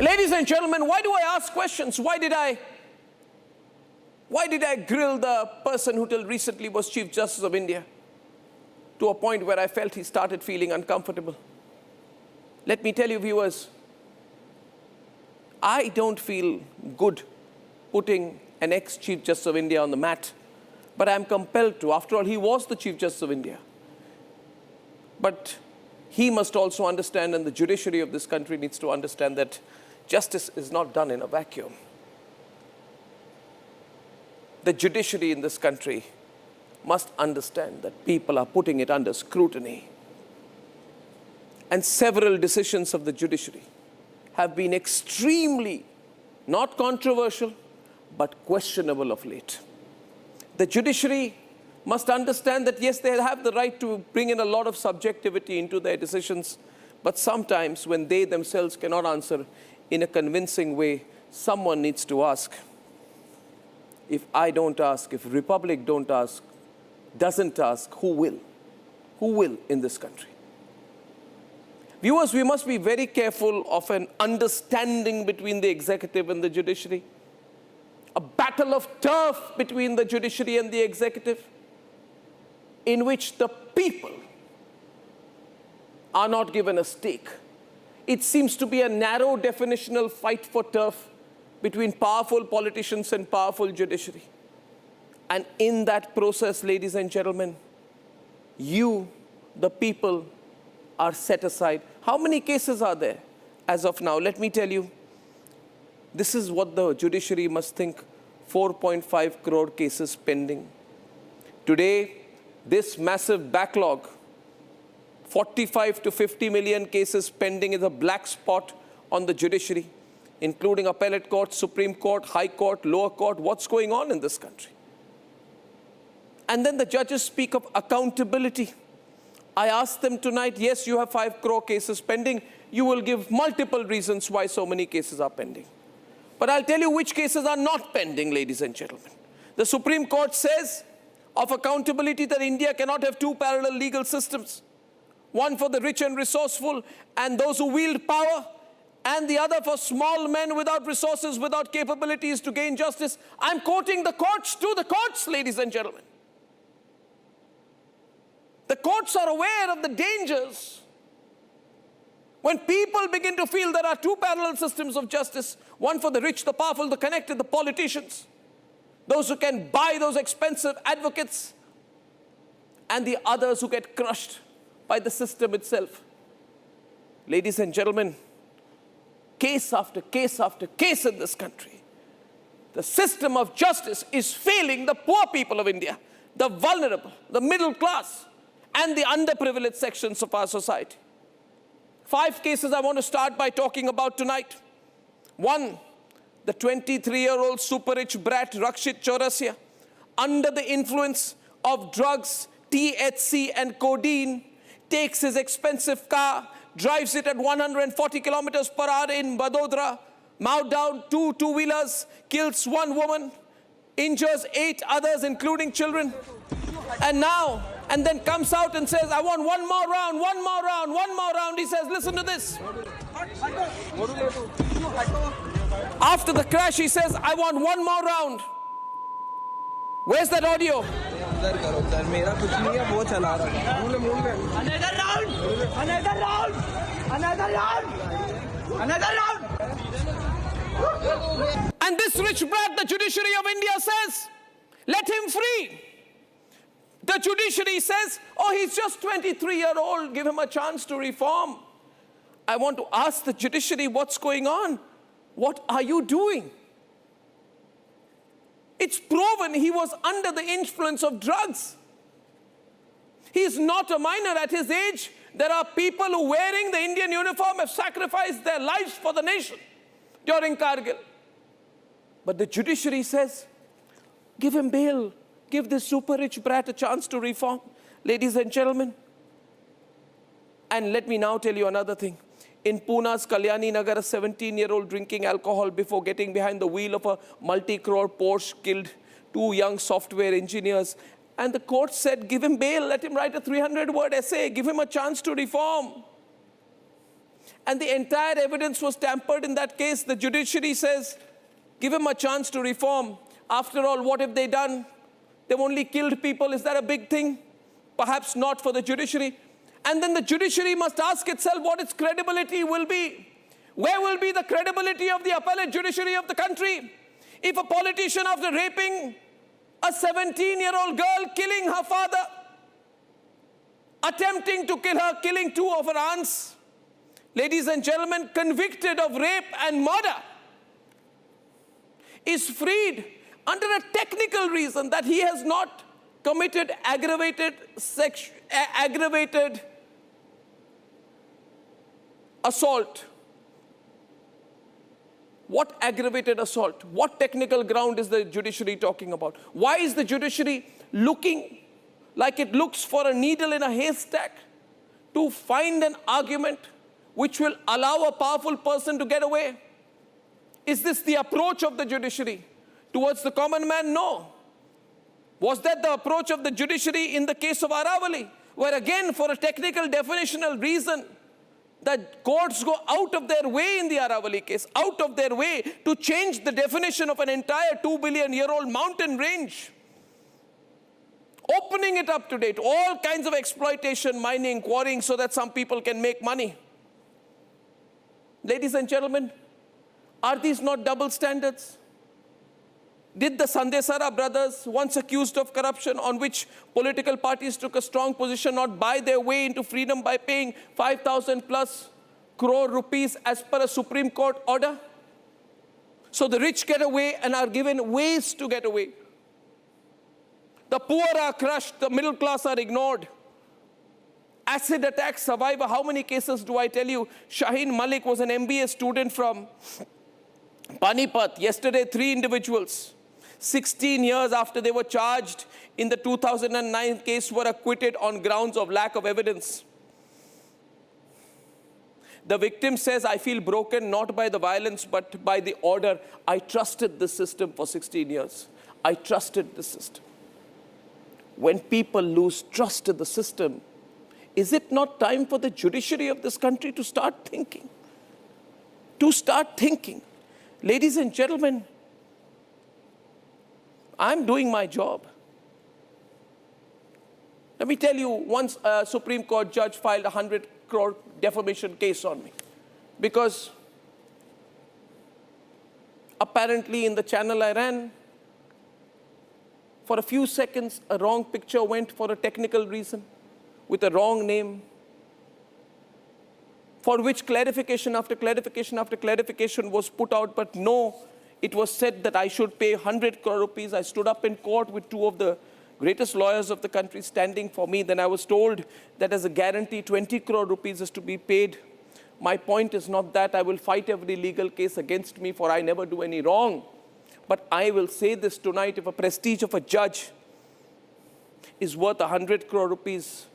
Ladies and gentlemen, why do I ask questions? Why did I grill the person who till recently was Chief Justice of India to a point where I felt he started feeling uncomfortable? Let me tell you, viewers, I don't feel good putting an ex-Chief Justice of India on the mat, but I'm compelled to. After all, he was the Chief Justice of India. But he must also understand, and the judiciary of this country needs to understand, that justice is not done in a vacuum. The judiciary in this country must understand that people are putting it under scrutiny. And several decisions of the judiciary have been extremely, not controversial, but questionable of late. The judiciary must understand that, yes, they have the right to bring in a lot of subjectivity into their decisions, but sometimes when they themselves cannot answer in a convincing way, someone needs to ask. If I don't ask, if Republic don't ask, doesn't ask, who will? Who will in this country? Viewers, we must be very careful of an understanding between the executive and the judiciary. A battle of turf between the judiciary and the executive, in which the people are not given a stake. It seems to be a narrow definitional fight for turf between powerful politicians and powerful judiciary. And in that process, ladies and gentlemen, you, the people, are set aside. How many cases are there as of now? Let me tell you, this is what the judiciary must think: 4.5 crore cases pending. Today, this massive backlog, 45 to 50 million cases pending, is a black spot on the judiciary, including appellate court, Supreme Court, High Court, lower court. What's going on in this country? And then the judges speak of accountability. I asked them tonight, yes, you have 5 crore cases pending. You will give multiple reasons why so many cases are pending. But I'll tell you which cases are not pending, ladies and gentlemen. The Supreme Court says of accountability that India cannot have two parallel legal systems. One for the rich and resourceful and those who wield power, and the other for small men without resources, without capabilities to gain justice. I'm quoting the courts to the courts, ladies and gentlemen. The courts are aware of the dangers when people begin to feel there are two parallel systems of justice, one for the rich, the powerful, the connected, the politicians, those who can buy those expensive advocates, and the others who get crushed by the system itself. Ladies and gentlemen, case after case after case in this country, the system of justice is failing the poor people of India, the vulnerable, the middle class, and the underprivileged sections of our society. 5 cases I want to start by talking about tonight. 1, the 23-year-old super-rich brat Rakshit Chaurasia, under the influence of drugs, THC and codeine, takes his expensive car, drives it at 140 kilometers per hour in Vadodara, mowed down 2 two-wheelers, kills 1 woman, injures 8 others, including children, and then comes out and says, I want one more round, one more round, one more round. He says, listen to this. After the crash, he says, I want one more round. Where's that audio? Another round! Another round! Another round! Another round! And this rich brat, the judiciary of India says, let him free. The judiciary says, oh, he's just 23-year-old, give him a chance to reform. I want to ask the judiciary, what's going on? What are you doing? It's proven he was under the influence of drugs. He's not a minor at his age. There are people who, wearing the Indian uniform, have sacrificed their lives for the nation during Kargil. But the judiciary says, give him bail. Give this super-rich brat a chance to reform. Ladies and gentlemen, and let me now tell you another thing. In Pune's Kalyani Nagar, a 17-year-old drinking alcohol before getting behind the wheel of a multi-crore Porsche killed 2 young software engineers. And the court said, give him bail, let him write a 300-word essay, give him a chance to reform. And the entire evidence was tampered in that case. The judiciary says, give him a chance to reform. After all, what have they done? They've only killed people. Is that a big thing? Perhaps not for the judiciary. And then the judiciary must ask itself what its credibility will be Where will be the credibility of the appellate judiciary of the country if a politician, after raping a 17-year-old girl, killing her father, attempting to kill her, killing two of her aunts, ladies and gentlemen, convicted of rape and murder, is freed under a technical reason that he has not committed aggravated assault. What aggravated assault? What technical ground is the judiciary talking about? Why is the judiciary looking like it looks for a needle in a haystack to find an argument which will allow a powerful person to get away? Is this the approach of the judiciary towards the common man? No. Was that the approach of the judiciary in the case of Aravalli, where again, for a technical definitional reason, that courts go out of their way in the Aravalli case, out of their way to change the definition of an entire 2 billion-year-old mountain range, opening it up today to all kinds of exploitation, mining, quarrying, so that some people can make money. Ladies and gentlemen, are these not double standards? Did the Sandesara brothers, once accused of corruption, on which political parties took a strong position, not buy their way into freedom by paying 5,000 plus crore rupees as per a Supreme Court order? So the rich get away and are given ways to get away. The poor are crushed, the middle class are ignored. Acid attack survivor, how many cases do I tell you? Shaheen Malik was an MBA student from Panipat. Yesterday, 3 individuals, 16 years after they were charged in the 2009 case, were acquitted on grounds of lack of evidence. The victim says, I feel broken not by the violence but by the order. I trusted the system for 16 years. I trusted the system. When people lose trust in the system, is it not time for the judiciary of this country to start thinking? To start thinking. Ladies and gentlemen, I'm doing my job. Let me tell you, once a Supreme Court judge filed a 100 crore defamation case on me because apparently in the channel I ran, for a few seconds, a wrong picture went for a technical reason with a wrong name, for which clarification after clarification after clarification was put out, but no, it was said that I should pay 100 crore rupees. I stood up in court with 2 of the greatest lawyers of the country standing for me. Then I was told that as a guarantee, 20 crore rupees is to be paid. My point is not that I will fight every legal case against me, for I never do any wrong. But I will say this tonight, if a prestige of a judge is worth 100 crore rupees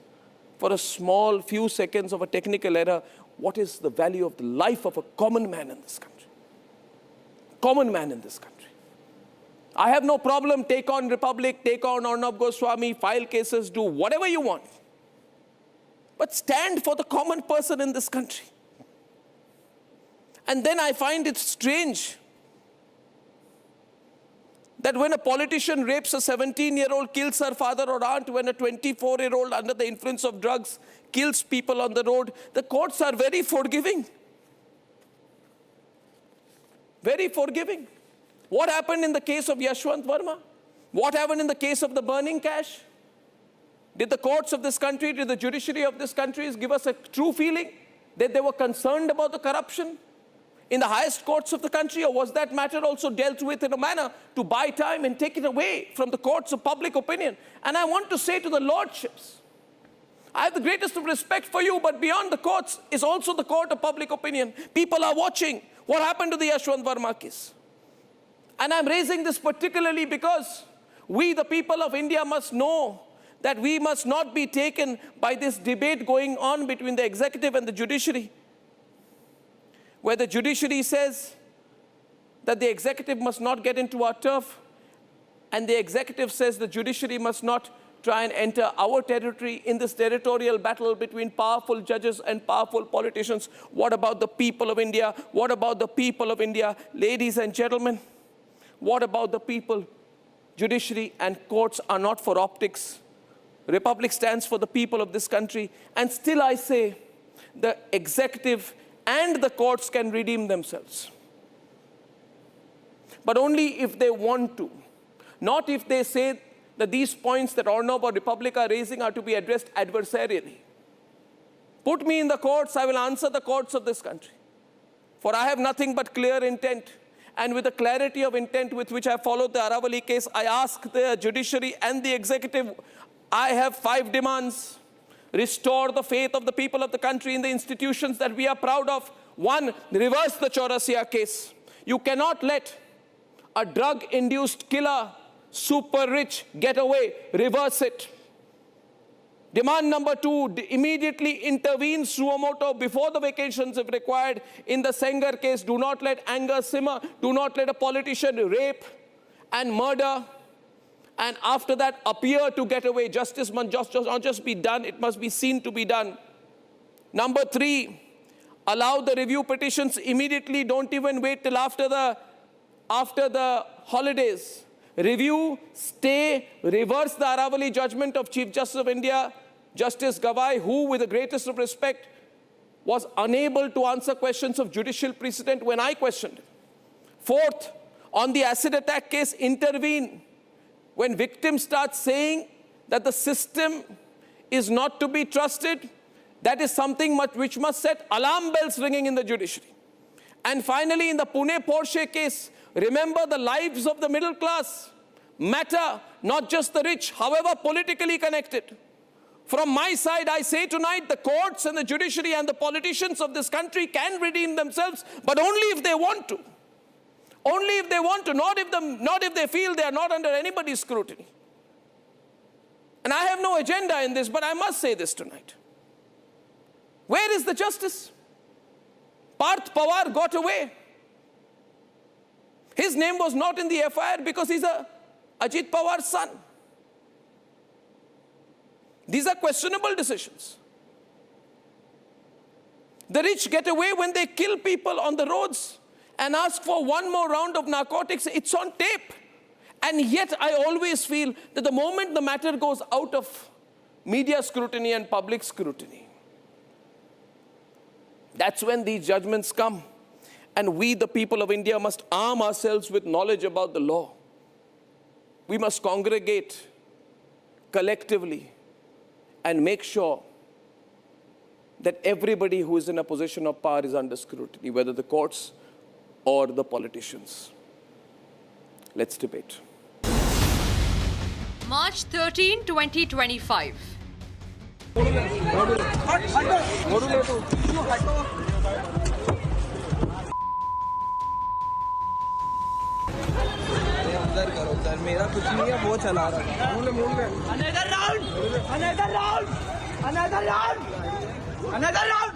for a small few seconds of a technical error, what is the value of the life of a common man in this country? Common man in this country. I have no problem, take on Republic, take on Arnab Goswami, file cases, do whatever you want. But stand for the common person in this country. And then I find it strange that when a politician rapes a 17-year-old, kills her father or aunt, when a 24-year-old under the influence of drugs kills people on the road, the courts are very forgiving. Very forgiving. What happened in the case of Yashwant Verma? What happened in the case of the burning cash? Did the courts of this country, did the judiciary of this country give us a true feeling that they were concerned about the corruption in the highest courts of the country, or was that matter also dealt with in a manner to buy time and take it away from the courts of public opinion? And I want to say to the lordships, I have the greatest of respect for you, but beyond the courts is also the court of public opinion. People are watching what happened to the Yashwant Verma case. And I'm raising this particularly because we, the people of India, must know that we must not be taken by this debate going on between the executive and the judiciary, where the judiciary says that the executive must not get into our turf, and the executive says the judiciary must not try and enter our territory in this territorial battle between powerful judges and powerful politicians. What about the people of India? What about the people of India? Ladies and gentlemen, what about the people? Judiciary and courts are not for optics. Republic stands for the people of this country. And still I say, the executive and the courts can redeem themselves. But only if they want to. Not if they say that these points that Arnab or Republic are raising are to be addressed adversarially. Put me in the courts, I will answer the courts of this country. For I have nothing but clear intent. And with the clarity of intent with which I followed the Aravalli case, I ask the judiciary and the executive, I have 5 demands. Restore the faith of the people of the country in the institutions that we are proud of. 1, reverse the Chaurasia case. You cannot let a drug-induced killer, super rich, get away. Reverse it. Demand number 2, immediately intervene suo motu before the vacations if required. In the Sengar case, do not let anger simmer. Do not let a politician rape and murder. And after that, appear to get away. Justice must not just be done, it must be seen to be done. Number 3, allow the review petitions immediately. Don't even wait till after the holidays. Review, stay, reverse the Aravalli judgment of Chief Justice of India, Justice Gavai, who, with the greatest of respect, was unable to answer questions of judicial precedent when I questioned him. 4th, on the acid attack case, intervene. When victims start saying that the system is not to be trusted, that is something which must set alarm bells ringing in the judiciary. And finally, in the Pune Porsche case, remember the lives of the middle class matter, not just the rich, however politically connected. From my side, I say tonight, the courts and the judiciary and the politicians of this country can redeem themselves, but only if they want to. Only if they want to, not if they feel they are not under anybody's scrutiny. And I have no agenda in this, but I must say this tonight. Where is the justice? Parth Pawar got away. His name was not in the FIR because he's Ajit Pawar's son. These are questionable decisions. The rich get away when they kill people on the roads and ask for one more round of narcotics. It's on tape. And yet I always feel that the moment the matter goes out of media scrutiny and public scrutiny, that's when these judgments come. And we, the people of India, must arm ourselves with knowledge about the law. We must congregate collectively and make sure that everybody who is in a position of power is under scrutiny, whether the courts or the politicians. Let's debate. March 13, 2025. मेरा कुछ नहीं है वो चला रहा है another round another round another round another round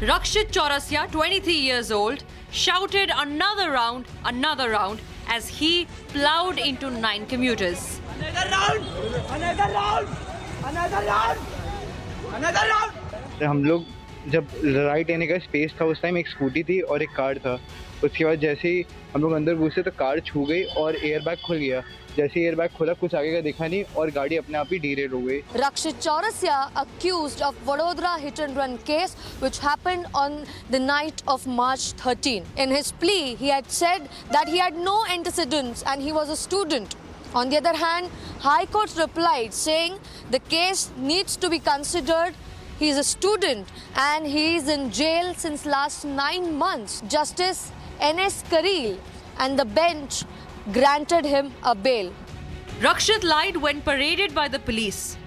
Rakshit Chaurasia, 23 years old, shouted another round as he plowed into 9 commuters. Another round another round another round another round हम लोग जब राइट आने का स्पेस था उस टाइम एक scooty थी और एक कार था. उसके बाद जैसे ही हम लोग अंदर घुसे तो कार छू गई और एयरबैग खुल गया. जैसे एयरबैग खुला कुछ आगे का दिखा नहीं और गाड़ी अपने आप ही डीरेल हो गई. Rakshit Chaurasia accused of Vadodara hit and run case which happened on the night of March 13. In his plea, he had said that he had no antecedents and he was a student. On the other hand, High Court replied saying the case needs to be considered. He is a student and he is in jail since last 9 months. Justice N.S. Kareel and the bench granted him a bail. Rakshit lied when paraded by the police.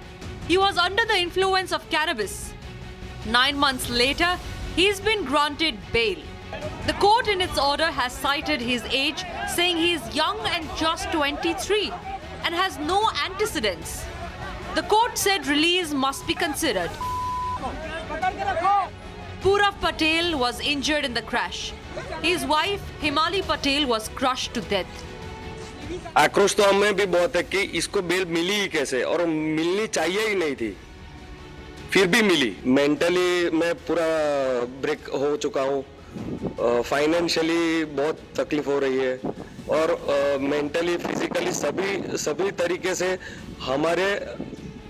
He was under the influence of cannabis. 9 months later, he's been granted bail. The court in its order has cited his age, saying he is young and just 23 and has no antecedents. The court said release must be considered. Purav Patel was injured in the crash. His wife, Himali Patel, was crushed to death. आक्रोश तो हमें भी बहुत है कि इसको bell मिली ही कैसे और मिलनी चाहिए ही नहीं थी, फिर भी मिली. मेंटली मैं पूरा ब्रेक हो चुका हूँ, फाइनेंशियली बहुत तकलीफ हो रही है और मेंटली फिजिकली सभी तरीके से हमारे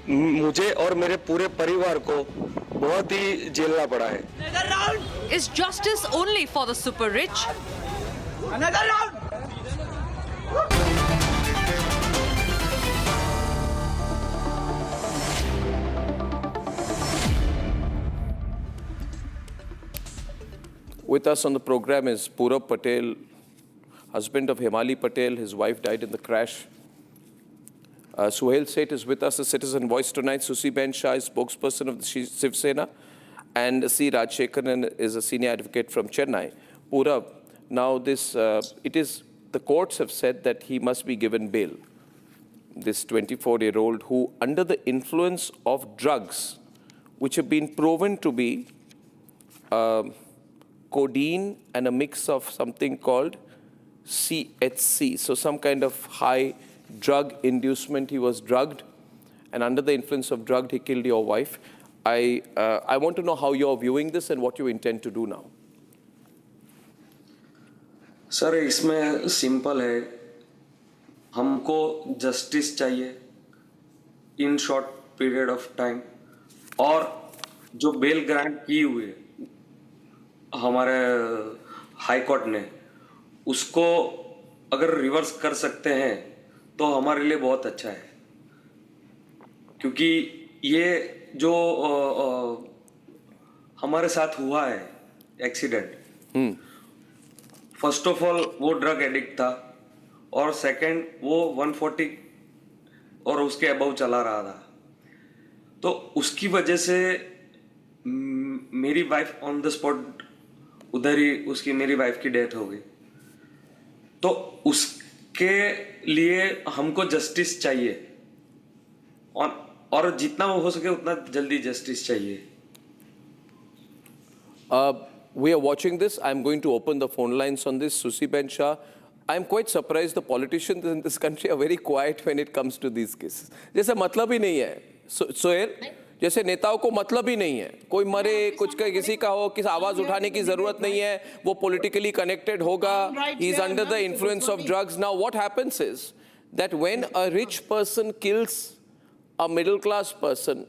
मुझे और मेरे पूरे परिवार को बहुत ही झेलना पड़ा है. Is justice only for the super rich? Another round. With us on the program is Purab Patel, husband of Himali Patel. His wife died in the crash. Suhail Seth is with us, a citizen voice tonight. Susi Ben Shah is spokesperson of the Shiv Sena. And C. Rajshekharan is a senior advocate from Chennai. Purab, now the courts have said that he must be given bail. This 24-year-old who, under the influence of drugs, which have been proven to be codeine and a mix of something called CHC, so some kind of high drug inducement. He was drugged, and under the influence of drug, he killed your wife. I want to know how you're viewing this and what you intend to do now. Sir इसमें simple है, हमको justice चाहिए in short period of time, और जो bell grant की हुई है हमारे हाई कोर्ट ने, उसको अगर रिवर्स कर सकते हैं तो हमारे लिए बहुत अच्छा है, क्योंकि ये जो हमारे साथ हुआ है एक्सीडेंट, फर्स्ट ऑफ ऑल वो ड्रग एडिक्ट था, और सेकंड वो 140 और उसके अबव चला रहा था, तो उसकी वजह से मेरी वाइफ ऑन द स्पॉट उधर ही मेरी वाइफ की डेथ हो गई. तो उसके लिए हमको जस्टिस चाहिए, और जितना हो सके उतना जल्दी जस्टिस चाहिए. We are watching this. I'm going to open the phone lines on this. Susi Ben Shah, I'm quite surprised the politicians in this country are very quiet when it comes to these cases. जैसे मतलब ही नहीं है. सोहेल, जैसे नेताओं को मतलब ही नहीं है, कोई मरे कुछ का किसी का हो, किसी आवाज उठाने की जरूरत नहीं है, वो politically connected होगा, he's under the influence of drugs. Now what happens is that when a rich person kills a middle class person,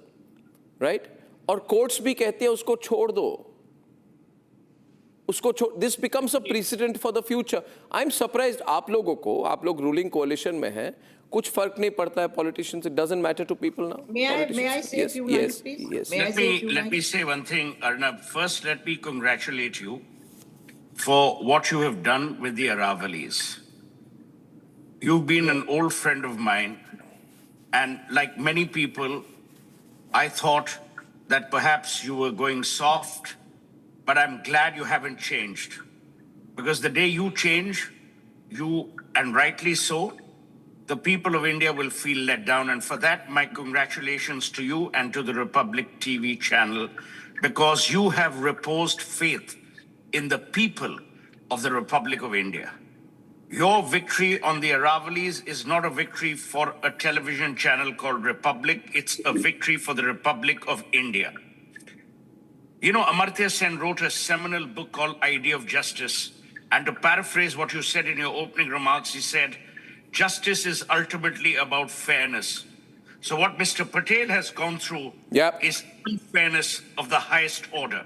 right, और courts भी कहते हैं उसको छोड़ दो, this becomes a precedent for the future. I'm surprised आप लोगों को, आप लोग ruling coalition में हैं, कुछ फर्क नहीं पड़ता है politicians. It doesn't matter to people now. May I say a few lines, please? Yes. Let me say one thing, Arnab. First, let me congratulate you for what you have done with the Aravallis. You've been an old friend of mine, and like many people, I thought that perhaps you were going soft, but I'm glad you haven't changed. Because the day you change, you, and rightly so, the people of India will feel let down. And for that, my congratulations to you and to the Republic TV channel, because you have reposed faith in the people of the Republic of India. Your victory on the Aravallis is not a victory for a television channel called Republic. It's a victory for the Republic of India. You know, Amartya Sen wrote a seminal book called Idea of Justice. And to paraphrase what you said in your opening remarks, he said, justice is ultimately about fairness. So what Mr. Patel has gone through is unfairness of the highest order.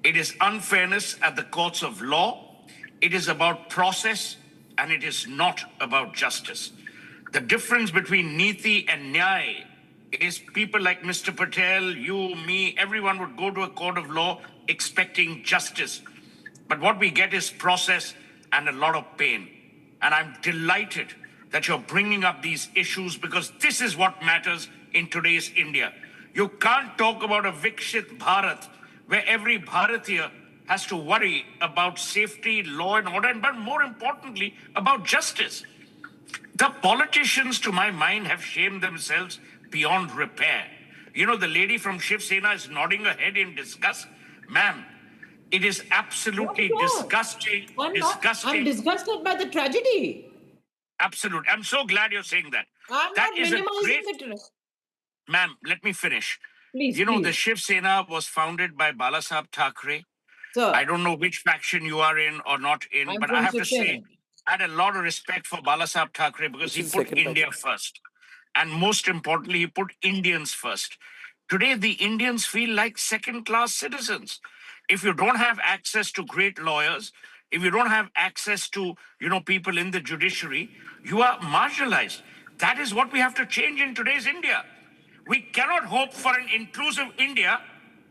It is unfairness at the courts of law. It is about process, and it is not about justice. The difference between Niti and Nyay is people like Mr. Patel, you, me, everyone would go to a court of law expecting justice. But what we get is process and a lot of pain. And I'm delighted that you're bringing up these issues, because this is what matters in today's India. You can't talk about a Vikshit Bharat where every Bharatiya has to worry about safety, law and order, but more importantly, about justice. The politicians, to my mind, have shamed themselves beyond repair. You know, the lady from Shiv Sena is nodding her head in disgust. Ma'am, it is absolutely disgusting. I'm disgusted by the tragedy. Absolutely. I'm so glad you're saying that. I'm That not is a minimizing great... it. Ma'am, let me finish. Please, you know, please. the Shiv Sena was founded by Balasaheb Thackeray. Sir. I don't know which faction you are in or not in, I'm but from I have to Shiv Sena. say, I had a lot of respect for Balasaheb Thackeray because he put India first. And most importantly, he put Indians first. Today, the Indians feel like second-class citizens. If you don't have access to great lawyers, if you don't have access to, people in the judiciary, you are marginalized. That is what we have to change in today's India. We cannot hope for an inclusive India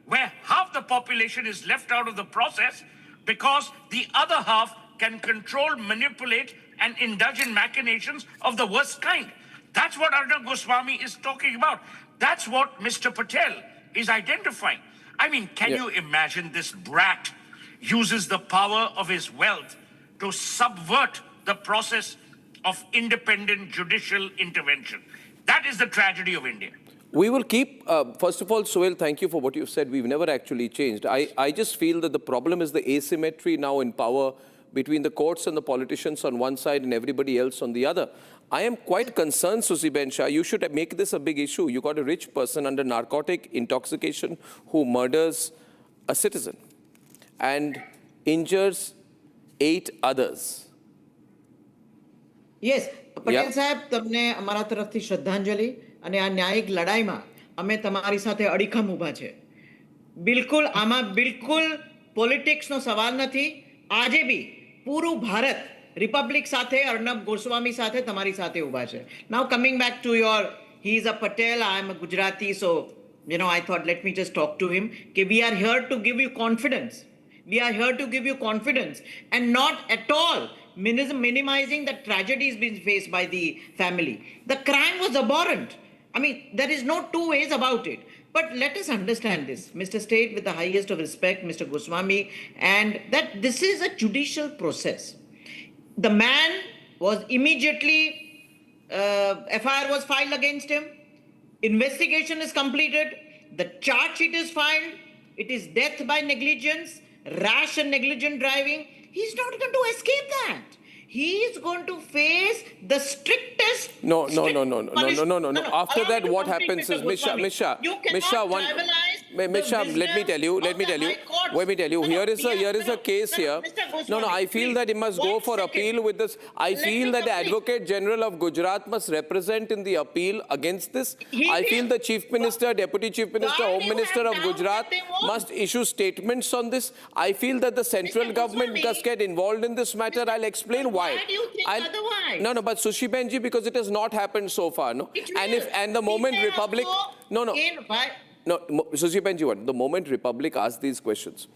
where half the population is left out of the process because the other half can control, manipulate, and indulge in machinations of the worst kind. That's what Arnab Goswami is talking about. That's what Mr. Patel is identifying. I mean, can you imagine this brat uses the power of his wealth to subvert the process of independent judicial intervention? That is the tragedy of India. We will keep, first of all, Sohail, thank you for what you've said. We've never actually changed. I just feel that the problem is the asymmetry now in power between the courts and the politicians on one side and everybody else on the other. I am quite concerned, Susi Ben Shah, you should make this a big issue. You got a rich person under narcotic intoxication who murders a citizen and injures 8 others. Yes, Patel સાહેબ તમને અમારા તરફથી શ્રદ્ધાંજલિ અને આ ન્યાયિક લડાઈમાં અમે તમારી સાથે અડીખમ ઊભા છે. બિલકુલ આમાં બિલકુલ પોલિટિક્સનો સવાલ નથી. આજે બી પૂરું ભારત રિપબ્લિક સાથે અર્ણબ ગોસ્વામી સાથે તમારી સાથે ઊભા છે. Now coming back to your, he is a Patel, I am a Gujarati, so I thought let me just talk to him. We are here to give you confidence. We are here to give you confidence and not at all minimizing the tragedies being faced by the family. The crime was abhorrent. I mean, there is no two ways about it. But let us understand this, Mr. State, with the highest of respect, Mr. Goswami, and that this is a judicial process. The man was immediately, FIR was filed against him. Investigation is completed. The charge sheet is filed. It is death by negligence, rash and negligent driving. He's not going to escape that. He is going to face the strictest. No. After that, what happens is, Misha, let me tell you, here is a case here. No, I feel that he must go for appeal with this. I feel that the Advocate General of Gujarat must represent in the appeal against this. I feel the Chief Minister, Deputy Chief Minister, Home Minister of Gujarat must issue statements on this. I feel that the central government must get involved in this matter. I'll explain why. Why do you think otherwise? No, but Sushi Benji, because it has not happened so far, no? And the moment Republic... No, Sushi Benji, the moment Republic asks these questions,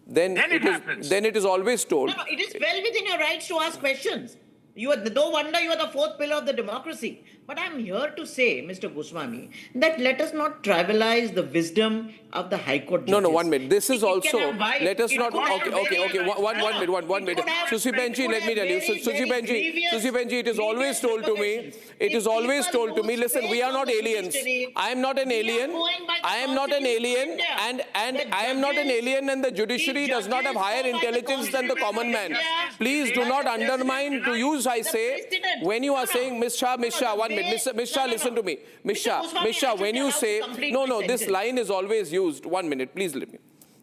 then it is always told... No, it is well within your rights to ask questions. No wonder you are the 4th pillar of the democracy. But I'm here to say, Mr. Goswami, that let us not trivialize the wisdom of the High Court judges. No, 1 minute. This is also... Let us not... Okay. One minute. Susi Benji, let me tell you. Susi Benji, it is always told to me. It is always told to me, listen, we are not aliens. I am not an alien. And the judiciary does not have higher intelligence than the common man. Please do not undermine to use, I say, when you are saying, Misha, 1 minute. Misha, listen to me. Misha, when you say, no, this line is always used. 1 minute, please let me.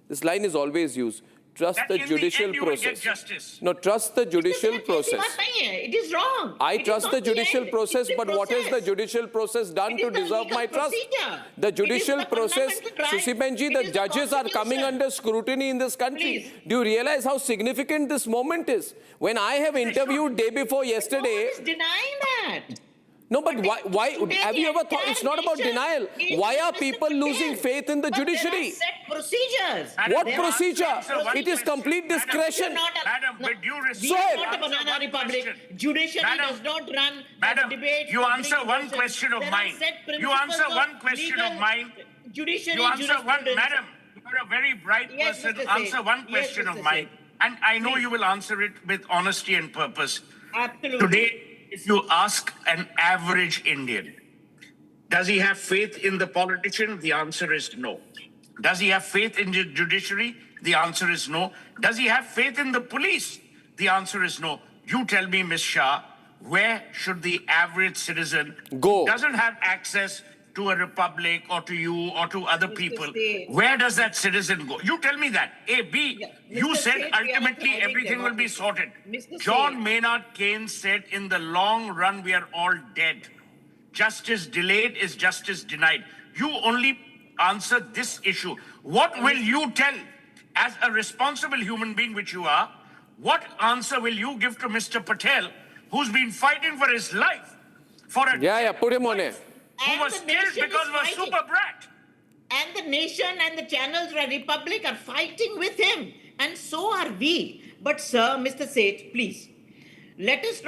This line is always used. Trust the judicial process. No, trust the judicial process. It is wrong. I trust the judicial process, but what has the judicial process done to deserve my trust? The judicial process, Susi Benji, the judges are coming under scrutiny in this country. Do you realize how significant this moment is? When I have interviewed day before yesterday... No one is denying that. No, but why have you ever thought, it's not about denial. Why are people losing faith in the judiciary? There are set procedures. What procedure? It is complete discretion. Madam, with due respect, we are not a banana republic. Judiciary does not run debate. You answer one question of mine. Madam, you're a very bright person. Answer one question of mine. And I know you will answer it with honesty and purpose. Absolutely. Today, if you ask an average Indian, does he have faith in the politician? The answer is no. Does he have faith in the judiciary? The answer is no. Does he have faith in the police? The answer is no. You tell me, Ms. Shah, where should the average citizen go? Doesn't have access to a republic or to you or to other people. Where does that citizen go? You tell me that. A, B, you said ultimately everything will be sorted. John Maynard Keynes said in the long run we are all dead. justice delayed is justice denied. You only answer this issue. What will you tell, as a responsible human being which you are, what answer will you give to Mr. Patel, who's been fighting for his life, for a put him on it. who was killed because of a super brat? And the nation and the channels Republic are fighting with him. And so are we. But sir, Mr. Seth, please, let us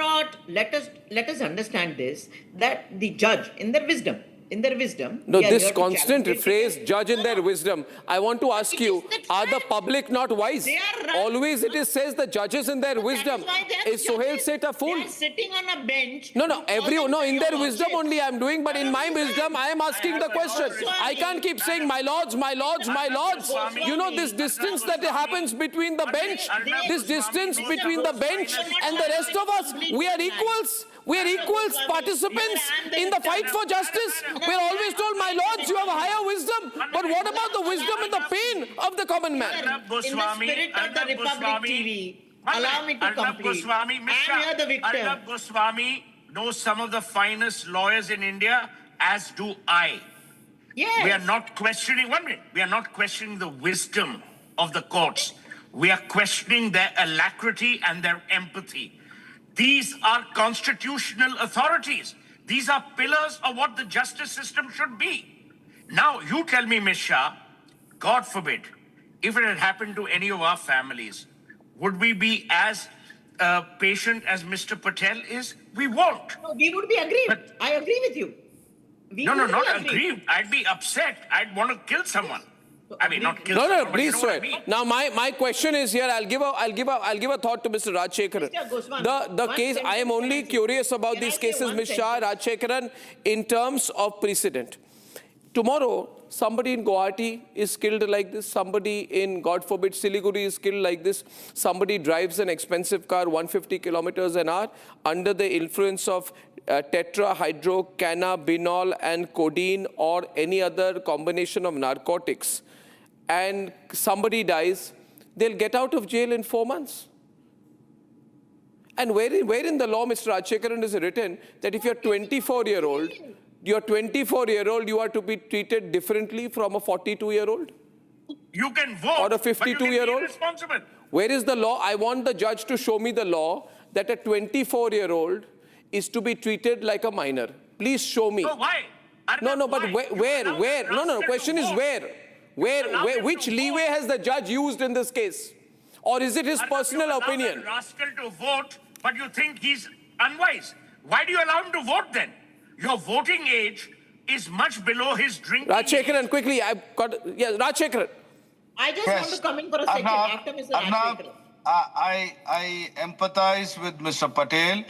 understand this, that the judge, in their wisdom, No, this constant phrase, judge in their wisdom. I want to ask you, are the public not wise? Always it is says the judges in their wisdom. Is Sohail Seth a fool? They are sitting on a bench. No, in their wisdom only I am doing, but in my wisdom I am asking the question. I can't keep saying, my lords, my lords, my lords. You know, this distance that happens between the bench, this distance between the bench and the rest of us, we are equals. We are equals participants in the fight for justice. We are always told, my lords, you have a higher wisdom. But what about the wisdom and the pain of the common man? Arnab Goswami, in the spirit of the Republic TV, allow me to Arnab complete. Goswami, I am here the victim. Arnab Goswami knows some of the finest lawyers in India, as do I. Yes. We are not questioning, one minute, we are not questioning the wisdom of the courts. We are questioning their alacrity and their empathy. These are constitutional authorities. These are pillars of what the justice system should be. Now, you tell me, Ms. Shah, God forbid, if it had happened to any of our families, would we be as patient as Mr. Patel is? We won't. No, we would be aggrieved. I agree with you. No, not aggrieved. I'd be upset. I'd want to kill someone. I mean, not kill someone. No, please, sir. Now, my question is here. I'll give a thought to Mr. Rajshekharan. The case, I am only curious about these cases, Ms. Shah, Rajshekharan, in terms of precedent. Tomorrow, somebody in Guwahati is killed like this. Somebody in, God forbid, Siliguri is killed like this. Somebody drives an expensive car 150 kilometers an hour under the influence of tetrahydrocannabinol and codeine or any other combination of narcotics, and somebody dies, they'll get out of jail in 4 months. And where in the law, Mr. Rajshekharan, is written that if you're 24-year-old, you are to be treated differently from a 42-year-old? You can vote, or a 52-year-old? Where is the law? I want the judge to show me the law that a 24-year-old is to be treated like a minor. Please show me. No, why? No, but where? No, question is where? Which leeway has the judge used in this case? Or is it his personal opinion? You allow that rascal to vote, but you think he's unwise. Why do you allow him to vote then? Your voting age is much below his drinking Rajshekharan, age. quickly. Rajshekharan. I just want to come in for a second after Mr. Rajshekharan. I empathize with Mr. Patel.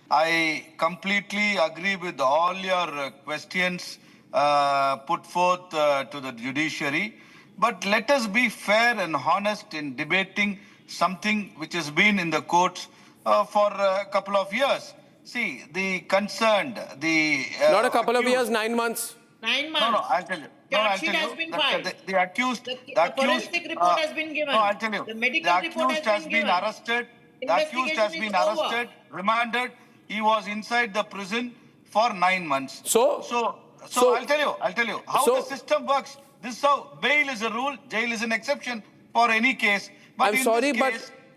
I completely agree with all your questions put forth to the judiciary. But let us be fair and honest in debating something which has been in the courts for a couple of years. See, the concerned, not a couple of years, 9 months. 9 months. No, I'll tell you. Charge sheet has been filed. The accused... The forensic report has been given. No, I'll tell you. The medical report has been given. Arrested. The accused has been arrested, remanded. He was inside the prison for 9 months. So I'll tell you how the system works. This is how bail is a rule, jail is an exception for any case. But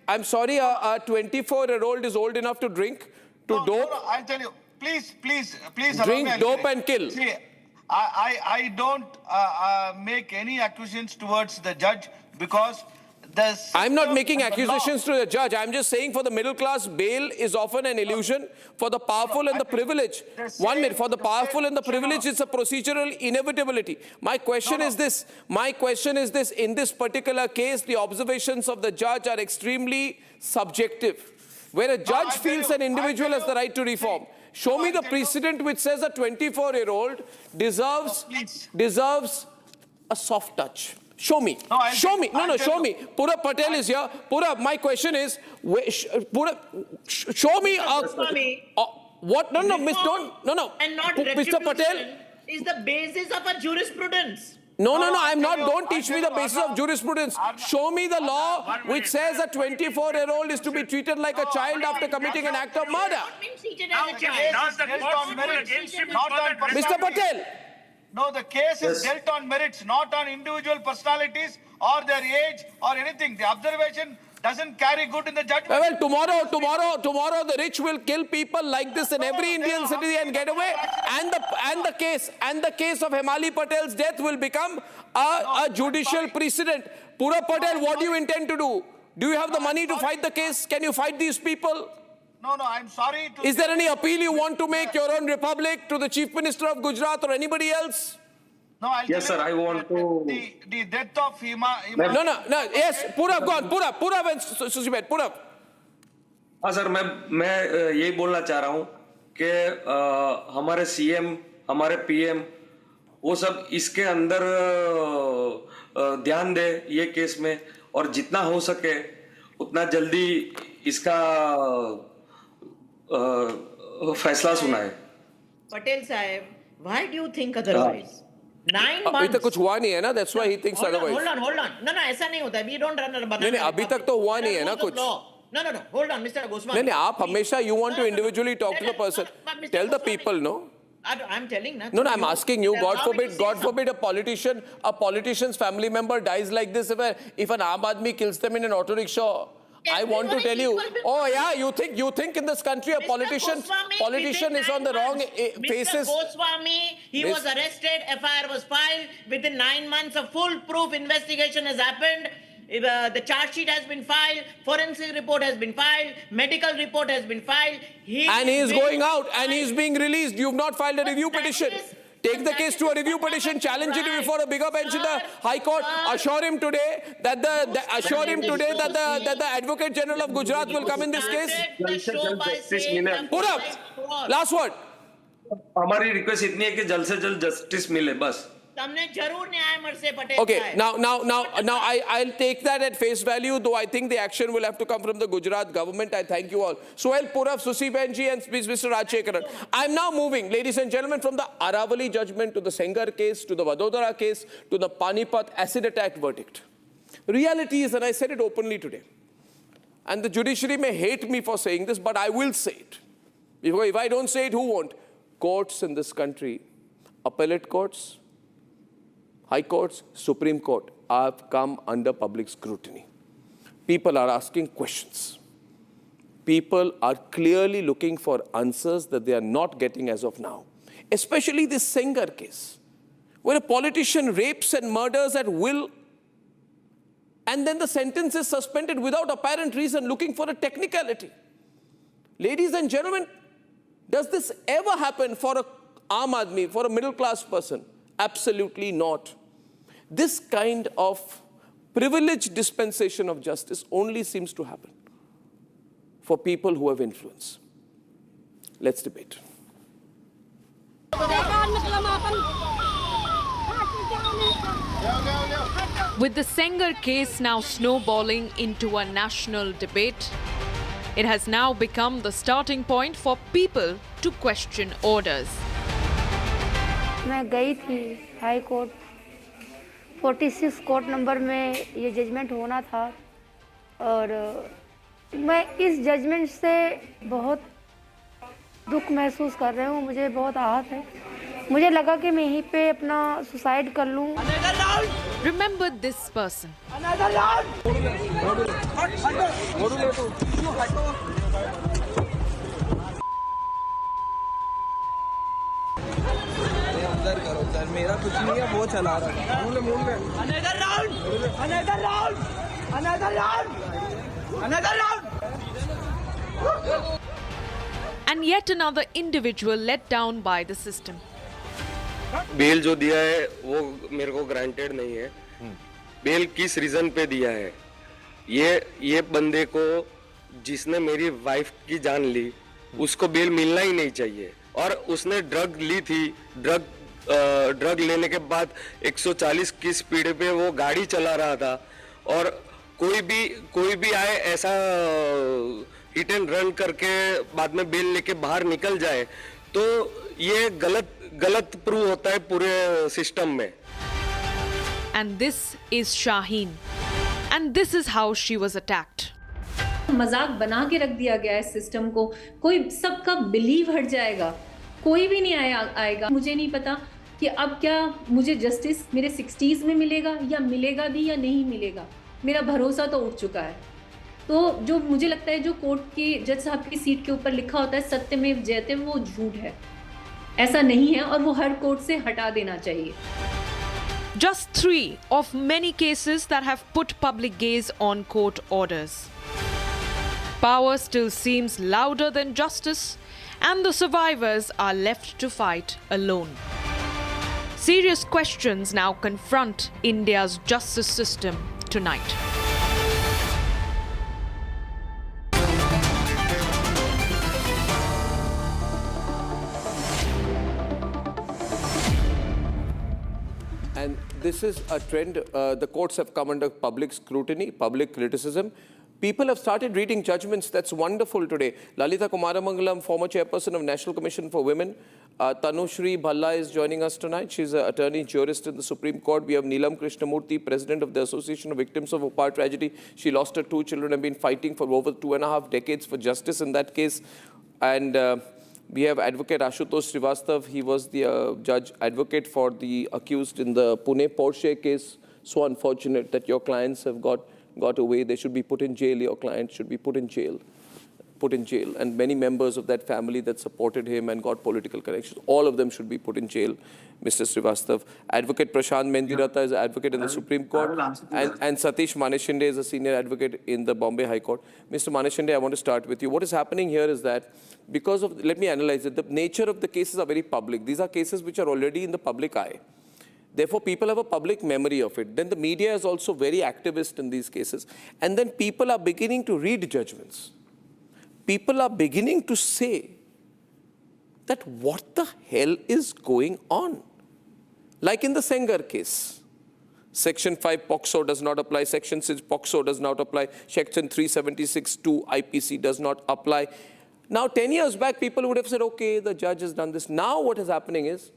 I'm sorry, a 24-year-old is old enough to drink, dope. No, I'll tell you. Please. Drink, dope and kill. See, I don't make any accusations towards the judge because I'm not making accusations to the judge. I'm just saying for the middle class, bail is often an illusion. For the powerful and the privileged, 1 minute, for the powerful and the privileged, it's a procedural inevitability. My question is this. In this particular case, the observations of the judge are extremely subjective. Where a judge feels an individual has the right to reform. Show me the precedent which says a 24-year-old deserves a soft touch. Show me. Show me. Pura Patel is here. Pura, my question is, show me what? No, Mr. Patel. Is the basis of a jurisprudence. No, I'm not. Don't teach me the basis of jurisprudence. Show me the law which says a 24-year-old is to be treated like a child after committing an act of murder. Mr. Patel. No, the case is dealt on merits, not on individual personalities or their age or anything. The observation doesn't carry good in the judgment. Well, tomorrow the rich will kill people like this in every Indian city and get away. And the case of Himali Patel's death will become a judicial precedent. Pura Patel, what do you intend to do? Do you have the money to fight the case? Can you fight these people? No, I'm sorry to... Is there any appeal you want to make your own republic to the Chief Minister of Gujarat or anybody else? No, I'll Yes, sir, I want to... The death of Hima... No, yes, Purav, go on, Purav and Susibet, Purav. हाँ sir, मैं यही बोलना चाह रहा हूँ कि हमारे CM, हमारे पीएम, वो सब इसके अंदर ध्यान दे ये केस में और जितना हो सके उतना जल्दी इसका फैसला सुनाए. Patel Sahib, why do you think otherwise? 9 months. अभी तक कुछ हुआ नहीं है ना, that's why he thinks otherwise. Hold on. No, ऐसा नहीं होता है. We don't run a banana. नहीं, अभी तक तो हुआ नहीं है ना कुछ. No. Hold on, Mr. Goswami. नहीं, आप हमेशा you want to individually talk to the person. Tell the people, no? I'm telling that. No, I'm asking you. God forbid a politician's family member dies like this. If an Aam Aadmi kills them in an auto rickshaw, I want to tell you. Oh yeah, you think in this country a politician is on the wrong faces. Mr. Goswami, he was arrested. FIR was filed. Within 9 months, a full-proof investigation has happened. The charge sheet has been filed, forensic report has been filed, medical report has been filed. He is going out and he is being released. You've not filed a review petition. Take the case to a review petition, challenge it before a bigger bench in the High Court. Assure him today that the Advocate General of Gujarat will come in this case. Purav, last word. हमारी request इतनी है कि जल्द से जल्द justice मिले बस. Okay, now I'll take that at face value, though I think the action will have to come from the Gujarat government. I thank you all. Suhail, Purav, Susi Benji and Mr. Rajshekaran. I'm now moving, ladies and gentlemen, from the Aravalli judgment to the Sengar case, to the Vadodara case, to the Panipat acid attack verdict. Reality is, and I said it openly today, and the judiciary may hate me for saying this, but I will say it. If I don't say it, who won't? Courts in this country, appellate courts, High Courts, Supreme Court have come under public scrutiny. People are asking questions. People are clearly looking for answers that they are not getting as of now. Especially this Sengar case, where a politician rapes and murders at will, and then the sentence is suspended without apparent reason, looking for a technicality. Ladies and gentlemen, does this ever happen for a Aam Aadmi, for a middle-class person? Absolutely not. This kind of privileged dispensation of justice only seems to happen for people who have influence. Let's debate. With the Sengar case now snowballing into a national debate, it has now become the starting point for people to question orders. मैं गई थी high court 46 court number में ये judgement होना था और मैं इस जजमेंट से बहुत दुख महसूस कर रही हूँ. मुझे बहुत आहत है. मुझे लगा कि मैं यहीं पे अपना सुसाइड कर लूँ. Remember this person. मेरा कुछ नहीं है, वो चला रहा है. And yet another individual let down by the system. Bail जो दिया है वो मेरे को ग्रांटेड नहीं है. बेल किस रीजन पे दिया है? ये बंदे को जिसने मेरी वाइफ की जान ली उसको बेल मिलना ही नहीं चाहिए. और उसने ड्रग ली थी. ड्रग लेने के बाद 140 की स्पीड पे वो गाड़ी चला रहा था. और कोई भी आए ऐसा हिट एंड रन करके बाद में बेल लेके बाहर निकल जाए तो ये गलत प्रूव होता है पूरे सिस्टम में. And this is Shaheen. And this is how she was attacked. मजाक बना के रख दिया गया है सिस्टम को, कोई सबका बिलीव हट जाएगा, कोई भी नहीं आएगा। मुझे नहीं पता कि अब क्या मुझे जस्टिस मेरे 60s में मिलेगा या मिलेगा भी या नहीं मिलेगा। मेरा भरोसा तो उठ चुका है। तो जो मुझे लगता है जो कोर्ट के जज साहब की सीट के ऊपर लिखा होता है सत्यमेव जयते, वो झूठ है, ऐसा नहीं है और वो हर कोर्ट से हटा देना चाहिए। Just 3 of many cases that have put public gaze on court orders. Power still seems louder than justice, and the survivors are left to fight alone. Serious questions now confront India's justice system tonight. And this is a trend. The courts have come under public scrutiny, public criticism. People have started reading judgments. That's wonderful today. Lalita Kumaramangalam, former chairperson of National Commission for Women. Tanushri Bhalla is joining us tonight. She's an attorney jurist in the Supreme Court. We have Neelam Krishnamurthy, president of the Association of Victims of Bhopal Tragedy. She lost her 2 children and been fighting for over 2.5 decades for justice in that case. And we have Advocate Ashutosh Srivastav. He was the judge advocate for the accused in the Pune Porsche case. So unfortunate that your clients have got away. They should be put in jail. Your client should be put in jail. And many members of that family that supported him and got political connections, all of them should be put in jail, Mr. Srivastav. Advocate Prashant Mendirata is an advocate in the Supreme Court. And Satish Maneshinde is a senior advocate in the Bombay High Court. Mr. Maneshinde, I want to start with you. What is happening here is that because of, let me analyze it, the nature of the cases are very public. These are cases which are already in the public eye. Therefore, people have a public memory of it. Then the media is also very activist in these cases. And then people are beginning to read judgments. People are beginning to say that what the hell is going on? Like in the Sengar case. Section 5 POCSO does not apply. Section 6 POCSO does not apply. Section 376(2) IPC does not apply. Now, 10 years back, people would have said, okay, the judge has done this. Now what is happening is,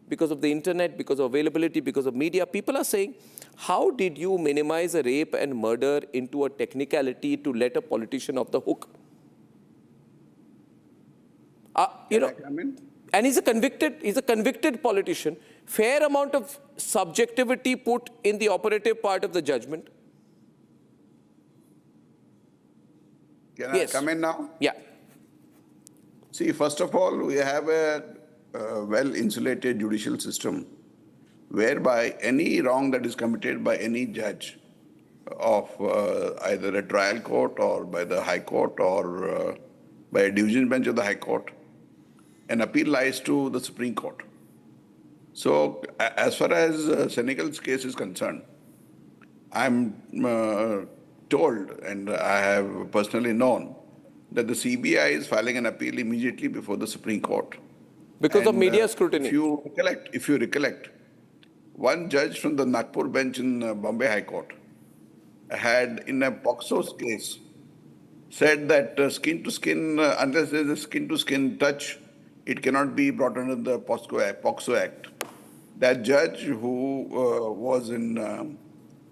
because of the internet, because of availability, because of media, people are saying, how did you minimize a rape and murder into a technicality to let a politician off the hook? And he's a convicted politician. Fair amount of subjectivity put in the operative part of the judgment. Can I come in now? Yeah. See, first of all, we have a well-insulated judicial system whereby any wrong that is committed by any judge of either a trial court or by the High Court or by a division bench of the High Court, an appeal lies to the Supreme Court. So as far as Senegal's case is concerned, I'm told, and I have personally known, that the CBI is filing an appeal immediately before the Supreme Court. Because of media scrutiny. If you recollect, one judge from the Nagpur bench in Bombay High Court had, in a POCSO case, said that skin to skin, unless there is a skin to skin touch, it cannot be brought under the POCSO Act. That judge, who was in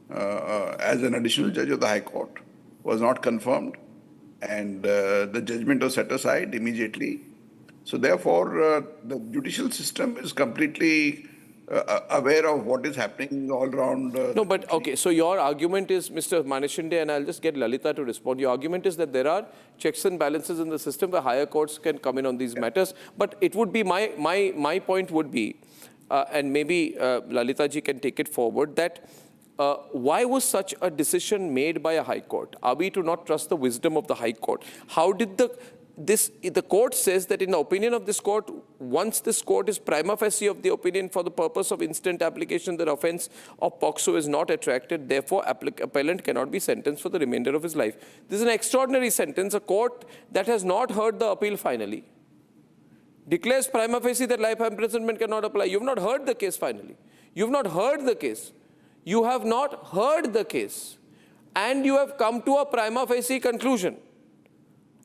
as an additional judge of the High Court, was not confirmed, and the judgment was set aside immediately. So therefore, the judicial system is completely aware of what is happening all around. No, but okay, so your argument is, Mr. Maneshinde, and I'll just get Lalita to respond. Your argument is that there are checks and balances in the system where higher courts can come in on these matters. But it would be, my point would be, and maybe Lalita ji can take it forward, that why was such a decision made by a High Court? Are we to not trust the wisdom of the High Court? How did the court says that in the opinion of this court, once this court is prima facie of the opinion for the purpose of instant application, the offence of POCSO is not attracted, therefore appellant cannot be sentenced for the remainder of his life. This is an extraordinary sentence. A court that has not heard the appeal finally declares prima facie that life imprisonment cannot apply. You've not heard the case finally. You've not heard the case. You have not heard the case. And you have come to a prima facie conclusion.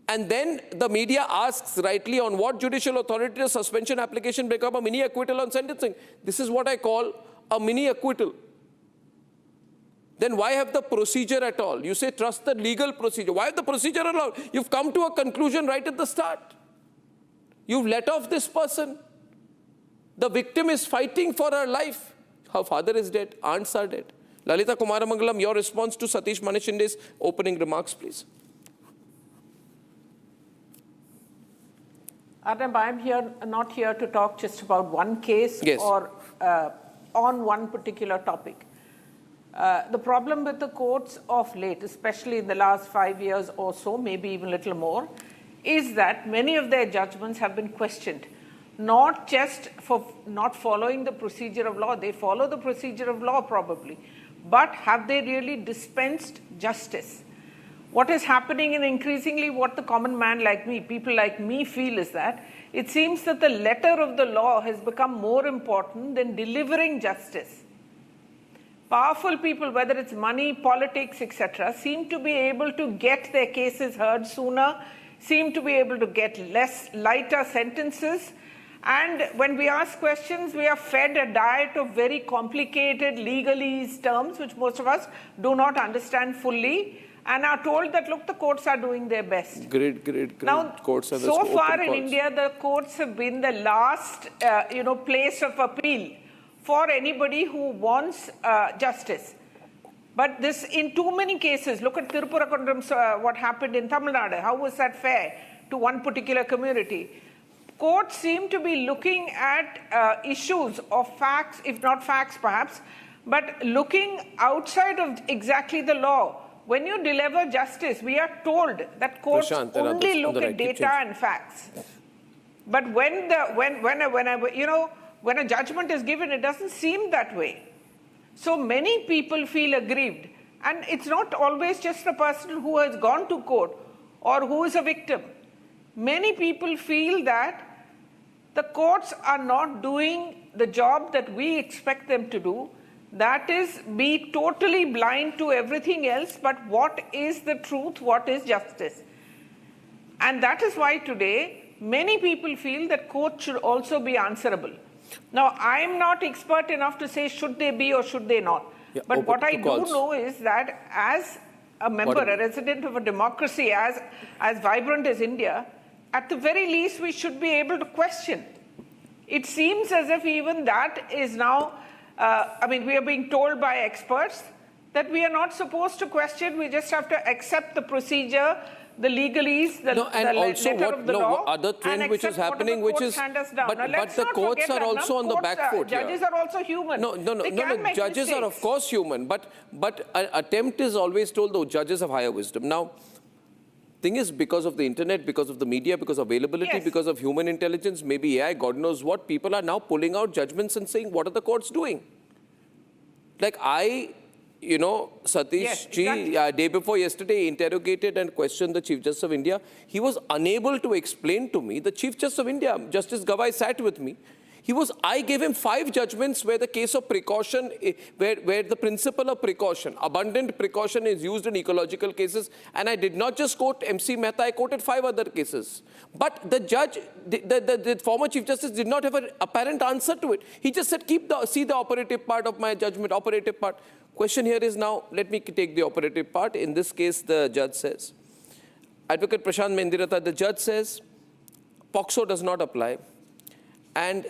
And then the media asks rightly, on what judicial authority does suspension application become a mini acquittal on sentencing? This is what I call a mini acquittal. Then why have the procedure at all? You say trust the legal procedure. Why have the procedure at all? You've come to a conclusion right at the start. You've let off this person. The victim is fighting for her life. Her father is dead. Aunts are dead. Lalita Kumaramangalam, your response to Satish Manishinde's opening remarks, please. Arnab, I'm not here to talk just about one case or on one particular topic. The problem with the courts of late, especially in the last 5 years or so, maybe even a little more, is that many of their judgments have been questioned. Not just for not following the procedure of law, they follow the procedure of law probably, but have they really dispensed justice? What is happening, and increasingly what the common man like me, people like me feel, is that it seems that the letter of the law has become more important than delivering justice. Powerful people, whether it's money, politics, etc., seem to be able to get their cases heard sooner, seem to be able to get lighter sentences. And when we ask questions, we are fed a diet of very complicated legalese terms, which most of us do not understand fully, and are told that, look, the courts are doing their best. Great. Now, courts are so far in calls. India, the courts have been the last, place of appeal for anybody who wants justice. But this, in too many cases, look at Tirupura, what happened in Tamil Nadu. How was that fair to one particular community? Courts seem to be looking at issues of facts, if not facts perhaps, but looking outside of exactly the law. When you deliver justice, we are told that courts only look at data and facts. But when a judgment is given, it doesn't seem that way. So many people feel aggrieved. And it's not always just a person who has gone to court or who is a victim. Many people feel that the courts are not doing the job that we expect them to do. That is, be totally blind to everything else, but what is the truth, what is justice? And that is why today, many people feel that courts should also be answerable. Now, I'm not expert enough to say should they be or should they not. But what I do know is that as a member, a resident of a democracy as vibrant as India, at the very least, we should be able to question. It seems as if even that is now, we are being told by experts that we are not supposed to question, we just have to accept the procedure, the legalese, the letter of the law, other trend which is happening, which is, but the courts are also on the back foot. Judges are also human. No, judges are of course human, but an attempt is always told, though, judges have higher wisdom. Now, thing is, because of the internet, because of the media, because of availability, because of human intelligence, maybe AI, God knows what, people are now pulling out judgments and saying, what are the courts doing? Like Satish Ji, day before yesterday, interrogated and questioned the Chief Justice of India. He was unable to explain to me. The Chief Justice of India, Justice Gawai, sat with me. I gave him 5 judgments where the case of precaution, where the principle of precaution, abundant precaution is used in ecological cases. And I did not just quote MC Mehta, I quoted 5 other cases. But the judge, the former Chief Justice did not have an apparent answer to it. He just said, see the operative part of my judgment, operative part. Question here is now, let me take the operative part. In this case, the judge says, Advocate Prashant Mendirata, the judge says, POCSO does not apply. And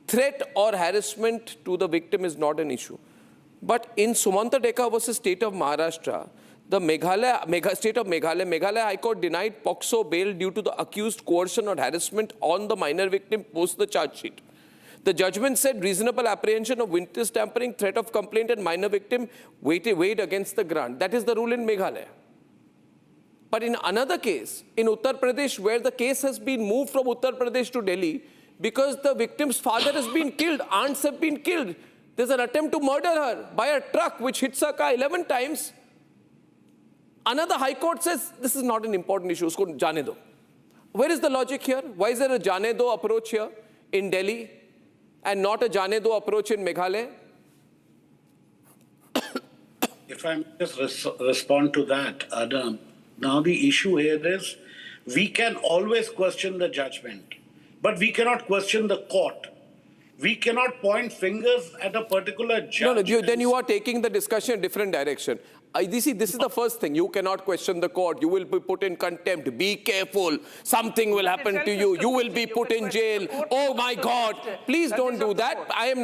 threat or harassment to the victim is not an issue. But in Sumanta Deka versus State of Maharashtra, the State of Meghalaya High Court denied POCSO bail due to the accused coercion or harassment on the minor victim post the charge sheet. The judgment said reasonable apprehension of witness tampering, threat of complaint and minor victim weighed against the grant. That is the rule in Meghalaya. But in another case, in Uttar Pradesh, where the case has been moved from Uttar Pradesh to Delhi, because the victim's father has been killed, aunts have been killed. There's an attempt to murder her by a truck which hits her car 11 times. Another High Court says this is not an important issue. Usko jaane do. Where is the logic here? Why is there a jaane do approach here in Delhi and not a jaane do approach in Meghalaya? If I may just respond to that, Adam. Now the issue here is we can always question the judgment, but we cannot question the court. we cannot point fingers at a particular judge. No, then you are taking the discussion in a different direction. This is the first thing. You cannot question the court. You will be put in contempt. Be careful. Something will happen to you. You will be put in jail. Oh my God. Please don't do that. I am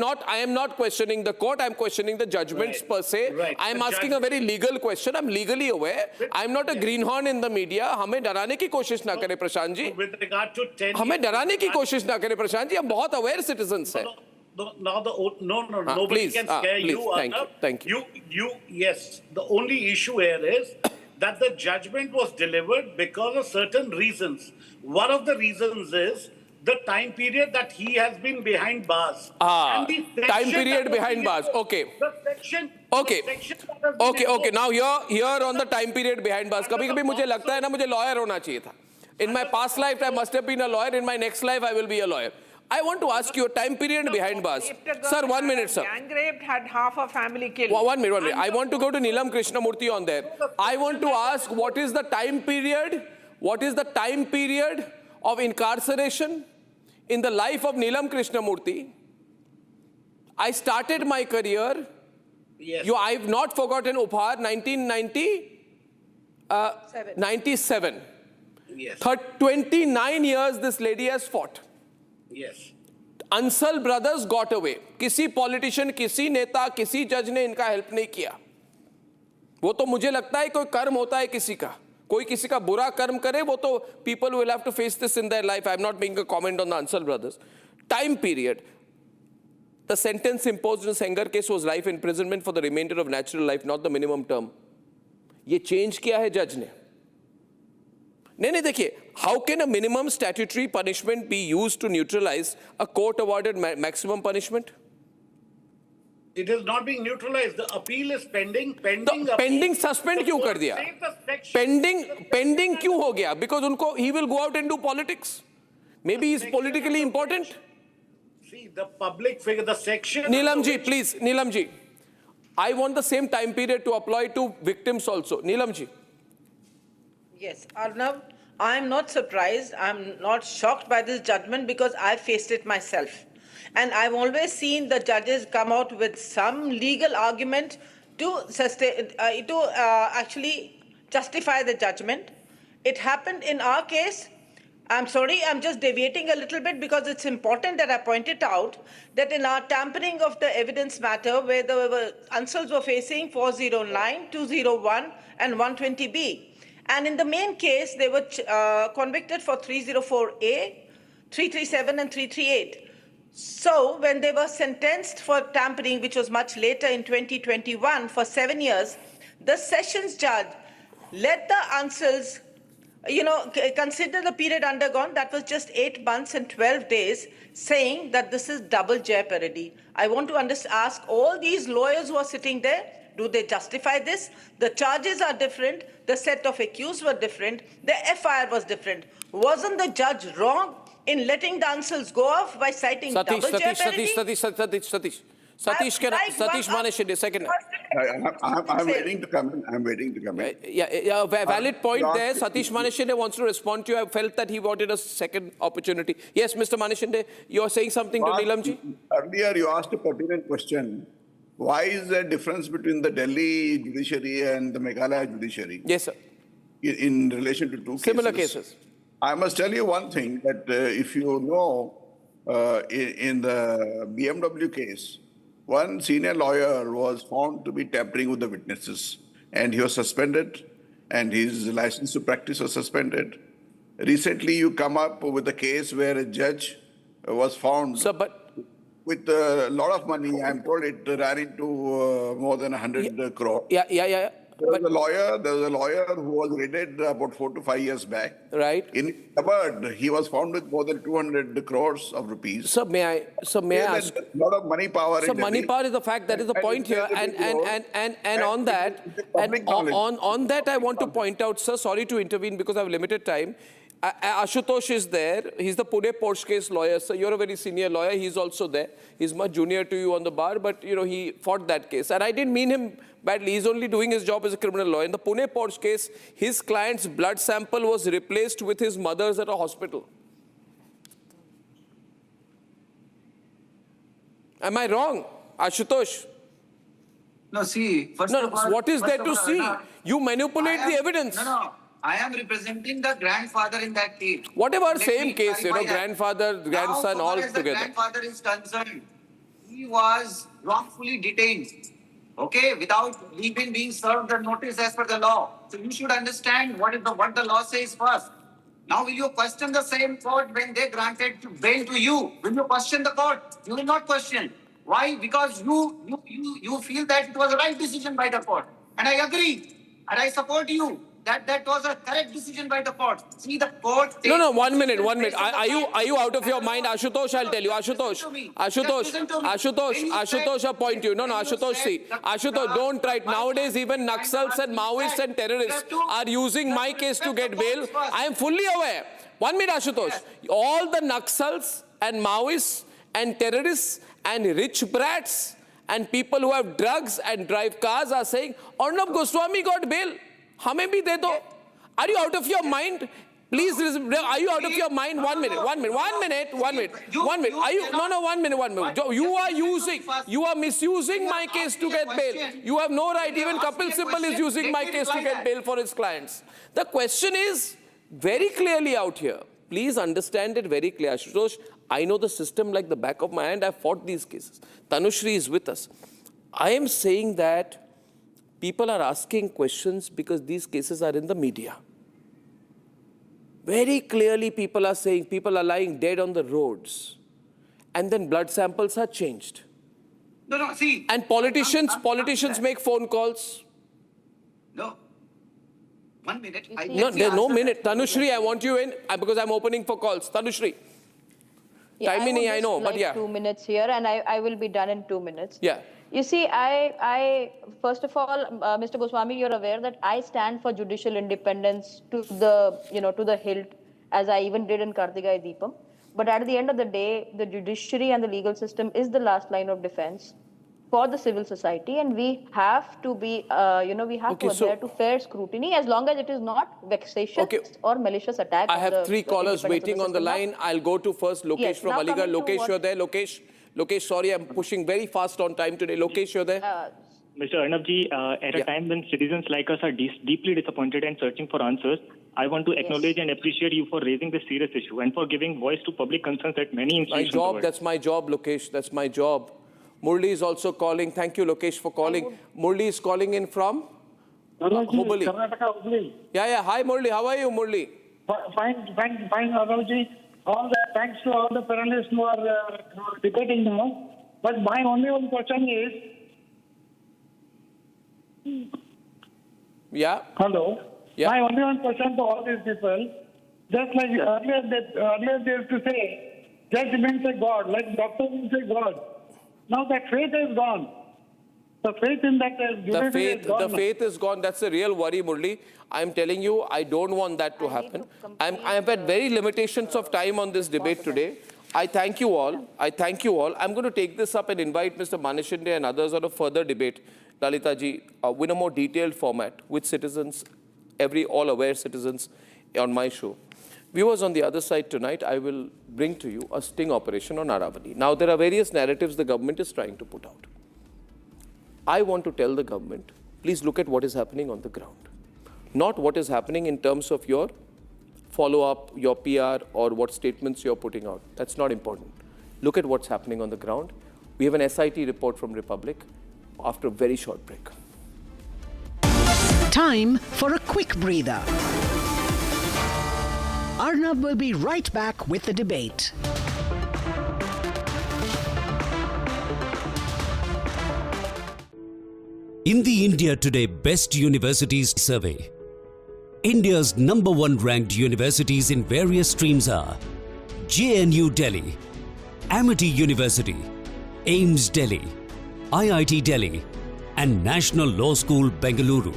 not questioning the court. I am questioning the judgments per se. I am asking a very legal question. I am legally aware. I am not a greenhorn in the media. हमें डराने की कोशिश ना करें Prashant ji. With regard to 10 हमें डराने की कोशिश ना करें प्रशांत जी. हम बहुत aware citizens हैं. Nobody please, can scare please, you. Thank you. Yes, the only issue here is that the judgment was delivered because of certain reasons. One of the reasons is the time period that he has been behind bars. Time period behind bars. Okay. The section. Okay. The section that has been Okay. invoked. Now here on the time period behind bars. कभी-कभी मुझे लगता है ना मुझे lawyer होना चाहिए था. In my past life, I must have been a lawyer. In my next life, I will be a lawyer. I want to ask you a time period behind bars. Sir, 1 minute, sir. Gang raped, had half a family killed. One minute. I want to go to Neelam Krishnamurthy on there. I want to ask what is the time period? What is the time period of incarceration in the life of Neelam Krishnamurthy? I started my career. Yes. I've not forgotten Upar, 1997. Yes. 29 years this lady has fought. Yes. Ansal brothers got away. किसी politician, किसी नेता, किसी जज ने इनका help नहीं किया. वो तो मुझे लगता है कोई कर्म होता है किसी का. कोई किसी का बुरा कर्म करे वो तो people will have to face this in their life. I'm not making a comment on the Ansal brothers. Time period. The sentence imposed in the Sengar case was life imprisonment for the remainder of natural life, not the minimum term. ये change किया है जज ने. नहीं देखिए, how can a minimum statutory punishment be used to neutralize a court awarded maximum punishment? It is not being neutralized. The appeal is pending. Pending suspend क्यों कर दिया? Pending क्यों हो गया? Because he will go out and do politics. Maybe he's politically important. See, the public figure, the section... Neelam ji, please, Neelam ji. I want the same time period to apply to victims also. Neelam ji. Yes, Arnab, I'm not surprised. I'm not shocked by this judgment because I faced it myself. And I've always seen the judges come out with some legal argument to actually justify the judgment. It happened in our case. I'm sorry, I'm just deviating a little bit because it's important that I point it out that in our tampering of the evidence matter where the Ansals were facing 409, 201 and 120B. And in the main case, they were convicted for 304A, 337 and 338. So when they were sentenced for tampering, which was much later in 2021 for 7 years, the sessions judge let the Ansals, consider the period undergone, that was just 8 months and 12 days, saying that this is double jeopardy. I want to ask all these lawyers who are sitting there, do they justify this? The charges are different. The set of accused were different. The FIR was different. Wasn't the judge wrong in letting the Ansals go off by citing double jeopardy? Satish Maneshide, second. I'm waiting to come in. I'm waiting to come in. Yeah, valid point there. Satish Maneshide wants to respond to you. I felt that he wanted a second opportunity. Yes, Mr. Maneshide, you are saying something to Neelamji? Earlier, you asked a pertinent question. Why is there a difference between the Delhi judiciary and the Meghalaya judiciary? Yes, sir. In relation to two similar cases. I must tell you one thing, that if you know, in the BMW case, one senior lawyer was found to be tampering with the witnesses, and he was suspended, and his license to practice was suspended. Recently, you come up with a case where a judge was found with a lot of money. I'm told it ran into more than 100 crore. Yeah. There was a lawyer who was raided about 4 to 5 years back. Right. In his cupboard, he was found with more than 200 crores of rupees. Sir, may I ask? A lot of money power. So money power is the fact. That is the point here. And on that, on that, I want to point out, sir. Sorry to intervene because I have limited time. Ashutosh is there. He's the Pune Porsche case lawyer. So you're a very senior lawyer. He's also there. He's much junior to you on the bar, but he fought that case. And I didn't mean him badly. He's only doing his job as a criminal lawyer. In the Pune Porsche case, his client's blood sample was replaced with his mother's at a hospital. Am I wrong, Ashutosh? No, see, first of all... what is there of to all, see? Arnab, You manipulate the evidence. No, I am representing the grandfather in that case. Whatever, Let same me case, you know, clarify that. grandfather, grandson, Now, all as far as the together. grandfather is concerned, he was wrongfully detained, okay, without even being served the notice as per the law. So you should understand what the law says first. Now, will you question the same court when they granted bail to you? Will you question the court? You will not question. Why? Because you feel that it was a right decision by the court. And I agree. And I support you that was a correct decision by the court. See, the court... No, 1 minute. Are you out of your mind? Ashutosh, I'll tell you. Ashutosh, I'll point you. No, Ashutosh, see. Ashutosh, don't try. Nowadays, even Naxals and Maoists and terrorists are using my case to get bail. I am fully aware. 1 minute, Ashutosh. All the Naxals and Maoists and terrorists and rich brats and people who have drugs and drive cars are saying, Arnab Goswami got bail. Hame bhi de do. Are you out of your mind? Please, are you out of your mind? 1 minute. Are you? No, 1 minute. You are misusing my case to get bail. You have no right. Even Kapil Sibal is using my case to get bail for his clients. The question is very clearly out here. Please understand it very clearly. Ashutosh, I know the system like the back of my hand. I've fought these cases. Tanushri is with us. I am saying that people are asking questions because these cases are in the media. Very clearly people are saying people are lying dead on the roads. And then blood samples are changed. No, see. And politicians make phone calls. No. 1 minute. There's no minute. Tanushri, I want you in because I'm opening for calls. Tanushri. Yeah, I know, but yeah. 2 minutes here and I will be done in 2 minutes. Yeah. You see, I first of all, Mr. Goswami, you're aware that I stand for judicial independence to the hilt, as I even did in Kartigai Deepam. But at the end of the day, the judiciary and the legal system is the last line of defense for the civil society, and we have to be, to adhere to fair scrutiny as long as it is not vexatious or malicious attack. I have 3 callers waiting on the line. I'll go to first Lokesh from Aligarh. Lokesh, you're there. Lokesh, sorry, I'm pushing very fast on time today. Lokesh, you're there. Mr. Arnabji, at a time when citizens like us are deeply disappointed and searching for answers, I want to acknowledge and appreciate you for raising this serious issue and for giving voice to public concerns at many institutions. That's my job, Lokesh. That's my job. Murli is also calling. Thank you, Lokesh, for calling. Murli is calling in from Hubli. Karnataka, Hubli. Yeah. Hi, Murli. How are you, Murli? Fine, Arnabji. Thanks to all the panelists who are debating now. But my only one question is... Yeah. Hello. Yeah. My only one question to all these people, just like earlier they used to say, judge means a God, like doctor means a God. Now that faith is gone. The faith in that the faith is gone. That's a real worry, Murli. I'm telling you, I don't want that to happen. I've had very limitations of time on this debate today. I thank you all. I'm going to take this up and invite Mr. Manishinde and others on a further debate, Lalita ji, in a more detailed format with citizens, all aware citizens on my show. Viewers, on the other side tonight, I will bring to you a sting operation on Aravalli. Now, there are various narratives the government is trying to put out. I want to tell the government, please look at what is happening on the ground. Not what is happening in terms of your follow-up, your PR, or what statements you're putting out. That's not important. Look at what's happening on the ground. We have an SIT report from Republic after a very short break. Time for a quick breather. Arnab will be right back with the debate. In the India Today Best Universities Survey, India's #1 ranked universities in various streams are JNU Delhi, Amity University, AIIMS Delhi, IIT Delhi, and National Law School, Bengaluru.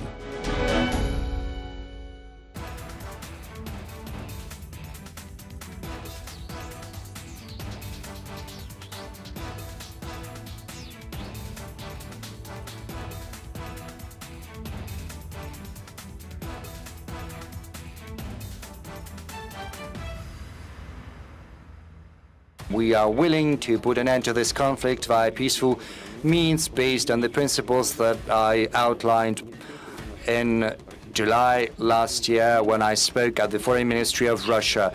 We are willing to put an end to this conflict via peaceful means based on the principles that I outlined in July last year when I spoke at the Foreign Ministry of Russia.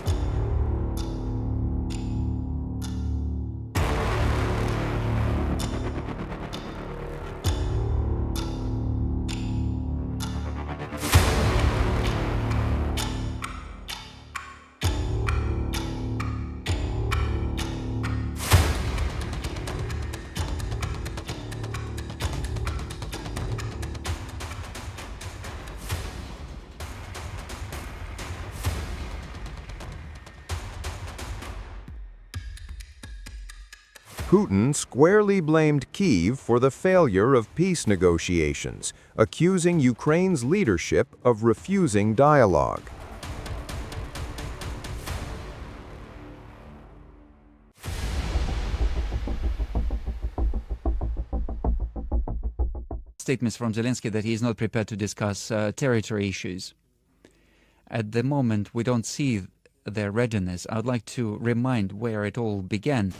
Putin squarely blamed Kyiv for the failure of peace negotiations, accusing Ukraine's leadership of refusing dialogue. Statements from Zelensky that he is not prepared to discuss territory issues. At the moment, we don't see their readiness. I would like to remind where it all began.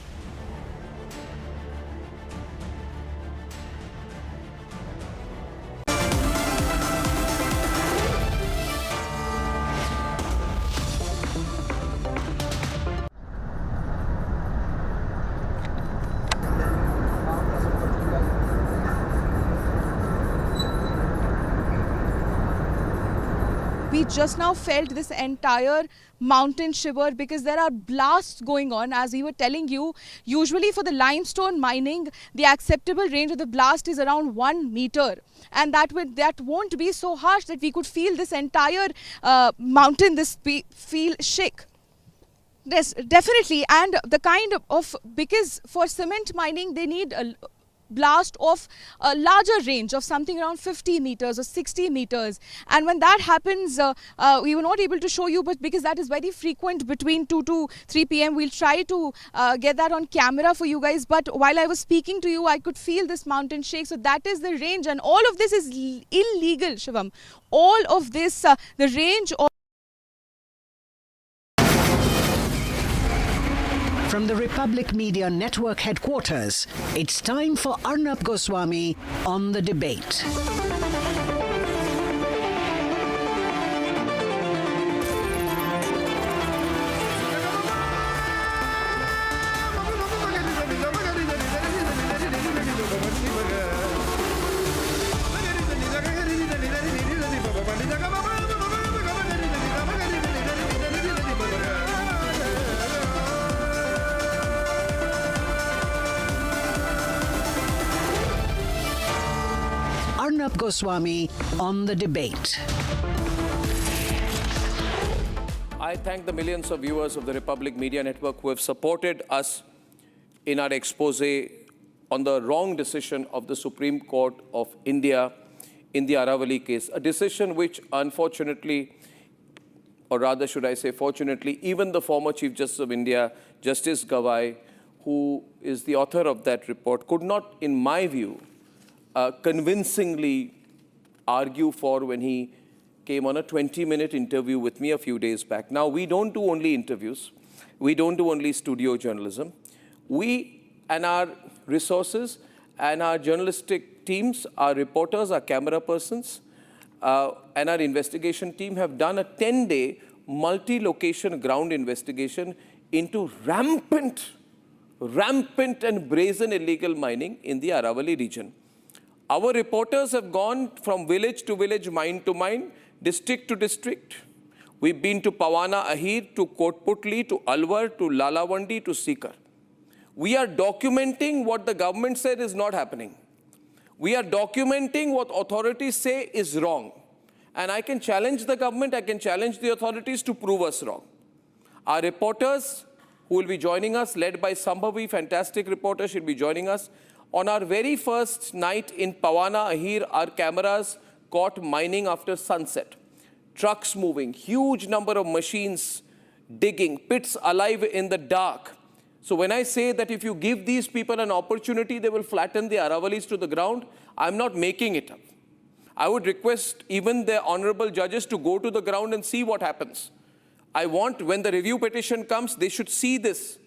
We just now felt this entire mountain shiver because there are blasts going on. As we were telling you, usually for the limestone mining, the acceptable range of the blast is around 1 meter. And that won't be so harsh that we could feel this entire mountain, feel shake. Yes, definitely. And the kind of, because for cement mining, they need a blast of a larger range of something around 50 meters or 60 meters. And when that happens, we were not able to show you, but because that is very frequent between 2 to 3 p.m. we'll try to get that on camera for you guys. But while I was speaking to you, I could feel this mountain shake. So that is the range, and all of this is illegal, Shivam. All of this, the range of From the Republic Media Network headquarters, it's time for Arnab Goswami on The Debate. Arnab Goswami on The Debate. I thank the millions of viewers of the Republic Media Network who have supported us in our expose on the wrong decision of the Supreme Court of India in the Aravalli case, a decision which unfortunately, or rather should I say fortunately, even the former Chief Justice of India, Justice Gawai, who is the author of that report, could not, in my view, convincingly argue for when he came on a 20-minute interview with me a few days back. Now, we don't do only interviews. We don't do only studio journalism. We and our resources and our journalistic teams, our reporters, our camera persons, and our investigation team have done a 10-day multi-location ground investigation into rampant and brazen illegal mining in the Aravalli region. Our reporters have gone from village to village, mine to mine, district to district. We've been to Pawana Ahir, to Kotputli, to Alwar, to Lalawandi, to Sikar. We are documenting what the government said is not happening. We are documenting what authorities say is wrong. And I can challenge the government, I can challenge the authorities to prove us wrong. Our reporters who will be joining us, led by Sambhavi, fantastic reporter, she'll be joining us. On our very first night in Pawana Ahir, our cameras caught mining after sunset. Trucks moving, huge number of machines digging, pits alive in the dark. So when I say that if you give these people an opportunity, they will flatten the Aravallis to the ground, I'm not making it up. I would request even the honorable judges to go to the ground and see what happens. I want, when the review petition comes, they should see this.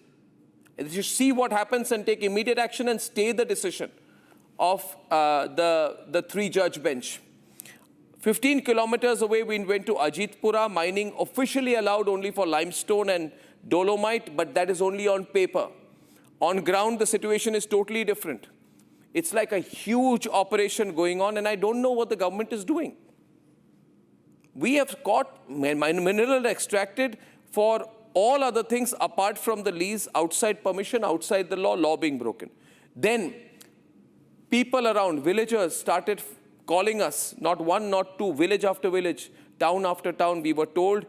They should see what happens and take immediate action and stay the decision of the three-judge bench. 15 kilometers away, we went to Ajitpura, mining officially allowed only for limestone and dolomite, but that is only on paper. On ground, the situation is totally different. It's like a huge operation going on, and I don't know what the government is doing. We have caught mineral extracted for all other things apart from the lease, outside permission, outside the law being broken. Then people around, villagers, started calling us, not one, not two, village after village, town after town. We were told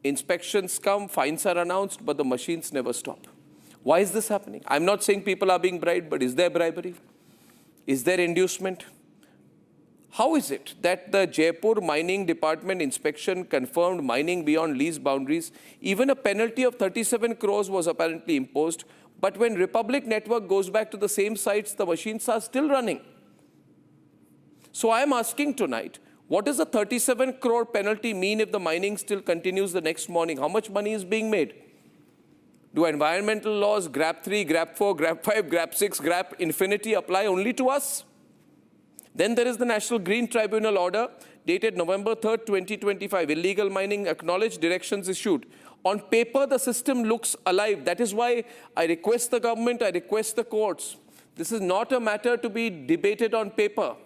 inspections come, fines are announced, but the machines never stop. Why is this happening? I'm not saying people are being bribed, but is there bribery? Is there inducement? How is it that the Jaipur Mining Department inspection confirmed mining beyond lease boundaries? Even a penalty of 37 crores was apparently imposed, but when Republic Network goes back to the same sites, the machines are still running. So I am asking tonight, what does a 37 crore penalty mean if the mining still continues the next morning? How much money is being made? Do environmental laws, GRAP 3, GRAP 4, GRAP 5, GRAP 6, GRAP infinity apply only to us? Then there is the National Green Tribunal order dated November 3rd, 2025. Illegal mining acknowledged, directions issued. On paper, the system looks alive. That is why I request the government, I request the courts. This is not a matter to be debated on paper.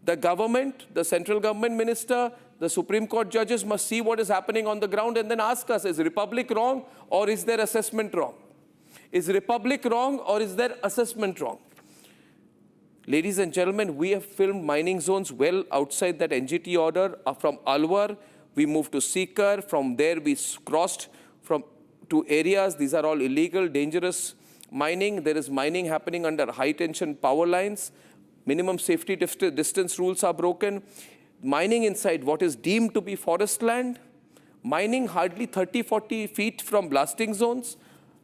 The government, the central government minister, the Supreme Court judges must see what is happening on the ground and then ask us, is Republic wrong or is their assessment wrong? Is Republic wrong or is their assessment wrong? Ladies and gentlemen, we have filmed mining zones well outside that NGT order. From Alwar, we moved to Sikar. From there, we crossed to areas. These are all illegal, dangerous mining. There is mining happening under high-tension power lines. Minimum safety distance rules are broken. Mining inside what is deemed to be forest land. Mining hardly 30-40 feet from blasting zones.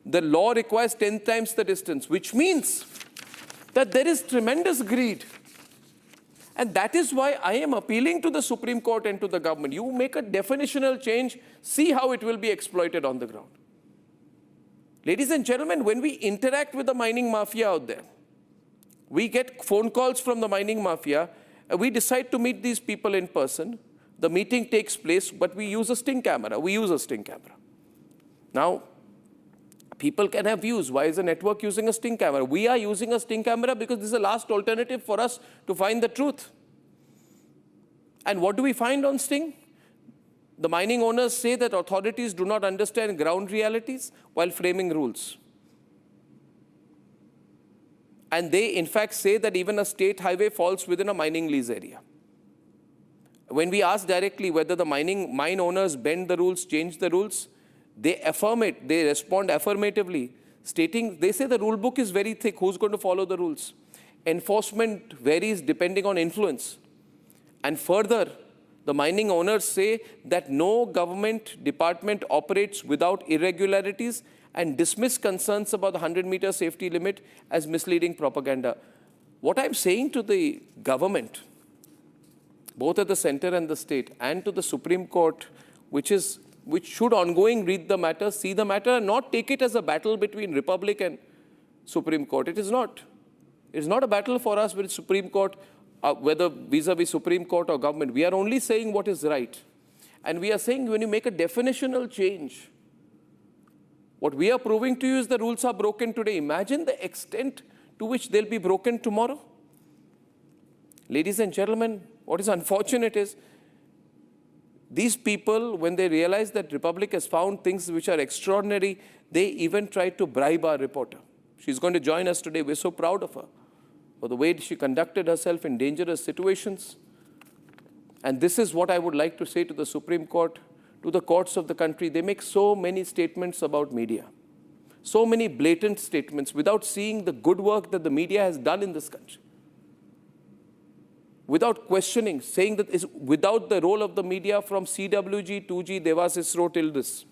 The law requires 10 times the distance, which means that there is tremendous greed. And that is why I am appealing to the Supreme Court and to the government. You make a definitional change, see how it will be exploited on the ground. Ladies and gentlemen, when we interact with the mining mafia out there, we get phone calls from the mining mafia, we decide to meet these people in person. The meeting takes place, but we use a sting camera. Now, people can have views. Why is the network using a sting camera? We are using a sting camera because this is the last alternative for us to find the truth. And what do we find on sting? The mining owners say that authorities do not understand ground realities while framing rules. And they, in fact, say that even a state highway falls within a mining lease area. When we ask directly whether the mine owners bend the rules, change the rules, they affirm it, they respond affirmatively, stating, they say the rule book is very thick, who's going to follow the rules? Enforcement varies depending on influence. And further, the mining owners say that no government department operates without irregularities and dismiss concerns about the 100-meter safety limit as misleading propaganda. What I'm saying to the government, both at the center and the state, and to the Supreme Court, which should ongoing read the matter, see the matter, and not take it as a battle between Republic and Supreme Court. It is not. It is not a battle for us with Supreme Court, whether vis-a-vis Supreme Court or government. We are only saying what is right. And we are saying when you make a definitional change, what we are proving to you is the rules are broken today. Imagine the extent to which they'll be broken tomorrow. Ladies and gentlemen, what is unfortunate is these people, when they realize that Republic has found things which are extraordinary, they even tried to bribe our reporter. She's going to join us today. We're so proud of her for the way she conducted herself in dangerous situations. And this is what I would like to say to the Supreme Court, to the courts of the country. They make so many statements about media, so many blatant statements without seeing the good work that the media has done in this country. Without questioning, saying that is without the role of the media from CWG, 2G, Devas ISRO till this.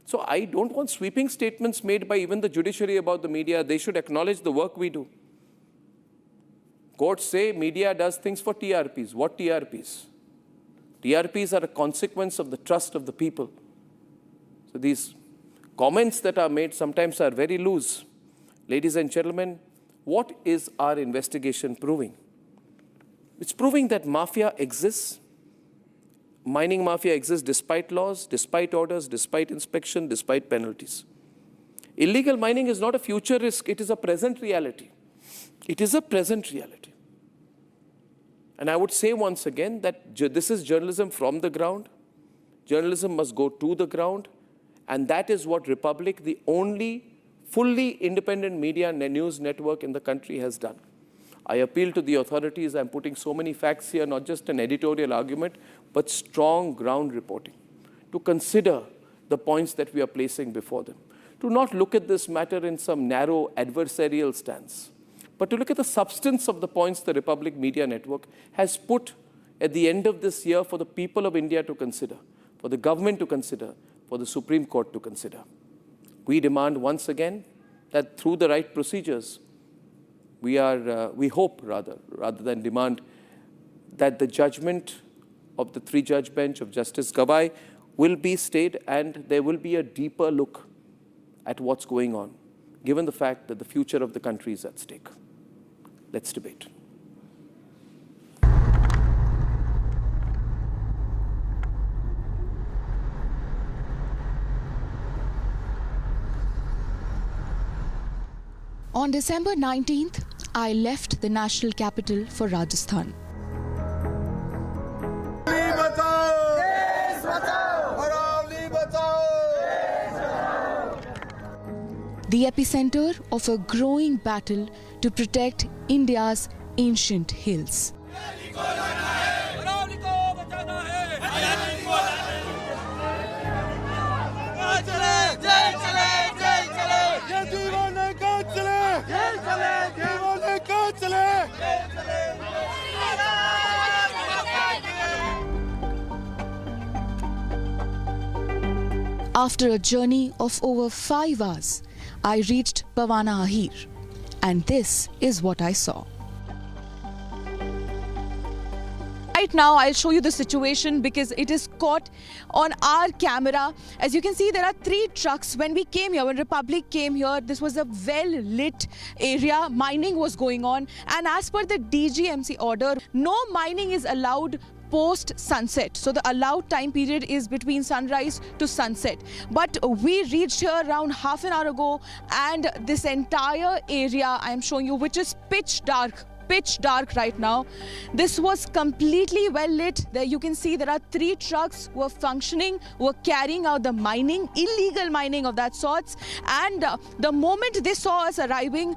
So I don't want sweeping statements made by even the judiciary about the media. They should acknowledge the work we do. Courts say media does things for TRPs. What TRPs? TRPs are a consequence of the trust of the people. So these comments that are made sometimes are very loose. Ladies and gentlemen, what is our investigation proving? It's proving that mafia exists. Mining mafia exists despite laws, despite orders, despite inspection, despite penalties. Illegal mining is not a future risk, it is a present reality. It is a present reality. And I would say once again that this is journalism from the ground. Journalism must go to the ground. And that is what Republic, the only fully independent media and news network in the country, has done. I appeal to the authorities. I'm putting so many facts here, not just an editorial argument, but strong ground reporting, to consider the points that we are placing before them, to not look at this matter in some narrow adversarial stance, but to look at the substance of the points the Republic Media Network has put at the end of this year for the people of India to consider, for the government to consider, for the Supreme Court to consider. We demand once again that through the right procedures, we hope rather than demand, that the judgment of the three-judge bench of Justice Gawai will be stayed and there will be a deeper look at what's going on, given the fact that the future of the country is at stake. Let's debate. On December 19th, I left the national capital for Rajasthan. The epicenter of a growing battle to protect India's ancient hills. After a journey of over 5 hours, I reached Pavana Ahir, and this is what I saw. Right now, I'll show you the situation because it is caught on our camera. As you can see, there are 3 trucks. When we came here, when Republic came here, this was a well-lit area. Mining was going on. And as per the DGMC order, no mining is allowed post-sunset. So the allowed time period is between sunrise to sunset. But we reached here around half an hour ago, and this entire area I am showing you, which is pitch dark right now. This was completely well lit. There you can see there are 3 trucks who are functioning, who are carrying out the mining, illegal mining of that sorts. And the moment they saw us arriving,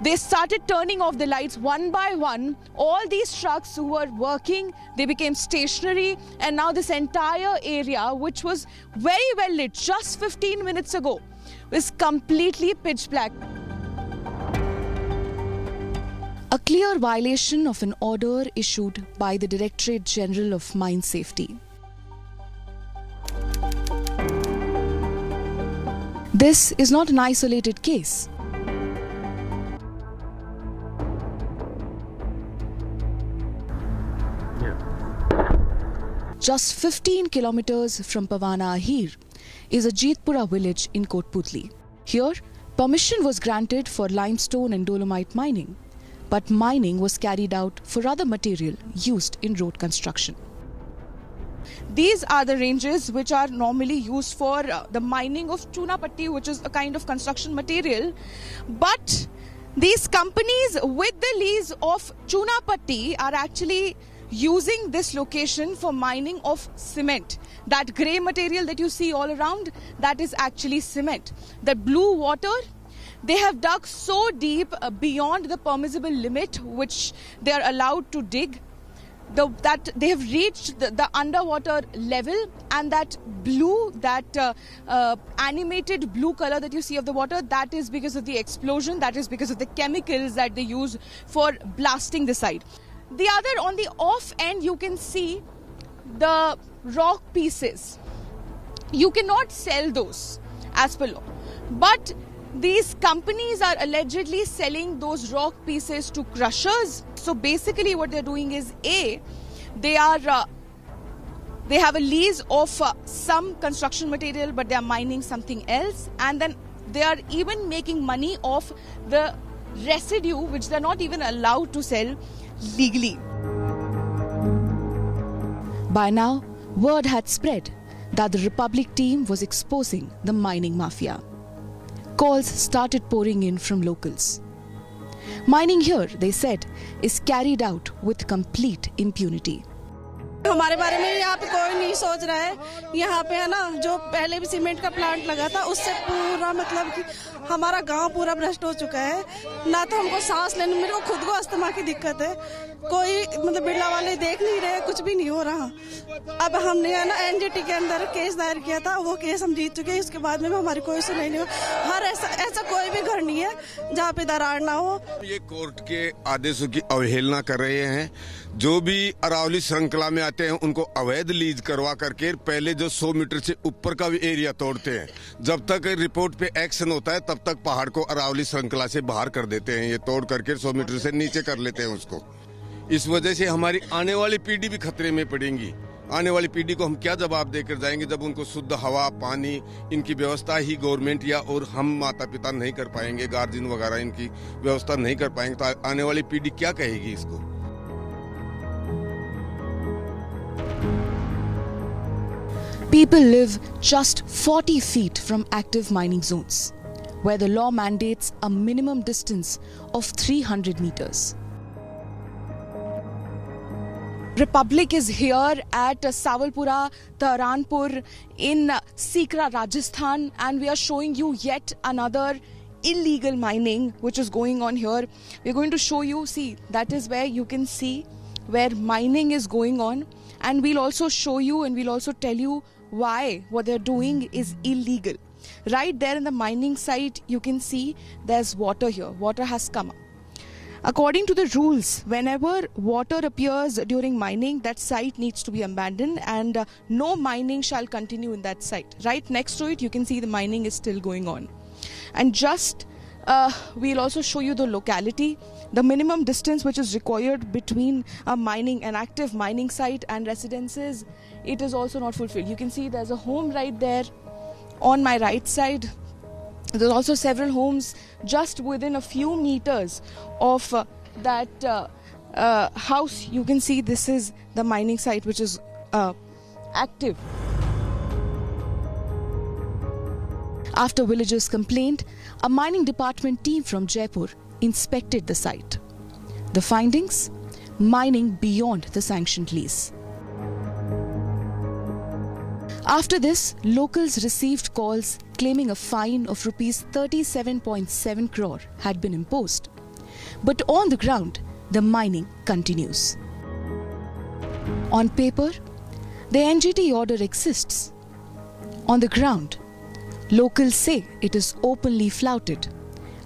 they started turning off the lights one by one. All these trucks who were working, they became stationary, and now this entire area, which was very well lit just 15 minutes ago, is completely pitch black. A clear violation of an order issued by the Directorate General of Mine Safety. This is not an isolated case. Just 15 kilometers from Pavana Ahir is a Jeetpura village in Kotputli. Here, permission was granted for limestone and dolomite mining, but mining was carried out for other material used in road construction. These are the ranges which are normally used for the mining of chuna patti, which is a kind of construction material. But these companies with the lease of chuna patti are actually using this location for mining of cement. That grey material that you see all around, that is actually cement. The blue water, they have dug so deep beyond the permissible limit which they are allowed to dig, that they have reached the underwater level, and that blue, that animated blue color that you see of the water, that is because of the explosion, that is because of the chemicals that they use for blasting the site. The other, on the off end, you can see the rock pieces. You cannot sell those as per law. But these companies are allegedly selling those rock pieces to crushers. So basically what they're doing is, A, they are They have a lease of some construction material, but they are mining something else. And then they are even making money off the residue, which they're not even allowed to sell legally. By now, word had spread that the Republic team was exposing the mining mafia. Calls started pouring in from locals. Mining here, they said, is carried out with complete impunity. हमारे बारे में यहाँ पे कोई नहीं सोच रहा है। यहाँ पे है ना, जो पहले भी सीमेंट का प्लांट लगा था, उससे पूरा मतलब कि हमारा गांव पूरा भ्रष्ट हो चुका है। ना तो हमको सांस लेने, मेरे को खुद को अस्थमा की दिक्कत है। कोई मतलब बिरला वाले देख नहीं रहे, कुछ भी नहीं हो रहा। अब हमने है ना एनजीटी के अंदर केस दायर किया था, वो केस हम जीत चुके हैं। इसके बाद में हमारी कोई सुनवाई नहीं हो। हर ऐसा कोई भी घर नहीं है जहाँ पे दरार ना हो। ये कोर्ट के आदेशों की अवहेलना कर रहे हैं। जो भी अरावली श्रृंखला में आते हैं उनको अवैध लीज करवा करके पहले जो 100 मीटर से ऊपर का भी एरिया तोड़ते हैं। जब तक रिपोर्ट पे एक्शन होता है तब तक पहाड़ को अरावली श्रृंखला से बाहर कर देते हैं। ये तोड़ करके 100 मीटर से नीचे कर लेते हैं उसको। इस वजह से हमारी आने वाली पीढ़ी भी खतरे में पड़ेगी। आने वाली पीढ़ी को हम क्या जवाब देकर जाएंगे जब उनको शुद्ध हवा, पानी, इनकी व्यवस्था ही गवर्नमेंट या और हम माता पिता नहीं कर पाएंगे, गार्जियन वगैरह इनकी व्यवस्था नहीं कर पाएंगे, तो आने वाली पीढ़ी क्या कहेगी इसको। People live just 40 feet from active mining zones, where the law mandates a minimum distance of 300 meters. Republic is here at Sawalpura, Taranpur in Sikra, Rajasthan, and we are showing you yet another illegal mining which is going on here. We're going to show you, see, that is where you can see where mining is going on, and we'll also show you and we'll also tell you why what they're doing is illegal. Right there in the mining site, you can see there's water here. Water has come up. According to the rules, whenever water appears during mining, that site needs to be abandoned and no mining shall continue in that site. Right next to it, you can see the mining is still going on. And just, we'll also show you the locality. The minimum distance which is required between an active mining site and residences, it is also not fulfilled. You can see there's a home right there on my right side. There's also several homes just within a few meters of that house. You can see this is the mining site which is active. After villagers complained, a mining department team from Jaipur inspected the site. The findings? Mining beyond the sanctioned lease. After this, locals received calls claiming a fine of rupees 37.7 crore had been imposed. But on the ground, the mining continues. On paper, the NGT order exists. On the ground, locals say it is openly flouted,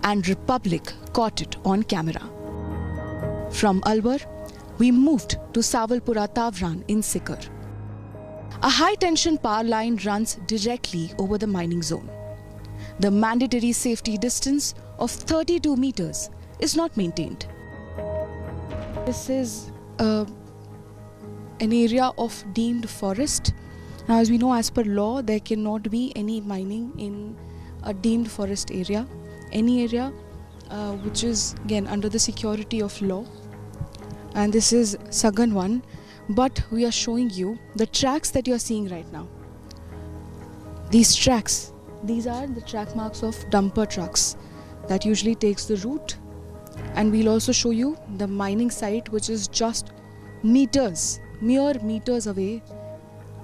and Republic caught it on camera. From Alwar, we moved to Sawalpura Tavran in Sikar. A high-tension power line runs directly over the mining zone. The mandatory safety distance of 32 meters is not maintained. This is an area of deemed forest. Now, as we know, as per law, there cannot be any mining in a deemed forest area. Any area which is, again, under the security of law. And this is Sagan 1. But we are showing you the tracks that you are seeing right now. These tracks, these are the track marks of dumper trucks that usually takes the route. And we'll also show you the mining site which is just meters, mere meters away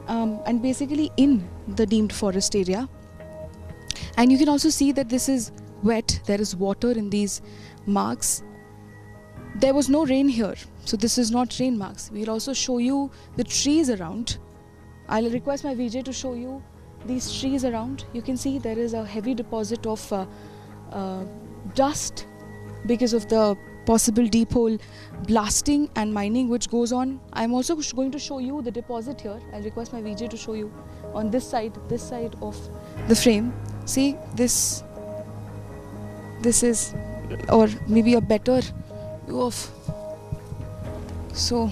and basically in the deemed forest area. And you can also see that this is wet, there is water in these marks. There was no rain here, so this is not rain marks. We'll also show you the trees around. I'll request my VJ to show you these trees around. You can see there is a heavy deposit of dust because of the possible deep hole blasting and mining which goes on. I'm also going to show you the deposit here. I'll request my VJ to show you on this side of the frame. See, this is, or maybe a better of. So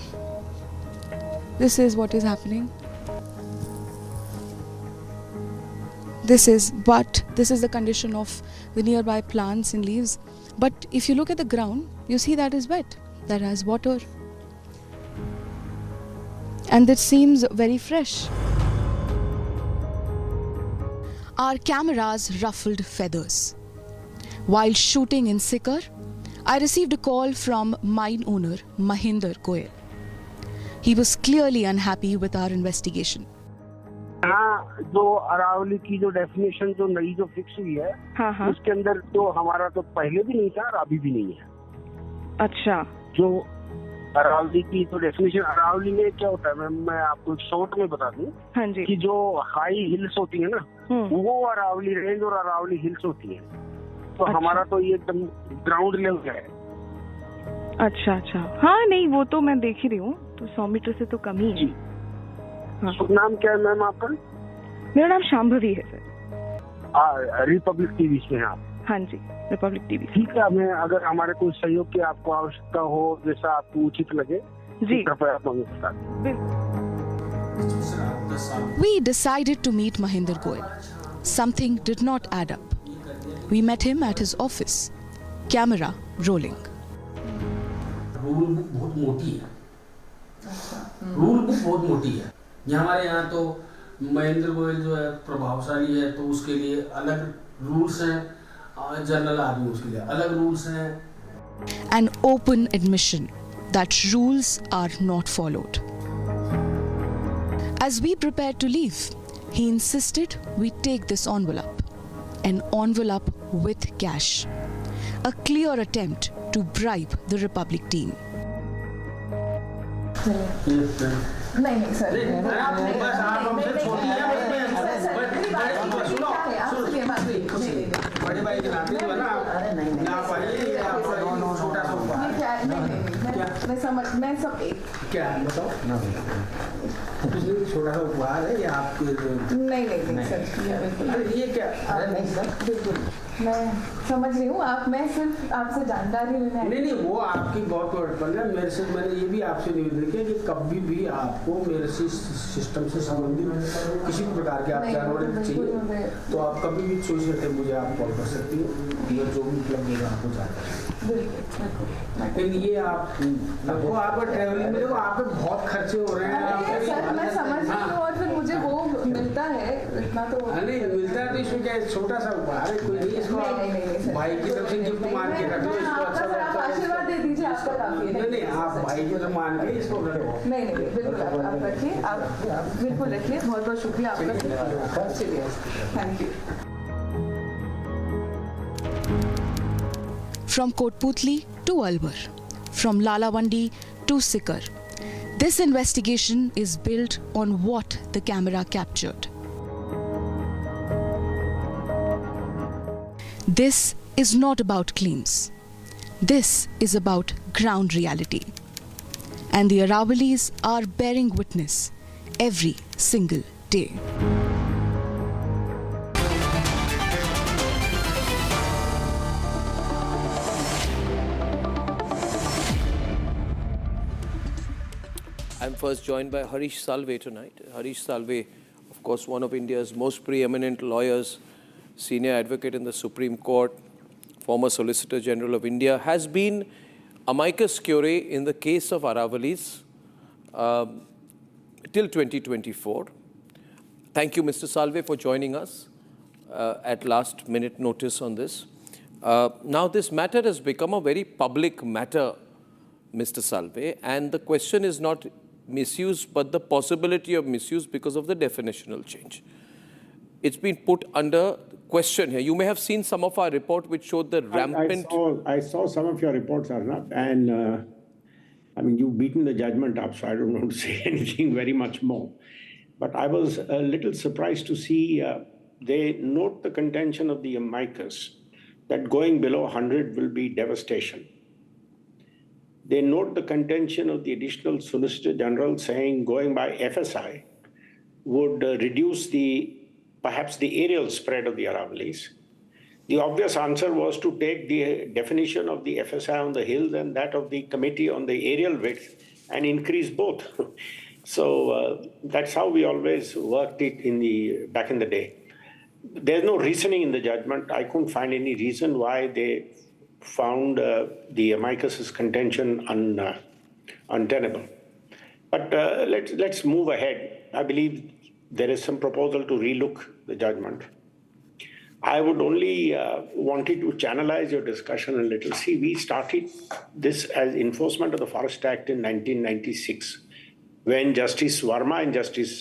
this is what is happening. This is the condition of the nearby plants and leaves. But if you look at the ground, you see that is wet, that has water. And it seems very fresh. Our cameras ruffled feathers. While shooting in Sikar, I received a call from mine owner Mahinder Goyal. He was clearly unhappy with our investigation. हाँ, जो अरावली की जो definition जो नई जो fix हुई है, हाँ. उसके अंदर तो हमारा तो पहले भी नहीं था और अभी भी नहीं है. अच्छा. जो अरावली की तो डेफिनेशन, अरावली में क्या होता है, मैं आपको शॉर्ट में बता दूं. हाँ जी. कि जो हाई हिल्स होती है ना, वो अरावली रेंज और अरावली हिल्स होती है. तो अच्छा. हमारा तो ये एकदम ग्राउंड लेवल है. अच्छा अच्छा. हाँ नहीं, वो तो मैं देख ही रही हूँ, तो 100 मीटर से तो कम ही है. हाँ. शुभ नाम क्या है मैम आपका? मेरा नाम शांभवी है सर. रिपब्लिक टीवी से हैं आप? हाँ जी, रिपब्लिक टीवी. ठीक है, हमें अगर हमारे कोई सहयोग की आपको आवश्यकता हो, जैसा आपको उचित लगे, जी कृपया आप हमें बता दें. We decided to meet Mahinder Goyal. Something did not add up. We met him at his office. Camera rolling. Rule book बहुत मोटी है. रूल बुक बहुत मोटी है. हमारे यहाँ तो महेंद्र गोयल जो है प्रभावशाली है, तो उसके लिए अलग रूल्स हैं, जनरल आदमी उसके लिए अलग रूल्स हैं. An open admission that rules are not followed. As we prepared to leave, he insisted we take this envelope, an envelope with cash, a clear attempt to bribe the Republic team. नहीं sir, बस आप हमसे छोटी हैं, बड़े भाई के नाते जो है ना, आप आइए, आप छोटा सा उपहार. मैं सब क्या बताओ ना, छोटा सा उपहार है या आपके? नहीं सर, ये क्या? नहीं सर, बिल्कुल मैं समझ रही हूँ. मैं सिर्फ आपसे जानकारी लेने. नहीं, वो आपकी बहुत महत्वपूर्ण है. मेरे से मैंने ये भी आपसे निवेदन किया कि कभी भी आपको मेरे सिस्टम से संबंधित किसी भी प्रकार के आप जानकारी चाहिए तो आप कभी भी चॉइस करके मुझे आप कॉल कर सकती हो. मैं जो भी उपलब्ध होगा आपको जानकारी. लेकिन ये आपका ट्रैवलिंग में देखो, आप पे बहुत खर्चे हो रहे हैं. सर मैं समझ रही हूँ, और फिर मुझे वो मिलता है इतना तो नहीं मिलता है, तो इसमें क्या छोटा सा उपहार है, कोई नहीं. इसको भाई की तरफ से गिफ्ट मान के रख लो. इसको अच्छा आशीर्वाद दे दीजिए, आपका काफी है. नहीं, आप भाई की तरफ मान के इसको रखो. नहीं बिल्कुल आप रखिए, आप बिल्कुल रखिए. बहुत बहुत शुक्रिया आपका. चलिए, thank you. From Kotputli to Alwar, from Lalawandi to Sikar, this investigation is built on what the camera captured. This is not about claims. This is about ground reality. And the Aravallis are bearing witness every single day. I'm first joined by Harish Salve tonight. Harish Salve, of course, one of India's most preeminent lawyers, senior advocate in the Supreme Court, former Solicitor General of India, has been amicus curiae in the case of Aravallis till 2024. Thank you, Mr. Salve, for joining us at last minute notice on this. Now, this matter has become a very public matter, Mr. Salve, and the question is not misuse, but the possibility of misuse because of the definitional change. It's been put under question here. You may have seen some of our report which showed the rampant... I saw some of your reports, Arnab, and I mean, you've beaten the judgment up, so I don't want to say anything very much more. But I was a little surprised to see they note the contention of the amicus that going below 100 will be devastation. They note the contention of the additional Solicitor General saying going by FSI would reduce perhaps the aerial spread of the Aravallis. The obvious answer was to take the definition of the FSI on the hills and that of the committee on the aerial width and increase both. So that's how we always worked it back in the day. there's no reasoning in the judgment. I couldn't find any reason why they found the amicus's contention untenable. But let's move ahead. I believe there is some proposal to relook the judgment. I would only wanted to channelize your discussion a little. See, we started this as enforcement of the Forest Act in 1996, when Justice Verma and Justice